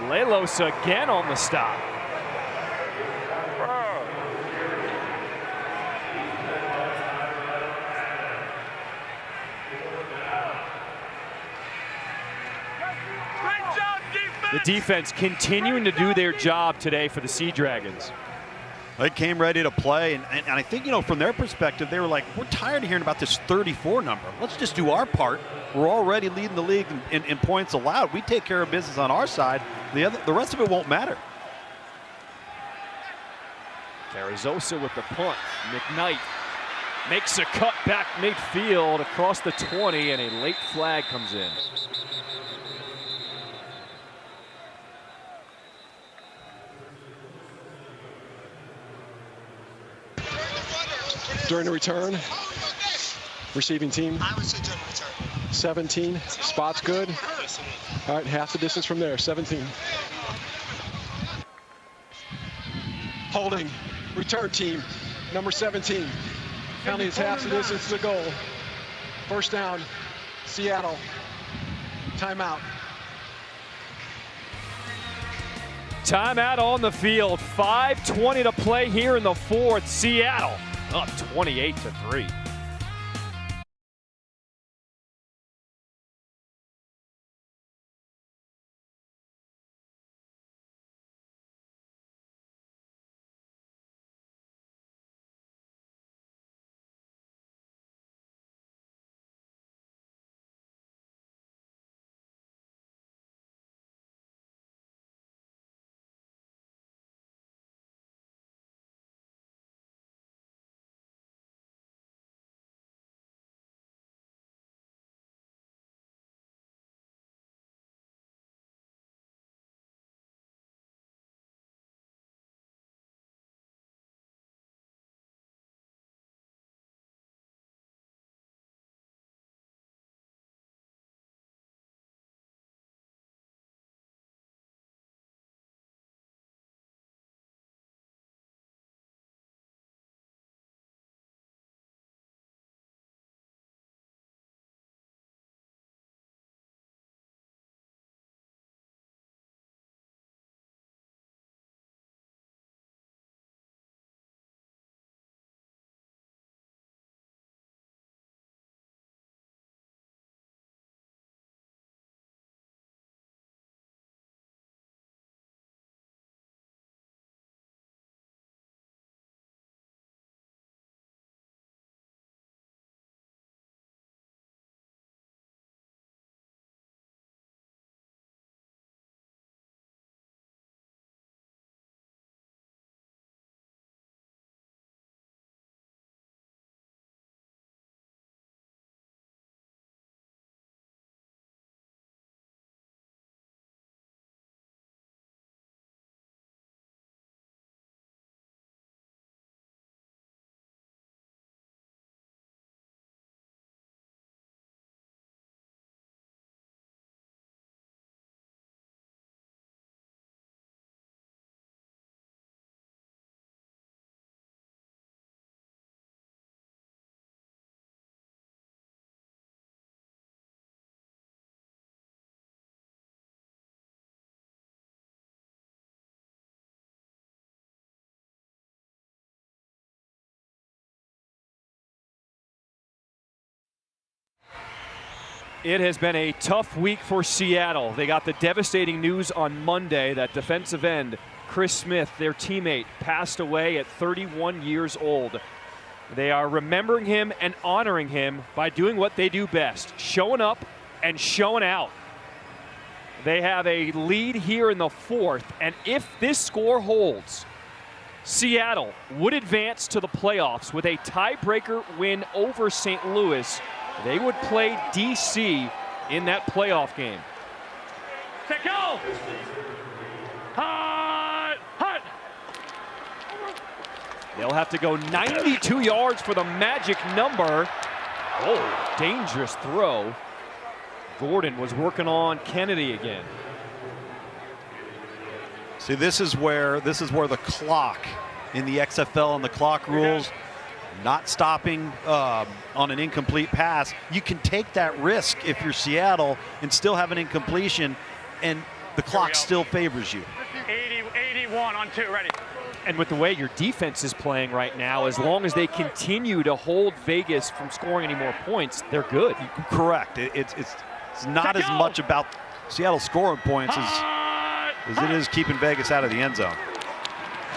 Lelos again on the stop. The defense continuing to do their job today for the Sea Dragons. They came ready to play, and I think, you know, from their perspective, they were like, we're tired of hearing about this 34 number. Let's just do our part. We're already leading the league in points allowed. We take care of business on our side. The rest of it won't matter. Carrizosa with the punt. McKnight makes a cut back midfield across the 20, and a late flag comes in. During the return, receiving team 17, spot's good. All right, half the distance from there, 17. Holding, return team, number 17. Penalty is half the distance to the goal. First down, Seattle. Timeout. Timeout on the field. 5:20 to play here in the fourth. Seattle up 28-3. It has been a tough week for Seattle. They got the devastating news on Monday that defensive end Chris Smith, their teammate, passed away at 31 years old. They are remembering him and honoring him by doing what they do best, showing up and showing out. They have a lead here in the fourth, and if this score holds, Seattle would advance to the playoffs with a tiebreaker win over St. Louis. They would play DC in that playoff game. Set, go! Hut! Hut! They'll have to go 92 yards for the magic number. Oh, dangerous throw. Gordon was working on Kennedy again. See, this is where the clock in the XFL and the clock rules, not stopping on an incomplete pass. You can take that risk if you're Seattle and still have an incompletion, and the clock still favors you. 81 on 2, ready. And with the way your defense is playing right now, as long as they continue to hold Vegas from scoring any more points, they're good. Correct. It's not as much about Seattle scoring points as it is keeping Vegas out of the end zone.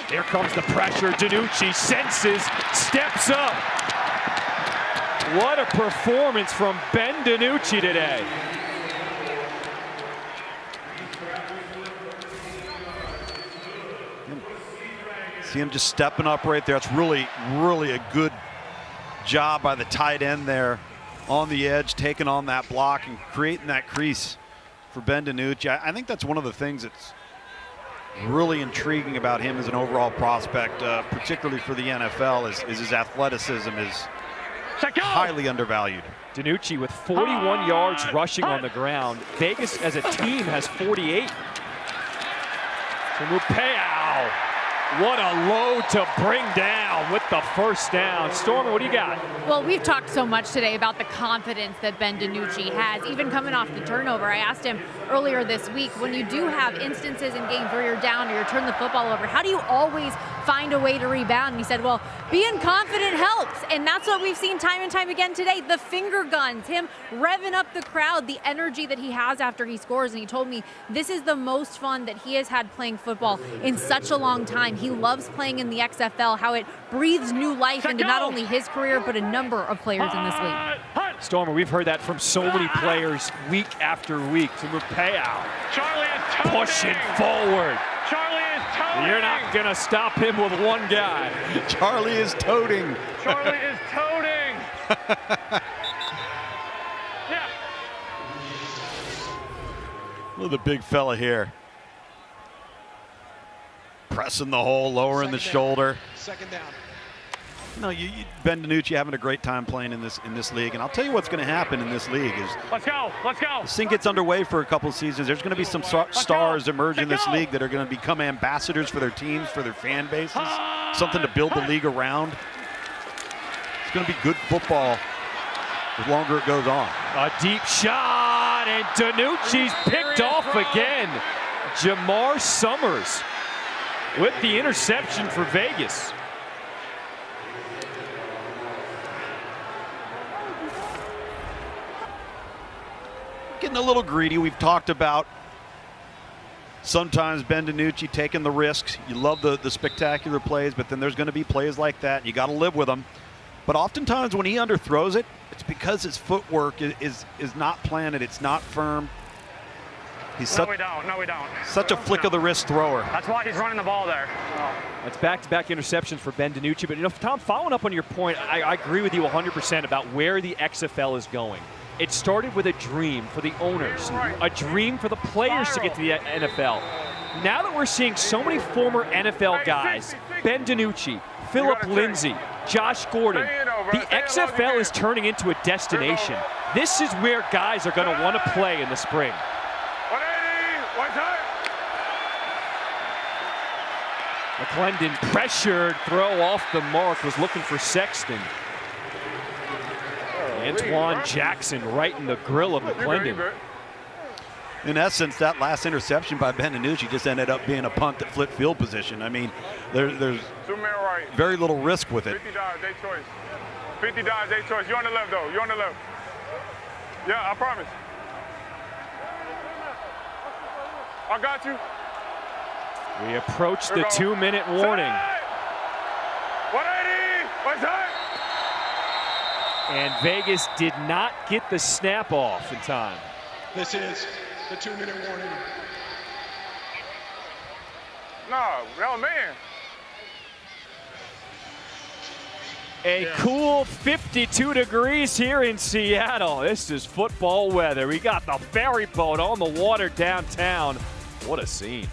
Here comes the pressure. DiNucci senses, steps up. What a performance from Ben DiNucci today. See him just stepping up right there. It's really, really a good job by the tight end there on the edge, taking on that block and creating that crease for Ben DiNucci. I think that's one of the things that's really intriguing about him as an overall prospect, particularly for the NFL, is his athleticism is highly undervalued. DiNucci with 41 yards rushing on the ground. Vegas as a team has 48. What a load to bring down with the first down. Stormer, what do you got? Well, we've talked so much today about the confidence that Ben DiNucci has, even coming off the turnover. I asked him earlier this week, when you do have instances in games where you're down or you're turning the football over, how do you always find a way to rebound? And he said, well, being confident helps. And that's what we've seen time and time again today. The finger guns, him revving up the crowd, the energy that he has after he scores. And he told me this is the most fun that he has had playing football in such a long time. He loves playing in the XFL, how it breathes new life into not only his career, but a number of players in this league. Stormer, we've heard that from so many players week after week. To Mupeo, pushing forward. Charlie is toting. You're not going to stop him with one guy. Charlie is toting. Charlie is toting. Yeah. Look at the big fella here. Pressing the hole, lowering the shoulder. Second down. No, Ben DiNucci having a great time playing in this league, and I'll tell you what's going to happen in this league is Let's go. this thing gets underway for a couple of seasons. There's going to be some stars emerge in this league that are going to become ambassadors for their teams, for their fan bases, something to build the league around. It's going to be good football the longer it goes on. A deep shot, and DiNucci's picked off again. Jamar Summers with the interception for Vegas. Getting a little greedy. We've talked about sometimes Ben DiNucci taking the risks. You love the spectacular plays, but then there's going to be plays like that. You got to live with them. But oftentimes when he underthrows it, it's because his footwork is not planted. It's not firm. He's No, we don't. such a flick of the wrist thrower. That's why he's running the ball there. That's back-to-back interceptions for Ben DiNucci. But, you know, Tom, following up on your point, I agree with you 100% about where the XFL is going. It started with a dream for the owners, a dream for the players to get to the NFL. Now that we're seeing so many former NFL guys, Ben DiNucci, Philip Lindsay, Josh Gordon, the XFL is turning into a destination. This is where guys are going to want to play in the spring. McClendon pressured, throw off the mark, was looking for Sexton. Antoine Jackson right in the grill of McClendon. In essence, that last interception by Ben DiNucci just ended up being a punt that flipped field position. I mean, there's very little risk with it. 50 dives, their choice. 50 dives, their choice. You're on the left, though. You're on the left. Yeah, I promise. I got you. We approach the 2-minute warning. 180. What's that? And Vegas did not get the snap off in time. This is the 2-minute warning. No, man. A cool 52 degrees here in Seattle. This is football weather. We got the ferry boat on the water downtown. What a scene.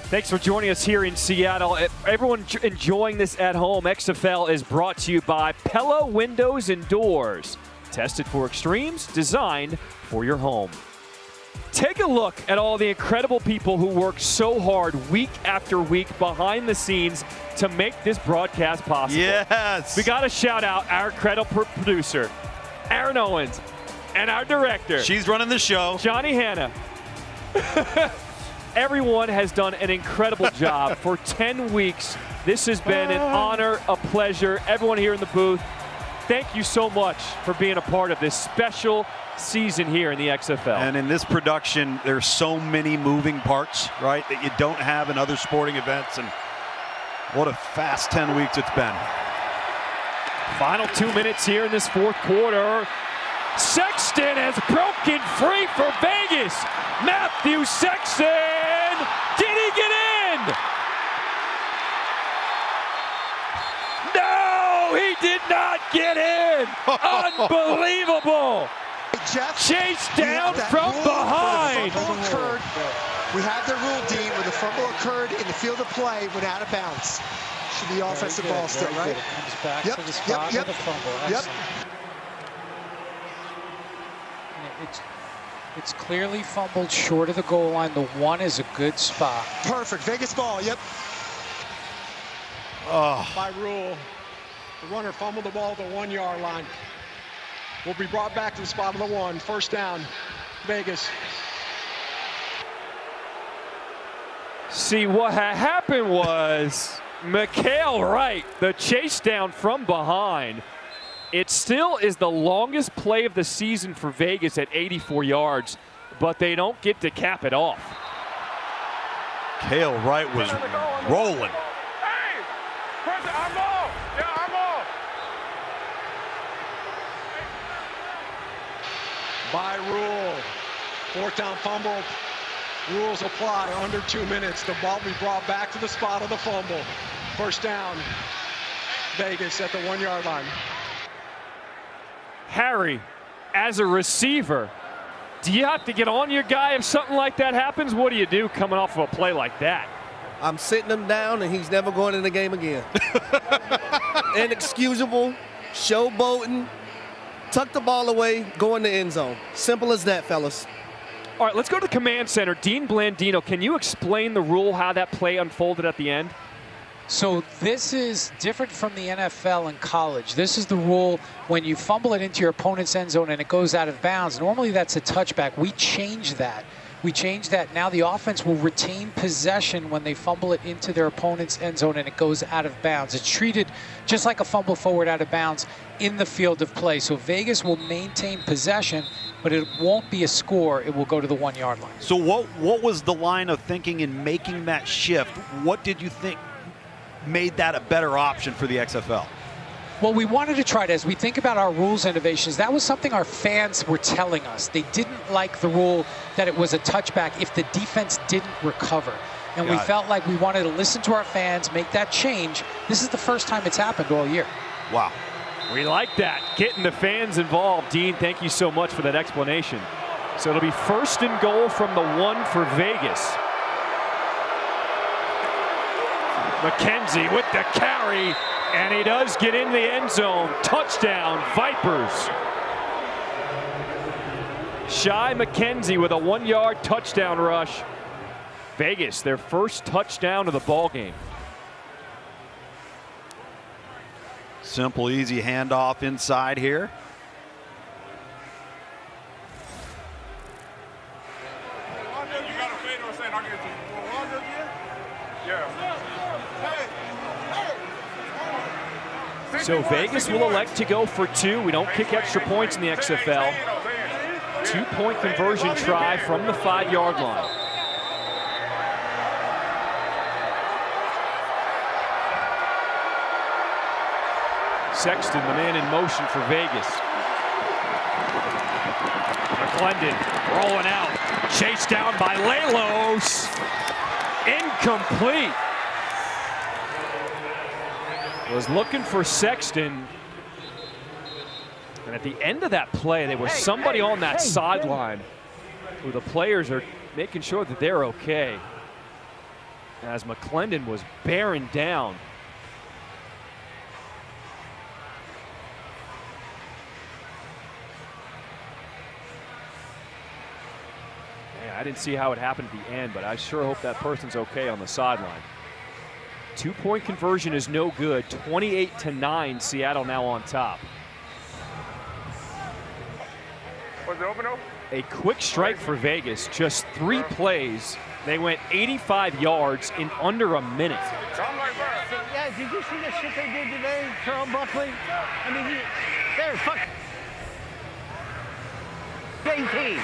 Thanks for joining us here in Seattle. Everyone enjoying this at home, XFL is brought to you by Pella Windows and Doors. Tested for extremes, designed for your home. Take a look at all the incredible people who work so hard week after week behind the scenes to make this broadcast possible. Yes! We got to shout out our incredible producer, Aaron Owens, and our director. She's running the show. Johnny Hanna. Everyone has done an incredible job for 10 weeks. This has been an honor, a pleasure. Everyone here in the booth, thank you so much for being a part of this special season here in the XFL. And in this production, there's so many moving parts, right, that you don't have in other sporting events. And what a fast 10 weeks it's been. Final 2 minutes here in this fourth quarter. Sexton has broken free for Vegas. Matthew Sexton, did he get in? No, he did not get in. Unbelievable. Jeff, chased down from behind. We have the rule, Dean, where the fumble occurred in the field of play when out of bounds. Should be offensive ball still, right? It comes back to the spot of the fumble. Yep. It's clearly fumbled short of the goal line. The 1 is a good spot. Perfect. Vegas ball, yep. Oh. By rule, the runner fumbled the ball at the 1 yard line. Will be brought back to the spot of the 1. First down, Vegas. See, what had happened was Mikael Wright, the chase down from behind. It still is the longest play of the season for Vegas at 84 yards, but they don't get to cap it off. Mikael Wright was rolling. Hey! Press it, I'm ball! Yeah, I'm ball! By rule, fourth down fumble. Rules apply under 2 minutes. The ball will be brought back to the spot of the fumble. First down, Vegas at the 1 yard line. Harry, as a receiver, do you have to get on your guy if something like that happens? What do you do coming off of a play like that? I'm sitting him down, and he's never going in the game again. Inexcusable, showboating, tuck the ball away, go in the end zone. Simple as that, fellas. All right, let's go to the command center. Dean Blandino, can you explain the rule, how that play unfolded at the end? So this is different from the NFL and college. This is the rule when you fumble it into your opponent's end zone and it goes out of bounds. Normally that's a touchback. We changed that. Now the offense will retain possession when they fumble it into their opponent's end zone and it goes out of bounds. It's treated just like a fumble forward out of bounds in the field of play. So Vegas will maintain possession, but it won't be a score. It will go to the 1 yard line. So what was the line of thinking in making that shift? What did you think made that a better option for the XFL? Well, we wanted to try to, as we think about our rules innovations, that was something our fans were telling us. They didn't like the rule that it was a touchback if the defense didn't recover. And we felt like we wanted to listen to our fans, make that change. This is the first time it's happened all year. Wow. We like that, getting the fans involved. Dean, thank you so much for that explanation. So it'll be first and goal from the 1 for Vegas. McKenzie with the carry, and he does get in the end zone. Touchdown, Vipers. Shy McKenzie with a 1 yard touchdown rush. Vegas, their first touchdown of the ball game. Simple, easy handoff inside here. So Vegas will elect to go for 2. We don't kick extra points in the XFL. 2-point conversion try from the 5 yard line. Sexton, the man in motion for Vegas. McClendon rolling out. Chased down by Lelos. Incomplete. Was looking for Sexton. And at the end of that play, there was somebody on that sideline who the players are making sure that they're okay. as McClendon was bearing down. Man, I didn't see how it happened at the end, but I sure hope that person's okay on the sideline. 2-point conversion is no good. 28-9, Seattle now on top. Was it open? A quick strike for Vegas, just 3 plays. They went 85 yards in under a minute. Yeah, did you see the shit they did today, Charles Buckley? I mean, they're fucking 18.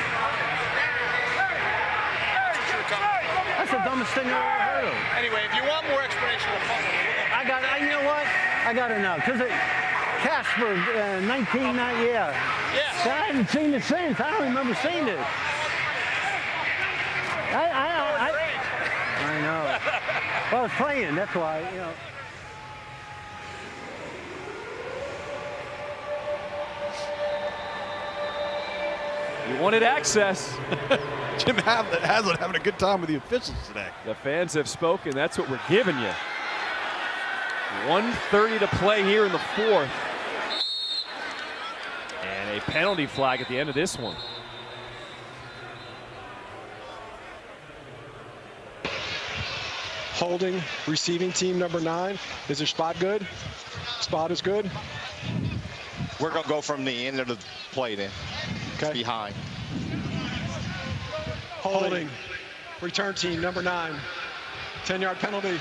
That's the dumbest thing I've ever heard of. Anyway, if you want more explanation of the fumble, you know what? I got it now. Because Casper, 1990, yeah. Yes. I haven't seen it since. I don't remember seeing it. I know. Well, I was playing, that's why, you know. You wanted access. Jim Haslett having a good time with the officials today. The fans have spoken. That's what we're giving you. 1:30 to play here in the 4th. And a penalty flag at the end of this one. Holding, receiving team number 9. Is their spot good? Spot is good. we're going to go from the end of the play then. Okay. Behind. Holding. Return team number 9. 10-yard penalty.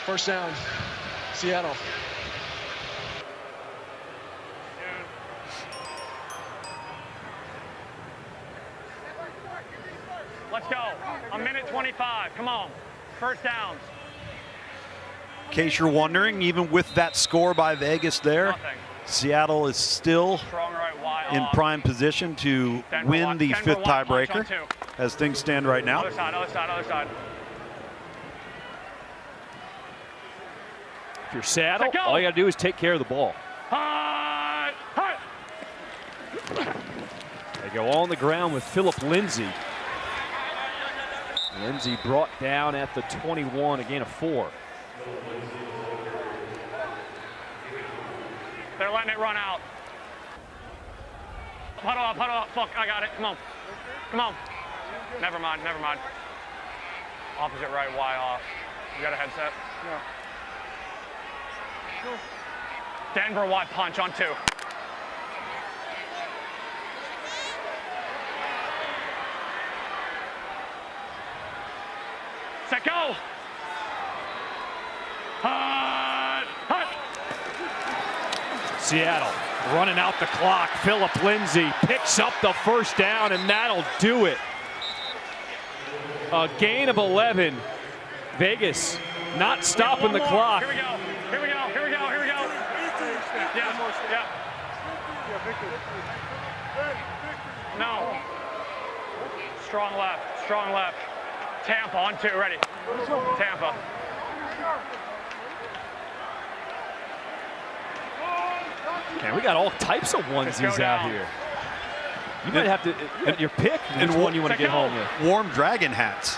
First down. Seattle. Let's go. A minute 25. Come on. First downs. In case you're wondering, even with that score by Vegas there, Seattle is still in prime position to win the 5th tiebreaker as things stand right now. Other side, other side, other side. If you're Seattle, all you got to do is take care of the ball. They go on the ground with Philip Lindsay. Lindsay brought down at the 21, again a 4. They're letting it run out. Huddle up, huddle up. Fuck, I got it. Come on. Come on. Never mind, never mind. Opposite right, Y off. You got a headset? Yeah. Sure. Denver Y punch on 2. Set, go! Seattle running out the clock. Philip Lindsay picks up the first down, and that'll do it. A gain of 11. Vegas not stopping the clock. Here we go. Here we go. Here we go. Here we go. Yeah. No. Strong left. Strong left. Tampa on 2. Ready. Tampa. Man, we got all types of onesies out here. You might have to, your pick, and which one you want to get home with. Warm Dragon hats.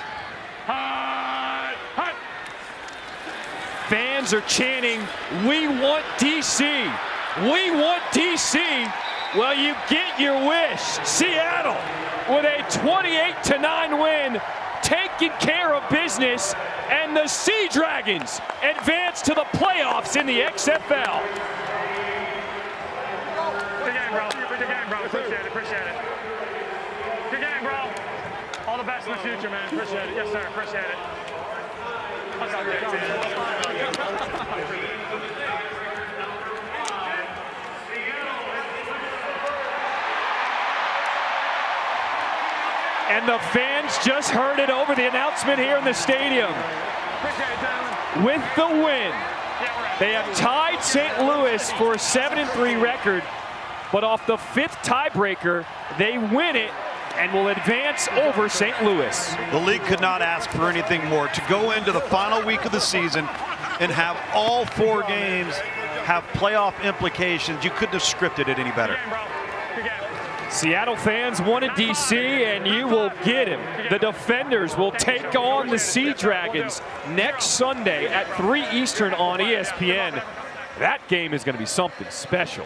Fans are chanting, "We want DC. We want DC." Well, you get your wish. Seattle with a 28-9 win, taking care of business, and the Sea Dragons advance to the playoffs in the XFL. Good game, bro. Good game, bro. Appreciate it. Appreciate it. Good game, bro. All the best in the future, man. Appreciate it. Yes, sir. Appreciate it. Let's go, And the fans just heard it over the announcement here in the stadium. With the win, they have tied St. Louis for a 7-3 record, but off the 5th tiebreaker, they win it and will advance over St. Louis. The league could not ask for anything more. To go into the final week of the season and have all 4 games have playoff implications, you couldn't have scripted it any better. Good game, bro. Good game. Seattle fans wanted DC, and you will get him. The Defenders will take on the Sea Dragons next Sunday at 3 Eastern on ESPN. That game is going to be something special.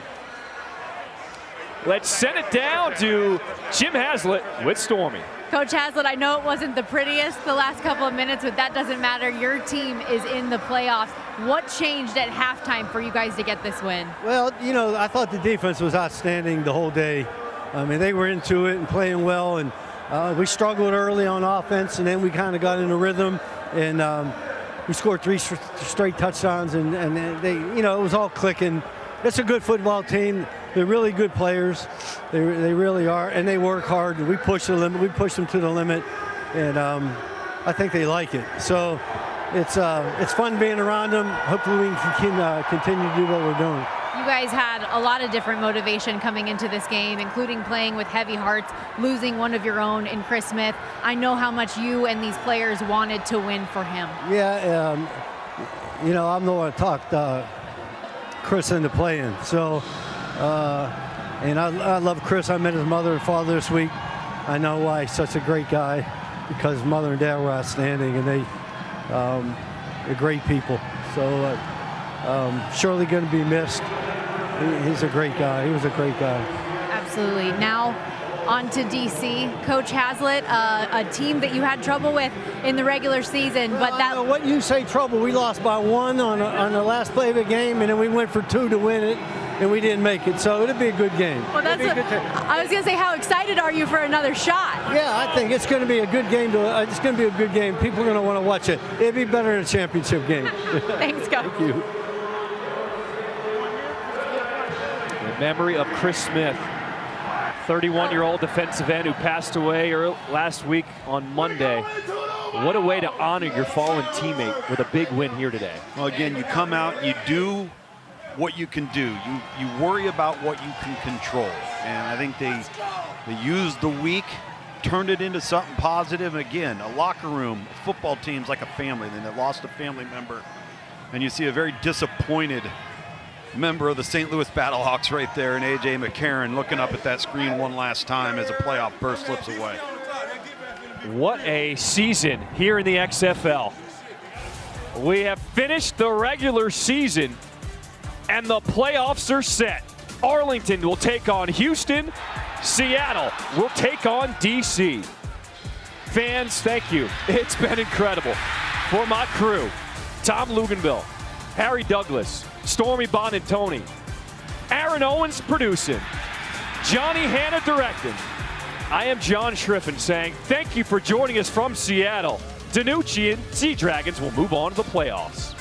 Let's send it down to Jim Haslett with Stormy. Coach Haslett, I know it wasn't the prettiest the last couple of minutes, but that doesn't matter. Your team is in the playoffs. What changed at halftime for you guys to get this win? Well, you know, I thought the defense was outstanding the whole day. I mean, they were into it and playing well, and we struggled early on offense, and then we kind of got in a rhythm, and we scored 3 straight touchdowns, and they, you know, it was all clicking. It's a good football team. They're really good players. They really are, and they work hard. We push the limit. We push them to the limit, and I think they like it. So it's fun being around them. Hopefully we can continue to do what we're doing. You guys had a lot of different motivation coming into this game, including playing with heavy hearts, losing one of your own in Chris Smith. I know how much you and these players wanted to win for him. Yeah, you know, I'm the one that talked Chris into playing. So, and I love Chris. I met his mother and father this week. I know why he's such a great guy, because his mother and dad were outstanding, and they're great people. So surely going to be missed. He's a great guy. He was a great guy. Absolutely. Now on to DC. Coach Haslett, a team that you had trouble with in the regular season, but that... What you say trouble, we lost by 1 on the last play of the game, and then we went for 2 to win it, and we didn't make it. So it'll be a good game. Well, that's I was going to say, how excited are you for another shot? Yeah, I think it's going to be a good game. It's going to be a good game. People are going to want to watch it. It'll be better than a championship game. Thanks, Coach. Thank you. In memory of Chris Smith, 31-year-old defensive end who passed away last week on Monday. What a way to honor your fallen teammate with a big win here today. Well, again, you come out, you do what you can do. You worry about what you can control. And I think they used the week, turned it into something positive. And again, a locker room, a football team's like a family. Then they lost a family member. And you see a very disappointed member of the St. Louis Battlehawks right there, and A.J. McCarron looking up at that screen one last time as a playoff burst slips away. What a season here in the XFL. We have finished the regular season, and the playoffs are set. Arlington will take on Houston. Seattle will take on DC. Fans, thank you. It's been incredible. For my crew, Tom Luganville, Harry Douglas, Stormy Bonantoni, Aaron Owens producing, Johnny Hanna directing. I am John Schriffen saying thank you for joining us from Seattle. Danucci and Sea Dragons will move on to the playoffs.